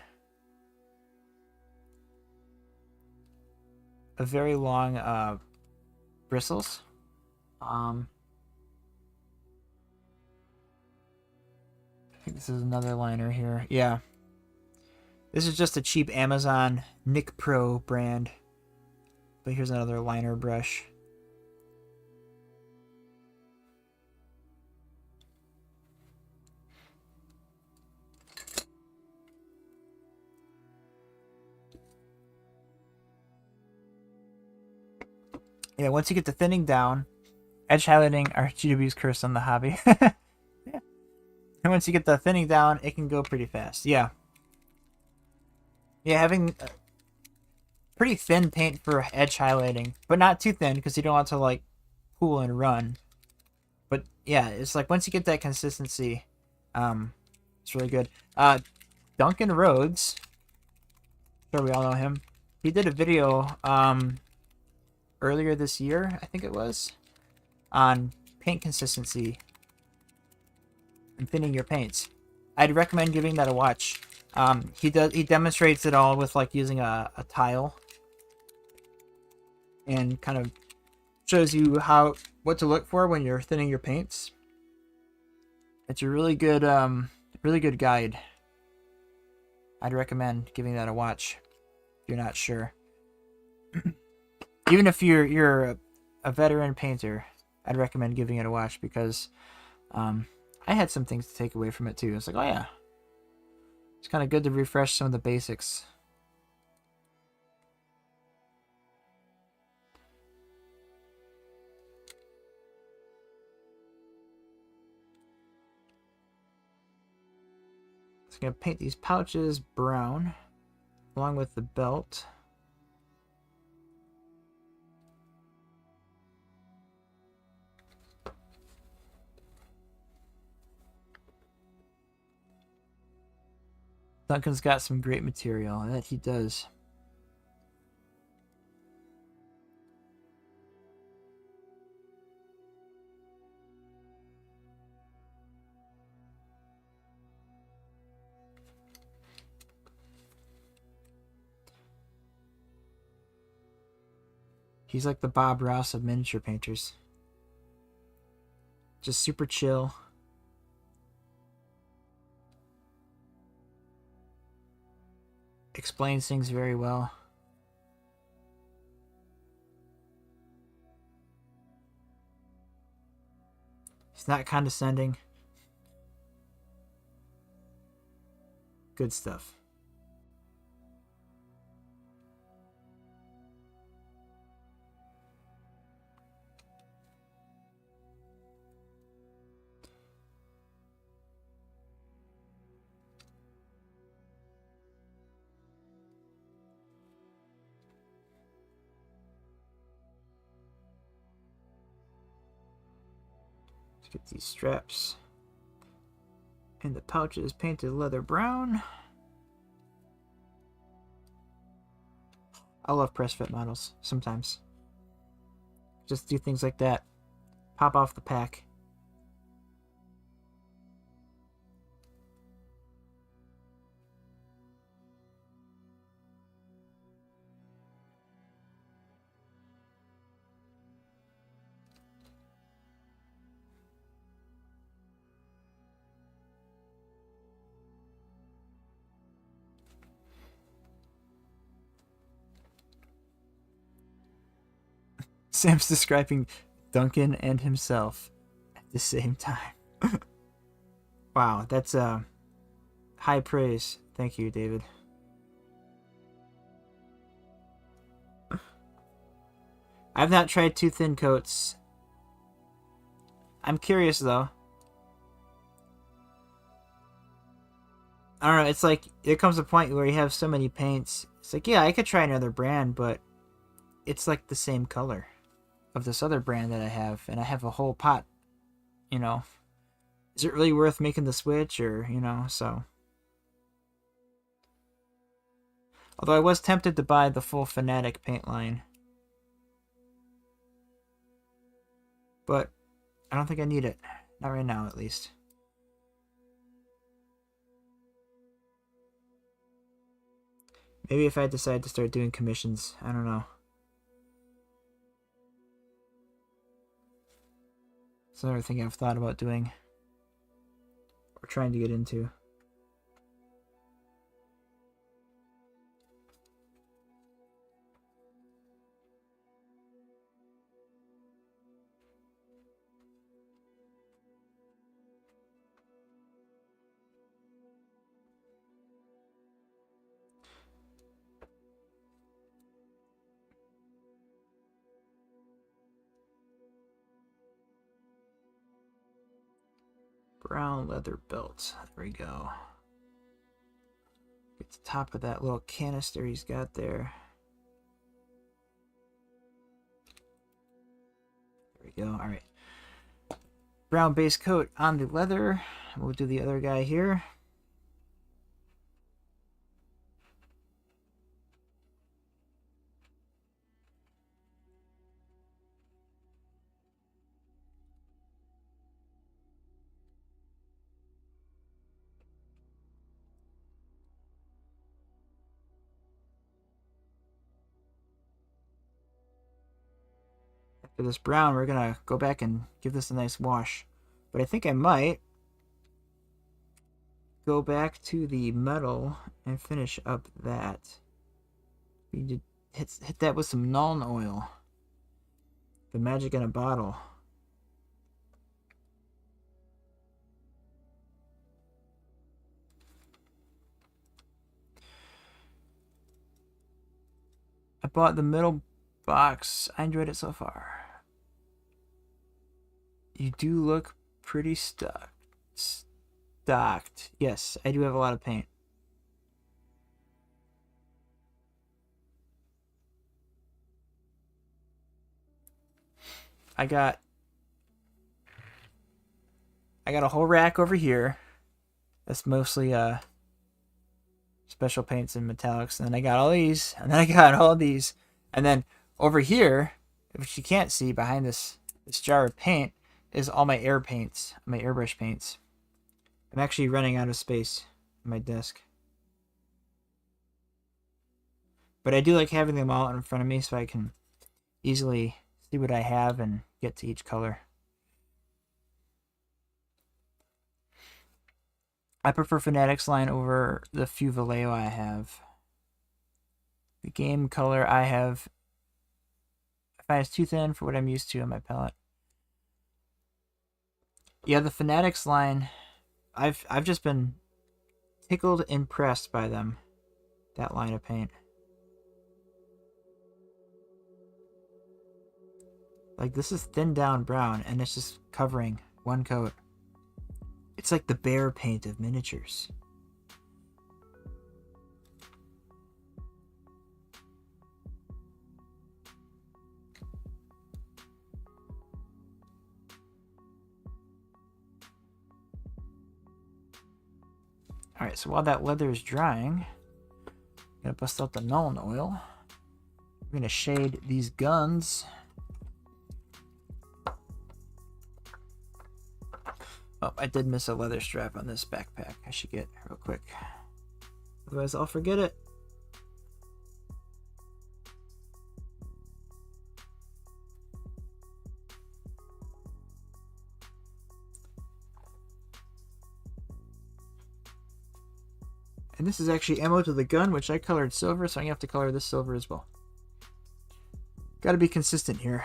[SPEAKER 1] bristles. I think this is another liner here. Yeah. This is just a cheap Amazon Nick Pro brand. But here's another liner brush. Yeah, once you get the thinning down, edge highlighting are GW's curse on the hobby. Yeah. And once you get the thinning down, it can go pretty fast. Yeah. Yeah, having pretty thin paint for edge highlighting, but not too thin because you don't want to like pool and run. But yeah, it's like once you get that consistency, it's really good. Duncan Rhodes, sure we all know him. He did a video earlier this year, I think it was, on paint consistency and thinning your paints. I'd recommend giving that a watch. He demonstrates it all with like using a tile and kind of shows you what to look for when you're thinning your paints. It's a really good guide. I'd recommend giving that a watch if you're not sure. Even if you're a veteran painter, I'd recommend giving it a watch because I had some things to take away from it too. It's like, oh yeah, it's kind of good to refresh some of the basics. So I'm going to paint these pouches brown along with the belt. Duncan's got some great material, that he does. He's like the Bob Ross of miniature painters. Just super chill. Explains things very well. He's not condescending. Good stuff. Get these straps and the pouches painted leather brown. I love press fit models sometimes. Just do things like that. Pop off the pack. Sam's describing Duncan and himself at the same time.
[SPEAKER 2] Wow, that's high praise. Thank you, David. I've not tried too thin coats. I'm curious though. I don't know, it's like there comes a point where you have so many paints. It's like, yeah, I could try another brand, but it's like the same color of this other brand that I have, and I have a whole pot, you know. Is it really worth making the switch, or, you know, so. Although I was tempted to buy the full Fanatic paint line. But I don't think I need it. Not right now, at least. Maybe if I decide to start doing commissions. I don't know. It's another thing I've thought about doing. Or trying to get into. Brown leather belt. There we go. Get the top of that little canister he's got there. There we go. Alright. Brown base coat on the leather. We'll do the other guy here. For this brown, we're gonna go back and give this a nice wash. But I think I might go back to the metal and finish up that. We need to hit that with some Nuln oil. The magic in a bottle. I bought the middle box. I enjoyed it so far. You do look pretty stocked. Yes, I do have a lot of paint. I got a whole rack over here. That's mostly special paints and metallics. And then I got all these, and then I got all these, and then over here, which you can't see behind this jar of paint, is all my air paints, my airbrush paints. I'm actually running out of space on my desk. But I do like having them all in front of me so I can easily see what I have and get to each color. I prefer Fanatic's line over the few Vallejo I have. The game color I have, I find it's too thin for what I'm used to on my palette. Yeah, the Fanatics line, I've just been tickled impressed by them. That line of paint. Like, this is thinned down brown and it's just covering one coat. It's like the bear paint of miniatures. Alright, so while that leather is drying, I'm gonna bust out the Nuln oil. I'm gonna shade these guns. Oh, I did miss a leather strap on this backpack. I should get real quick. Otherwise, I'll forget it. And this is actually ammo to the gun, which I colored silver, so I'm gonna have to color this silver as well. Gotta be consistent here.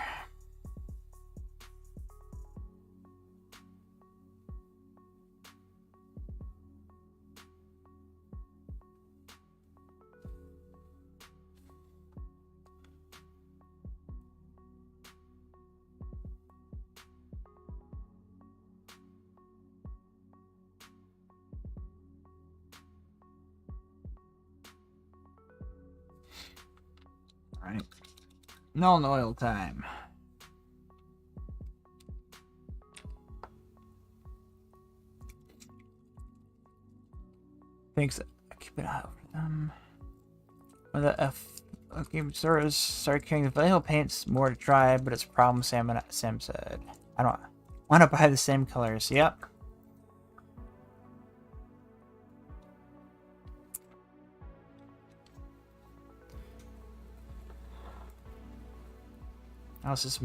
[SPEAKER 2] Right. Null and oil time. Thanks. Keep it out for them. When the game stores start carrying the vanilla paints, more to try, but it's a problem. Sam said. I don't want to buy the same colors. Yep. Oh, this is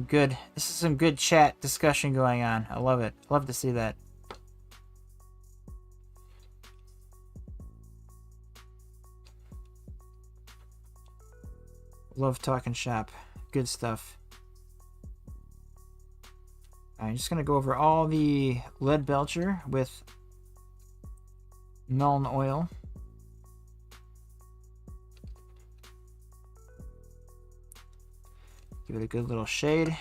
[SPEAKER 2] some good chat discussion going on. I love it. Love to see that. Love talking shop. Good stuff. I'm just gonna go over all the lead belcher with Nuln oil. Give it a good little shade.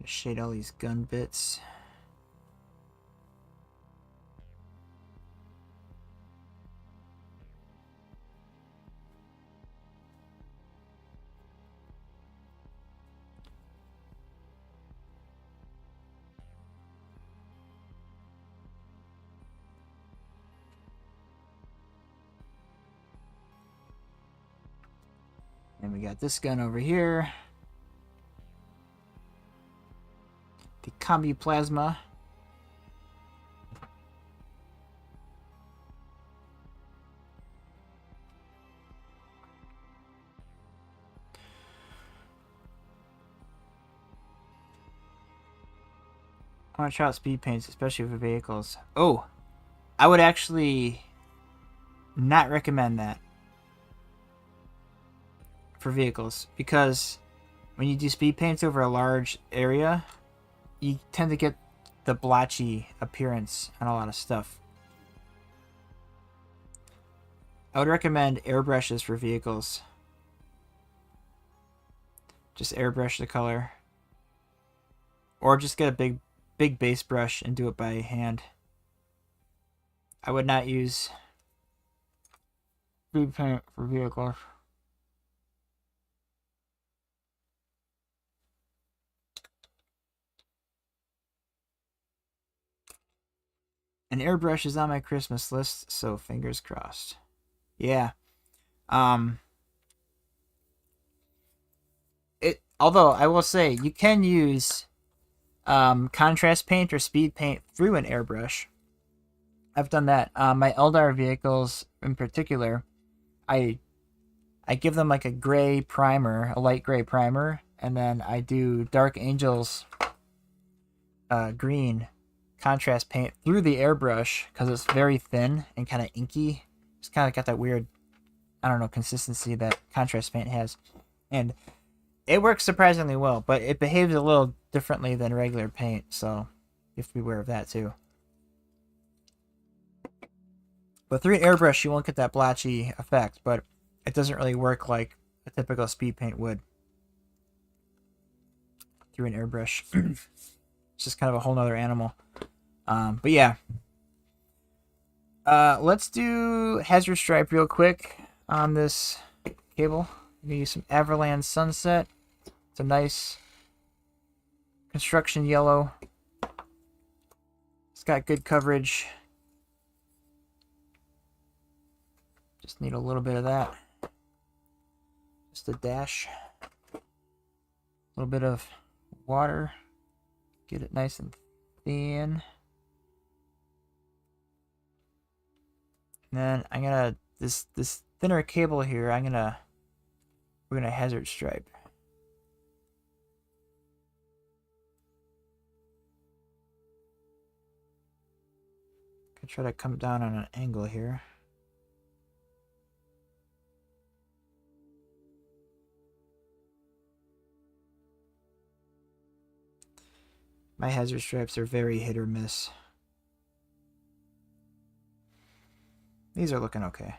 [SPEAKER 2] Shade all these gun bits. And we got this gun over here. The Combi Plasma. I want to try out speed paints, especially for vehicles. Oh, I would actually not recommend that for vehicles, because when you do speed paints over a large area, you tend to get the blotchy appearance on a lot of stuff. I would recommend airbrushes for vehicles. Just airbrush the color. Or just get a big base brush and do it by hand. I would not use speed paint for vehicles. An airbrush is on my Christmas list, so fingers crossed. Yeah. Although I will say you can use contrast paint or speed paint through an airbrush. I've done that. My Eldar vehicles in particular, I give them like a gray primer, a light gray primer, and then I do Dark Angels green contrast paint through the airbrush because it's very thin and kind of inky. It's kind of got that weird, I don't know, consistency that contrast paint has. And it works surprisingly well, but it behaves a little differently than regular paint, so you have to be aware of that too. But through an airbrush, you won't get that blotchy effect, but it doesn't really work like a typical speed paint would through an airbrush. It's just kind of a whole nother animal. But yeah. Let's do Hazard Stripe real quick on this cable. I'm going to use some Everland Sunset. It's a nice construction yellow. It's got good coverage. Just need a little bit of that. Just a dash. A little bit of water. Get it nice and thin. And then I'm gonna this thinner cable here. We're gonna hazard stripe. Gonna try to come down on an angle here. My hazard stripes are very hit or miss. These are looking okay.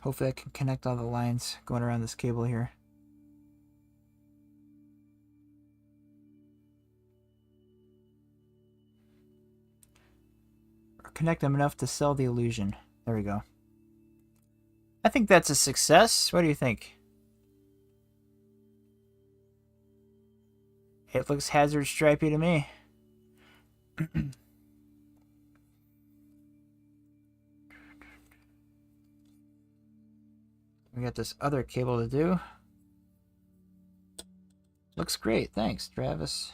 [SPEAKER 2] Hopefully I can connect all the lines going around this cable here. Or connect them enough to sell the illusion. There we go. I think that's a success. What do you think? It looks hazard stripey to me. We got this other cable to do. Looks great. Thanks, Travis.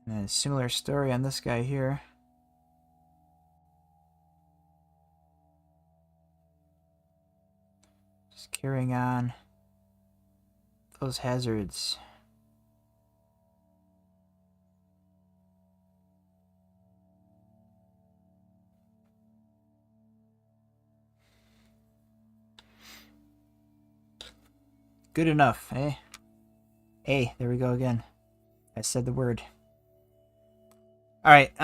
[SPEAKER 2] And a similar story on this guy here. Just carrying on those hazards. Good enough, eh? Hey, there we go again. I said the word. Alright,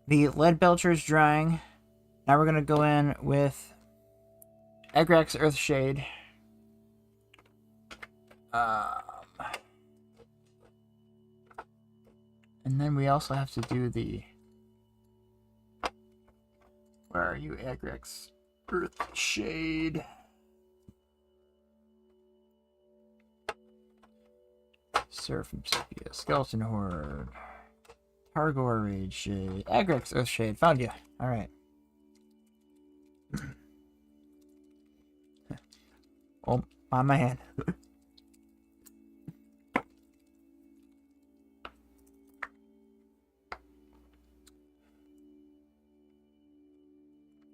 [SPEAKER 2] the lead belcher's drying. Now we're gonna go in with Agrax Earthshade. And then we also have to do the... Where are you, Agrax Earthshade? Seraphim Sepia, Skeleton Horde, Targor Rage Shade, Agrax Earthshade, found you. Alright. Oh, on my hand.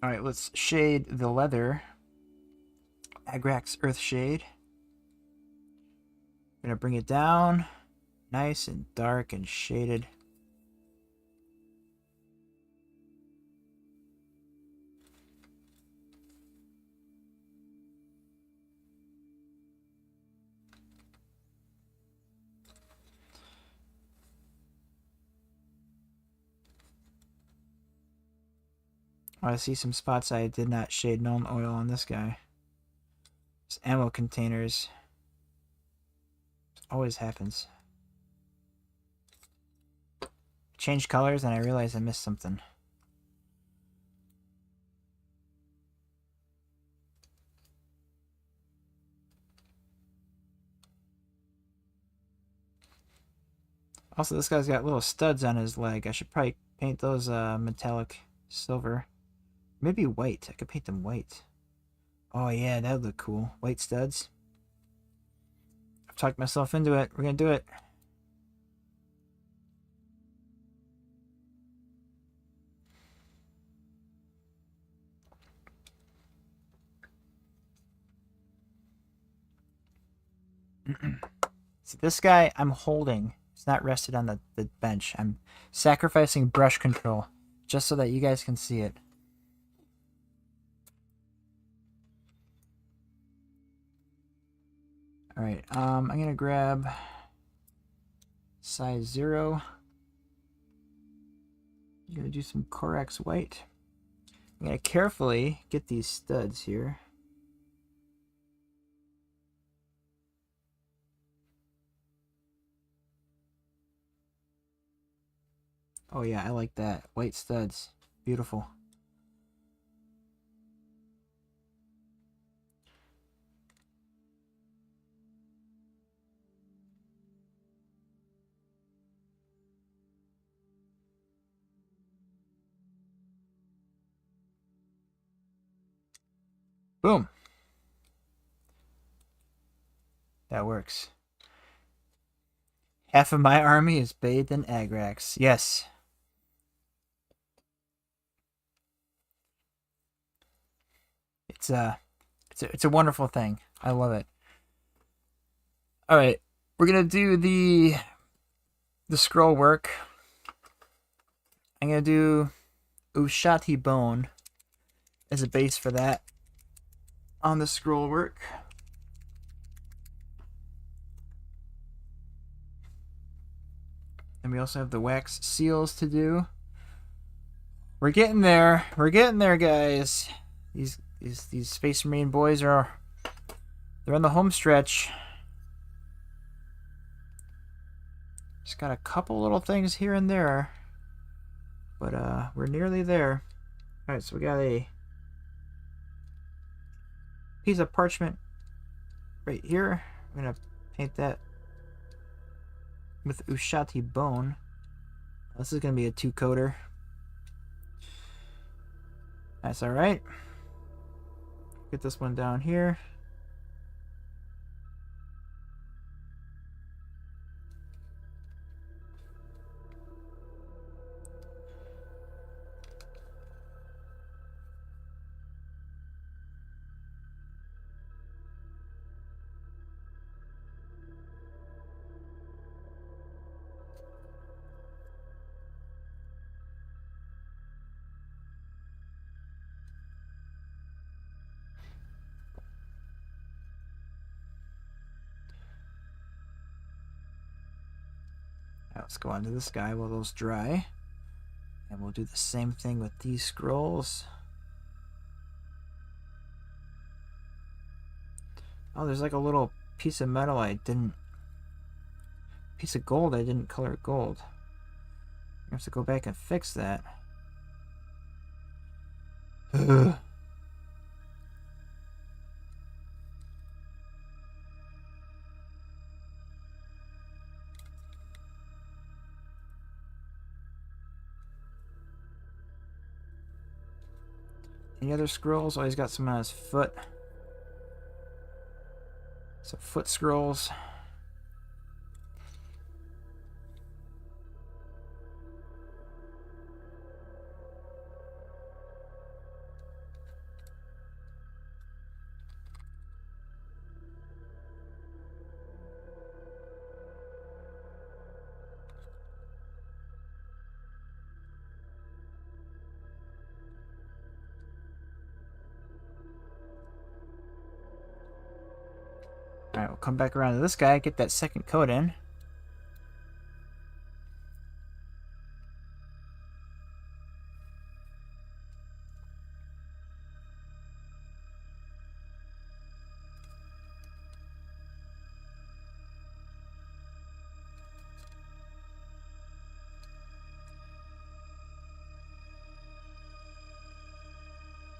[SPEAKER 2] Alright, let's shade the leather. Agrax Earthshade. Gonna bring it down. Nice and dark and shaded. I see some spots I did not shade Nuln Oil on this guy. Just ammo containers. It always happens. Change colors and I realize I missed something. Also, this guy's got little studs on his leg. I should probably paint those metallic silver. Maybe white. I could paint them white. Oh yeah, that would look cool. White studs. I've talked myself into it. We're gonna do it. See, this guy I'm holding. It's not rested on the bench. I'm sacrificing brush control just so that you guys can see it. Alright, I'm gonna grab size 0. I'm gonna do some Corax white. I'm gonna carefully get these studs here. Oh yeah, I like that. White studs. Beautiful. Boom. That works. Half of my army is bathed in Agrax. Yes. It's a wonderful thing. I love it. All right, we're gonna do the scroll work. I'm gonna do Ushati Bone as a base for that on the scroll work. And we also have the wax seals to do. We're getting there. We're getting there, guys. These Space Marine boys they're on the home stretch. Just got a couple little things here and there, but we're nearly there. All right, so we got a piece of parchment right here. I'm gonna paint that with Ushati Bone. This is gonna be a 2-coater. That's all right. Get this one down here. Let's go on to this guy while those dry. And we'll do the same thing with these scrolls. Oh, there's like a little piece of metal piece of gold I didn't color gold. I have to go back and fix that. Ugh. Any other scrolls? Oh, he's got some on his foot. Some foot scrolls. Alright, we'll come back around to this guy, get that second coat in.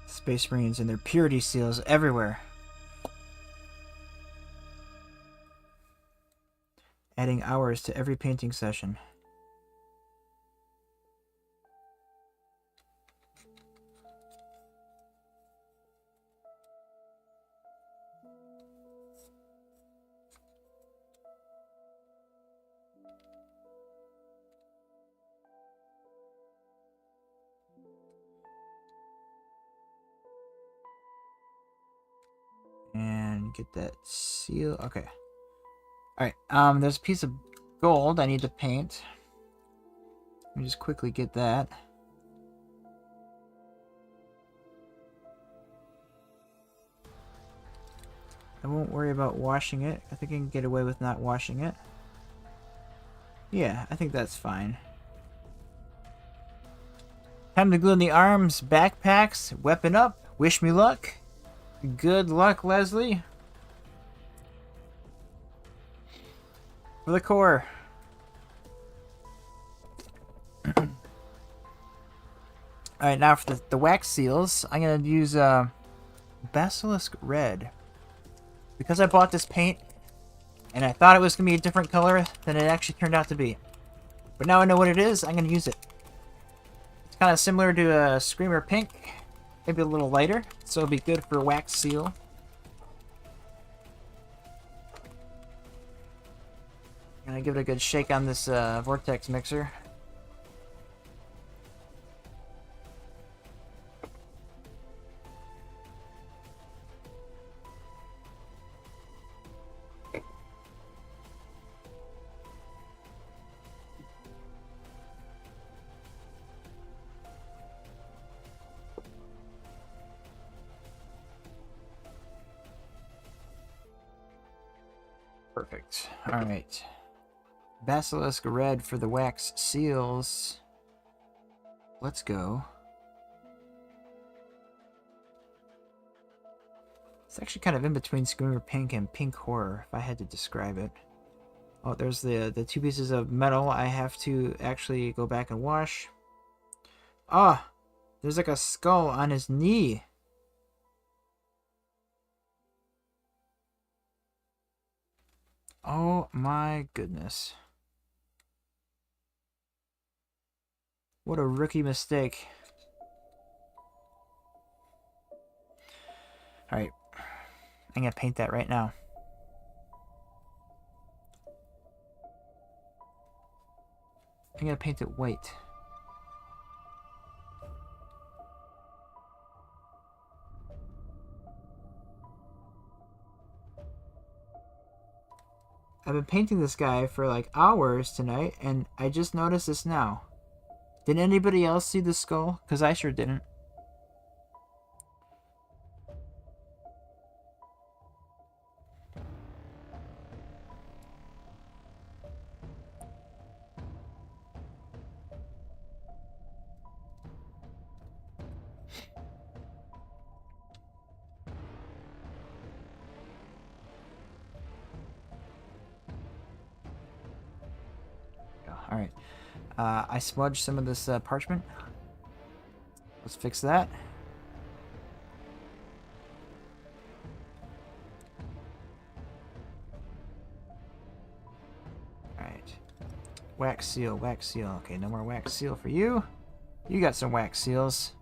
[SPEAKER 2] Space Marines and their purity seals everywhere. Adding hours to every painting session. And get that seal. Okay. Alright, there's a piece of gold I need to paint. Let me just quickly get that. I won't worry about washing it. I think I can get away with not washing it. Yeah, I think that's fine. Time to glue in the arms, backpacks, weapon up. Wish me luck. Good luck, Leslie. For the core. Alright, now for the wax seals, I'm going to use Basilisk Red. Because I bought this paint, and I thought it was going to be a different color than it actually turned out to be. But now I know what it is, I'm going to use it. It's kind of similar to a Screamer Pink. maybe a little lighter, so it'll be good for wax seal. Gonna give it a good shake on this vortex mixer. Perfect. All right. Basilisk red for the wax seals. Let's go. It's actually kind of in between Screamer Pink and Pink Horror, if I had to describe it. Oh, there's the two pieces of metal I have to actually go back and wash. Ah, there's like a skull on his knee. Oh my goodness. What a rookie mistake. Alright. I'm gonna paint that right now. I'm gonna paint it white. I've been painting this guy for like hours tonight, and I just noticed this now. Did anybody else see the skull? Because I sure didn't. Alright. I smudged some of this parchment. Let's fix that. Alright. Wax seal, wax seal. Okay, no more wax seal for you. You got some wax seals.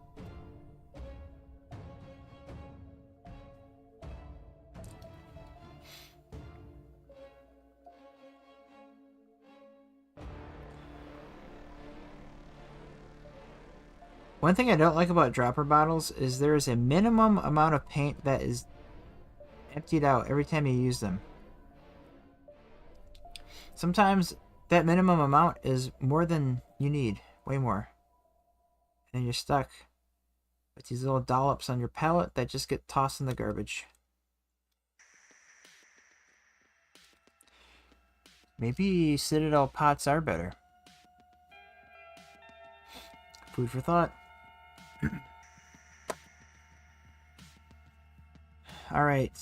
[SPEAKER 2] One thing I don't like about dropper bottles is there is a minimum amount of paint that is emptied out every time you use them. Sometimes that minimum amount is more than you need, way more. And you're stuck with these little dollops on your palette that just get tossed in the garbage. Maybe Citadel pots are better. Food for thought. All right.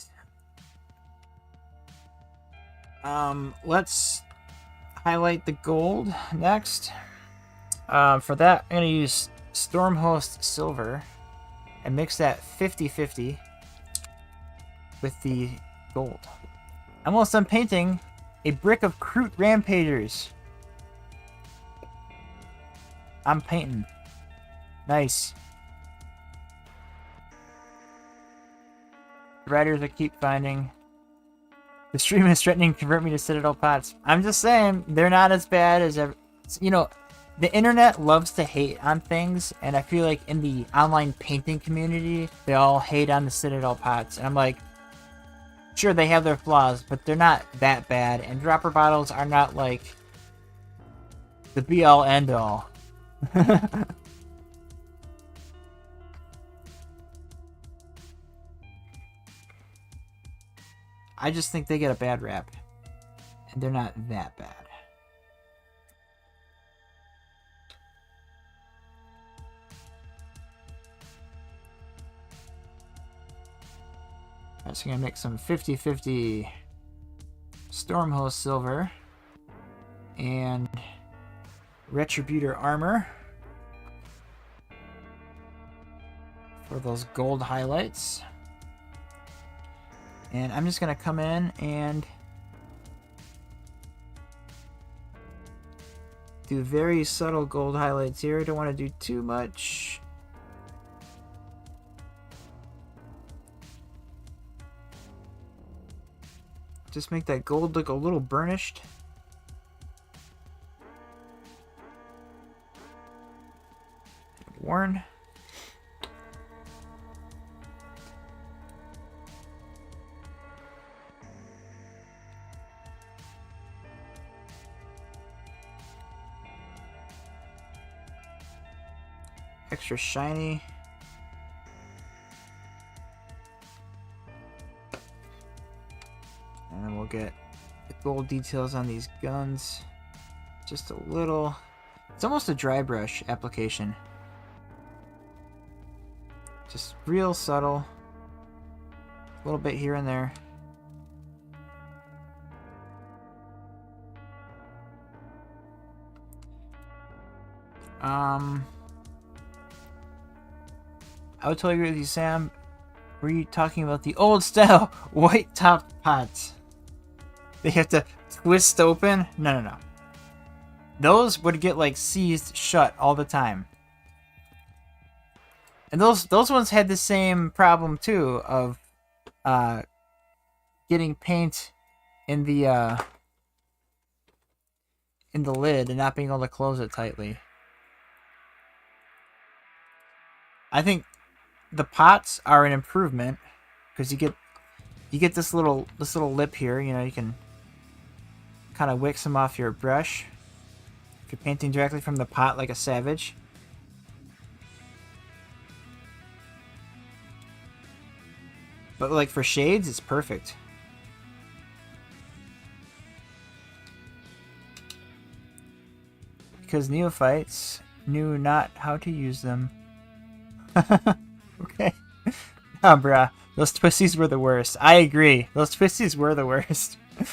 [SPEAKER 2] Let's highlight the gold next. For that, I'm gonna use Stormhost Silver and mix that 50-50 with the gold. I'm almost done painting a brick of Kroot Rampagers. I'm painting. Nice. Writers I keep finding. The stream is threatening to convert me to Citadel pots. I'm just saying, they're not as bad as ever. You know, the internet loves to hate on things, and I feel like in the online painting community, they all hate on the Citadel pots. And I'm like, sure, they have their flaws, but they're not that bad. And dropper bottles are not like the be-all, end-all. I just think they get a bad rap, and they're not that bad. Alright, so I'm going to make some 50-50 Stormhost Silver and Retributor Armor for those gold highlights. And I'm just going to come in and do very subtle gold highlights here. I don't want to do too much. Just make that gold look a little burnished. Worn. Extra shiny. And then we'll get the gold details on these guns. Just a little. It's almost a dry brush application. Just real subtle. A little bit here and there. I would totally agree with you, Sam. Were you talking about the old style white top pots? They have to twist open? No. Those would get like seized shut all the time. And those ones had the same problem too of getting paint in the lid and not being able to close it tightly. I think the pots are an improvement because you get this little lip here. You know, you can kind of wick some off your brush if you're painting directly from the pot like a savage. But like for shades, it's perfect. Because neophytes knew not how to use them. Okay. Nah, bruh. Those twisties were the worst. I agree. Those twisties were the worst. It'd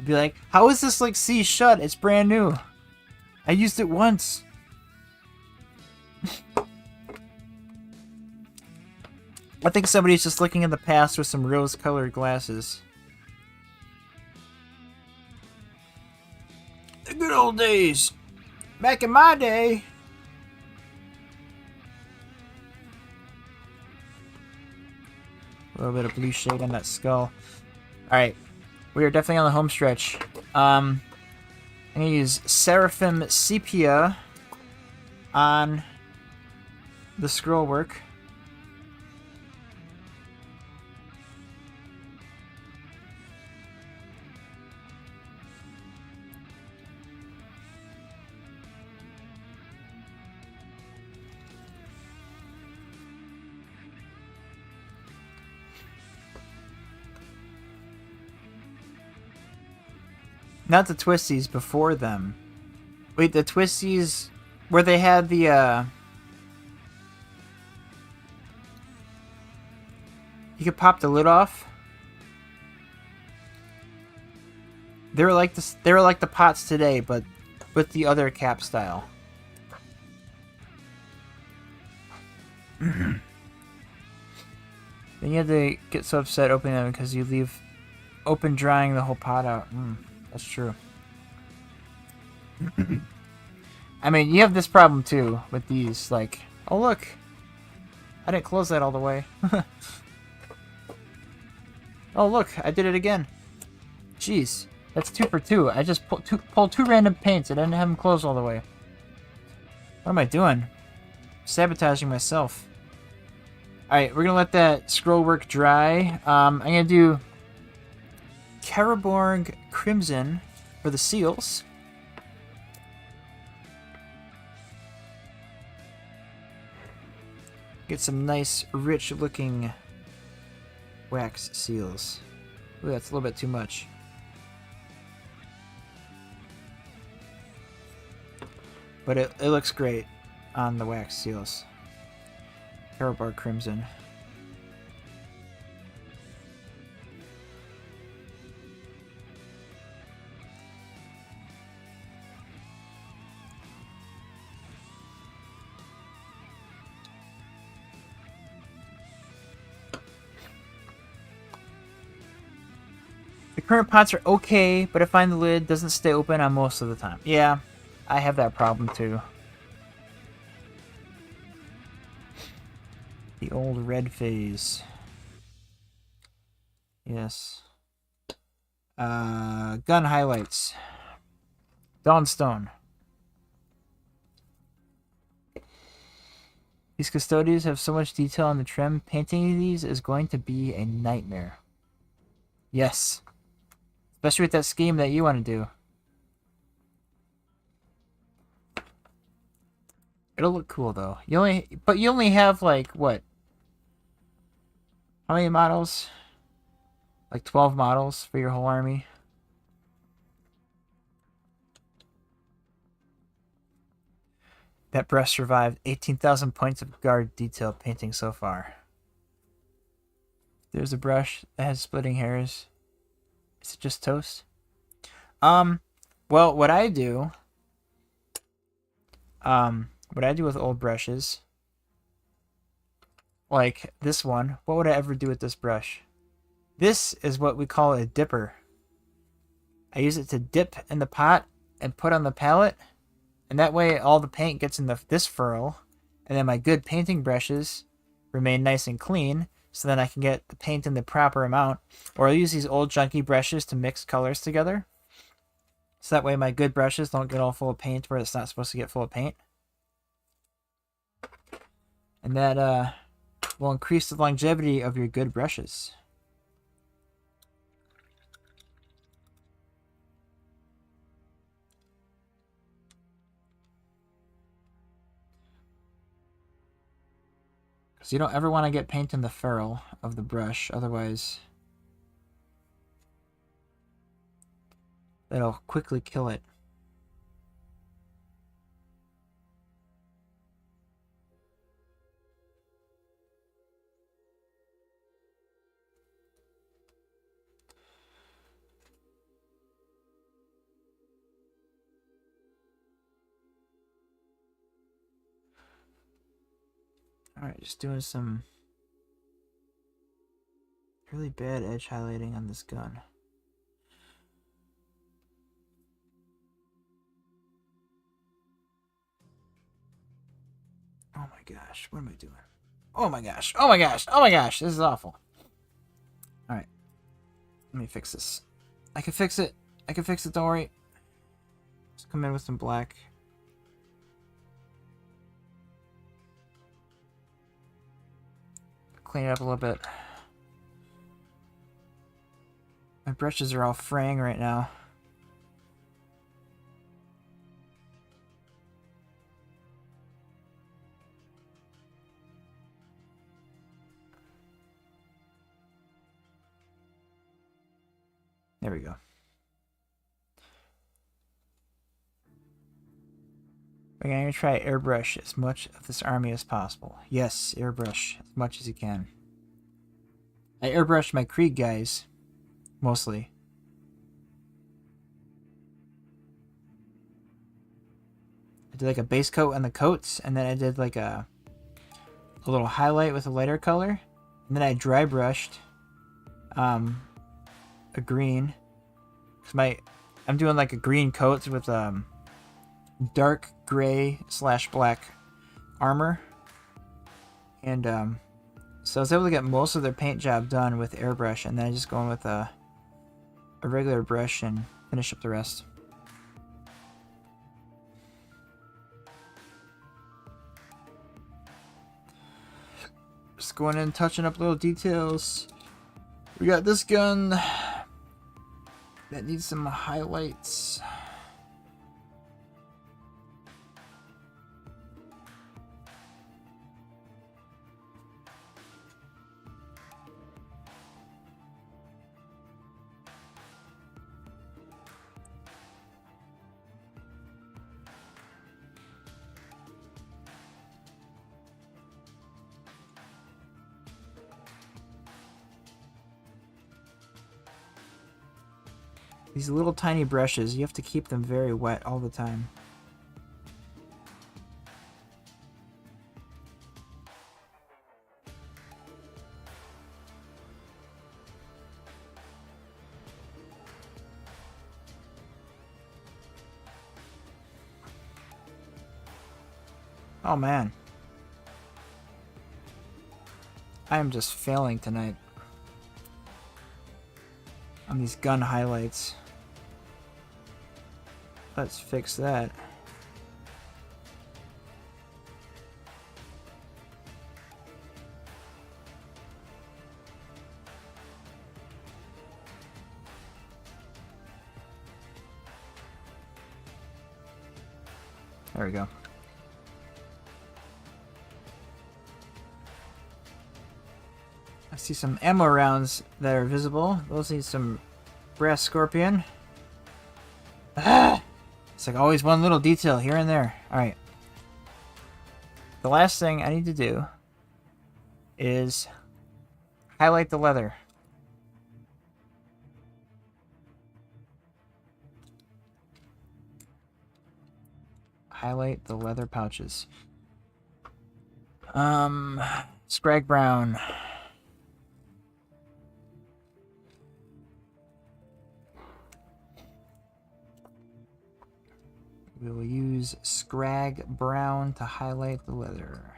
[SPEAKER 2] be like, how is this like seized shut? It's brand new. I used it once. I think somebody's just looking in the past with some rose-colored glasses. The good old days. Back in my day. A little bit of blue shade on that skull. Alright. We are definitely on the home stretch. I'm going to use Seraphim Sepia on the scroll work. Not the twisties, before them. Wait, the twisties where they had the you could pop the lid off. They were like this. They were like the pots today, but with the other cap style. Then you had to get so upset opening them because you leave open drying the whole pot out. That's true. I mean, you have this problem too with these. Like, oh look, I didn't close that all the way. Oh look, I did it again. Jeez, that's 2 for 2. I just pulled two random paints and I didn't have them closed all the way. What am I doing? Sabotaging myself. Alright, we're gonna let that scroll work dry. I'm gonna do Karaborg Crimson for the seals. Get some nice, rich looking wax seals. Ooh, that's a little bit too much. But it looks great on the wax seals. Karaborg Crimson. The current pots are okay, but I find the lid doesn't stay open on most of the time. Yeah, I have that problem too. The old red phase. Yes. Gun highlights. Dawnstone. These custodians have so much detail on the trim. Painting these is going to be a nightmare. Yes. Especially with that scheme that you want to do. It'll look cool though. You only have like what? How many models? Like 12 models for your whole army. That brush survived 18,000 points of guard detail painting so far. There's a brush that has splitting hairs. Is it just toast? Well, what I do with old brushes, like this one, what would I ever do with this brush? This is what we call a dipper. I use it to dip in the pot and put on the palette, and that way all the paint gets in this furrow, and then my good painting brushes remain nice and clean, so then I can get the paint in the proper amount. Or I'll use these old junky brushes to mix colors together, so that way my good brushes don't get all full of paint where it's not supposed to get full of paint. And that will increase the longevity of your good brushes. So you don't ever want to get paint in the ferrule of the brush, otherwise that'll quickly kill it. Alright, just doing some really bad edge highlighting on this gun. Oh my gosh, what am I doing? Oh my gosh, oh my gosh, oh my gosh, this is awful. Alright, let me fix this. I can fix it, don't worry. Just come in with some black. Clean it up a little bit. My brushes are all fraying right now. There we go. We're going to try airbrush as much of this army as possible. Yes, airbrush as much as you can. I airbrushed my Krieg guys, mostly. I did like a base coat on the coats, and then I did like a little highlight with a lighter color. And then I dry brushed a green. I'm doing like a green coat with dark gray / black armor. And so I was able to get most of their paint job done with airbrush, and then I just go in with a regular brush and finish up the rest. Just going in, touching up little details. We got this gun that needs some highlights. These little tiny brushes, you have to keep them very wet all the time. Oh man. I am just failing tonight. on these gun highlights. Let's fix that. There we go. I see some ammo rounds that are visible. Those need some brass scorpion. Ah! It's like always one little detail here and there. Alright. The last thing I need to do is highlight the leather. Highlight the leather pouches. Scrag brown. We will use Scrag brown to highlight the leather.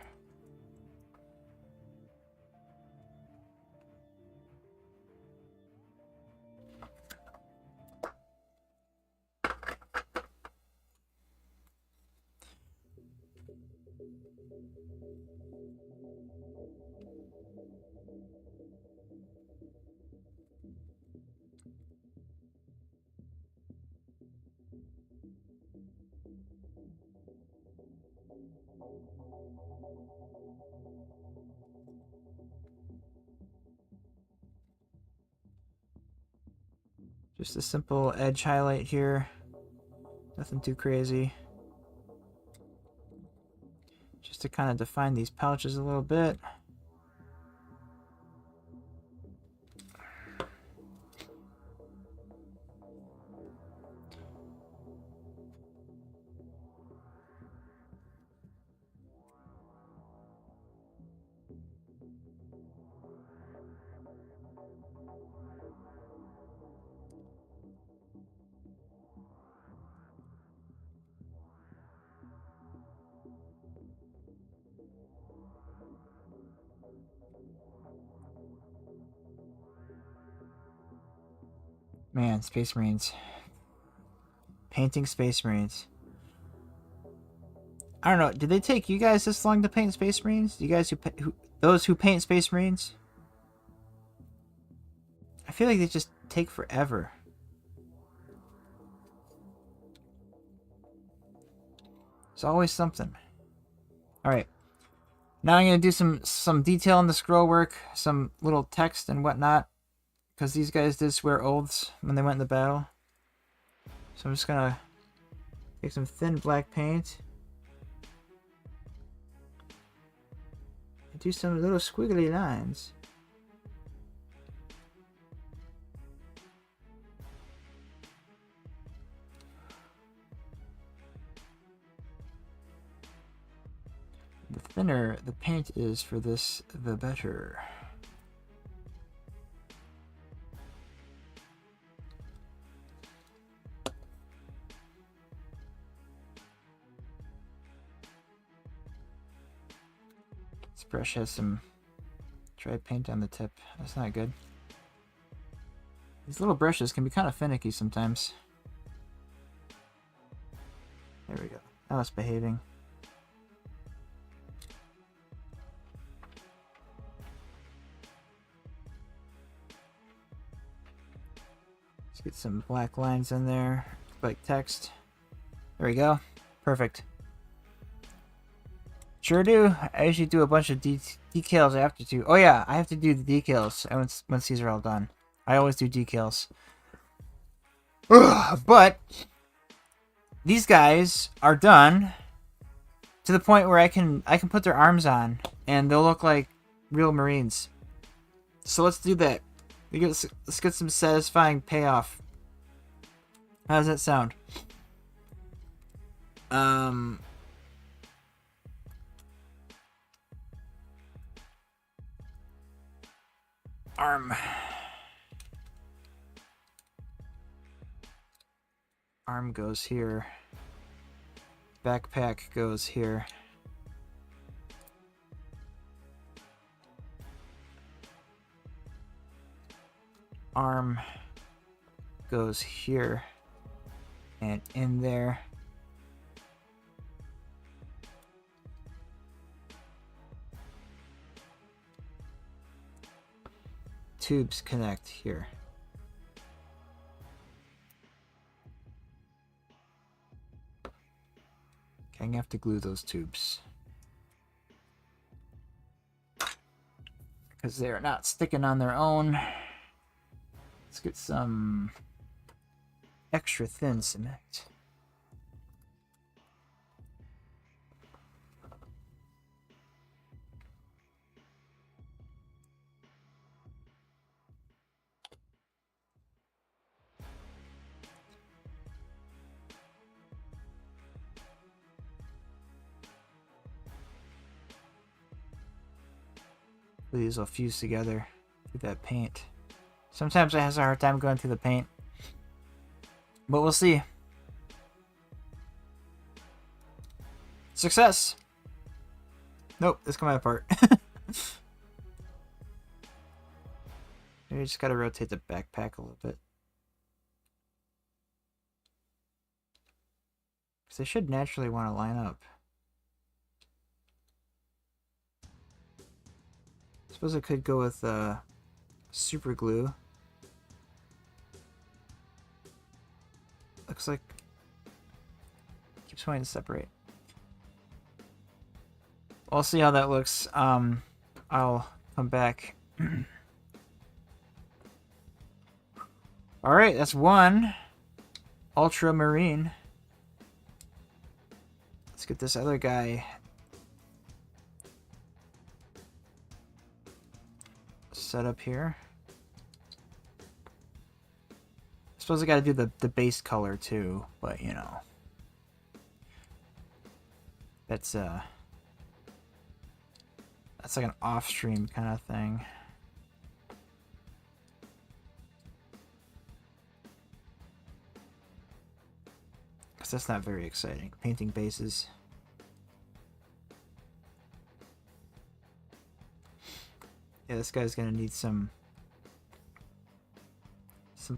[SPEAKER 2] Just a simple edge highlight here. Nothing too crazy. Just to kind of define these pouches a little bit. Man, Space Marines. Painting Space Marines. I don't know. Did they take you guys this long to paint Space Marines? You guys those who paint Space Marines? I feel like they just take forever. It's always something. All right. Now I'm gonna do some detail in the scroll work, some little text and whatnot, because these guys did swear oaths when they went into battle. So I'm just gonna take some thin black paint and do some little squiggly lines. The thinner the paint is for this, the better. This brush has some dry paint on the tip. That's not good. These little brushes can be kind of finicky sometimes. There we go. Now it's behaving. Let's get some black lines in there, like text. There we go. Perfect. Sure do. I usually do a bunch of decals after too. Oh yeah, I have to do the decals once these are all done. I always do decals. But these guys are done to the point where I can put their arms on and they'll look like real Marines. So let's do that. Let's get some satisfying payoff. How does that sound? Arm goes here. Backpack goes here. Arm goes here and in there. Tubes connect here. Okay, I'm gonna have to glue those tubes because they're not sticking on their own. Let's get some extra thin cement. These will fuse together through that paint. Sometimes it has a hard time going through the paint, but we'll see. Success! Nope, it's coming apart. Maybe just gotta rotate the backpack a little bit. Because they should naturally want to line up. I suppose I could go with super glue. Looks like it keeps wanting to separate. I'll see how that looks. I'll come back. Alright, that's one. Ultramarine. Let's get this other guy set up here. I suppose I gotta do the base color too, but you know. That's like an off-stream kind of thing. Because that's not very exciting. Painting bases. Yeah, this guy's gonna need some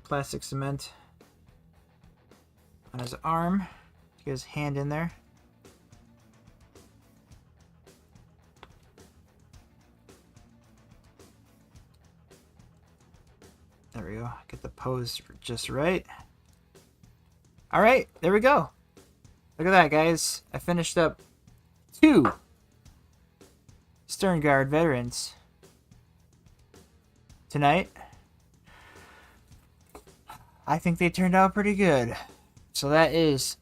[SPEAKER 2] plastic cement on his arm. Get his hand in there. There we go. Get the pose just right. Alright, there we go. Look at that, guys. I finished up 2 Stern Guard veterans tonight. I think they turned out pretty good. So that is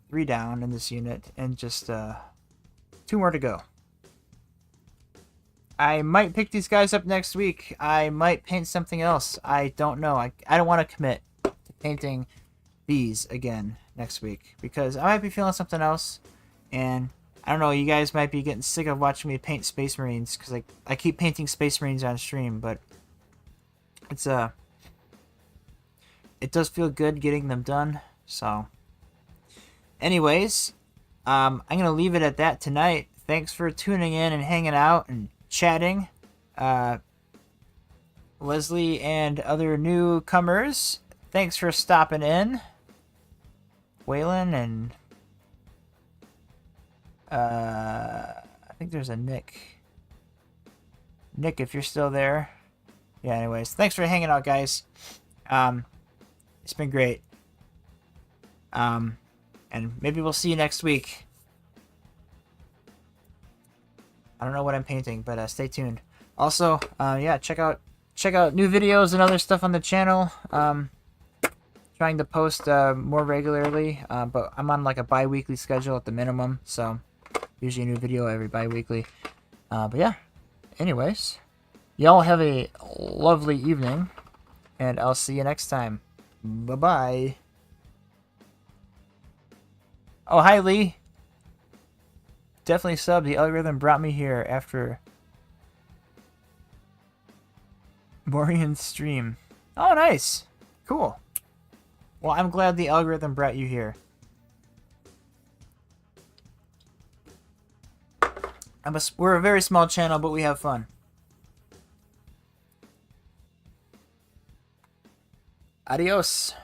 [SPEAKER 2] 3 down in this unit and just 2 more to go. I might pick these guys up next week. I might paint something else. I don't know. I don't want to commit to painting these again next week because I might be feeling something else. And I don't know, you guys might be getting sick of watching me paint Space Marines because I keep painting Space Marines on stream, but it's it does feel good getting them done. So anyways, I'm gonna leave it at that tonight. Thanks for tuning in and hanging out and chatting. Leslie and other newcomers, thanks for stopping in. Waylon and I think there's a Nick. Nick, if you're still there. Yeah, anyways, thanks for hanging out, guys. It's been great. And maybe we'll see you next week. I don't know what I'm painting, but stay tuned. Also, yeah, check out new videos and other stuff on the channel. Trying to post more regularly, but I'm on like a bi-weekly schedule at the minimum, so usually a new video every bi-weekly. But yeah, anyways, y'all have a lovely evening, and I'll see you next time. Bye-bye. Oh, hi, Lee. Definitely sub. The algorithm brought me here after Morian's stream. Oh, nice. Cool. Well, I'm glad the algorithm brought you here. We're a very small channel, but we have fun.
[SPEAKER 1] Adios.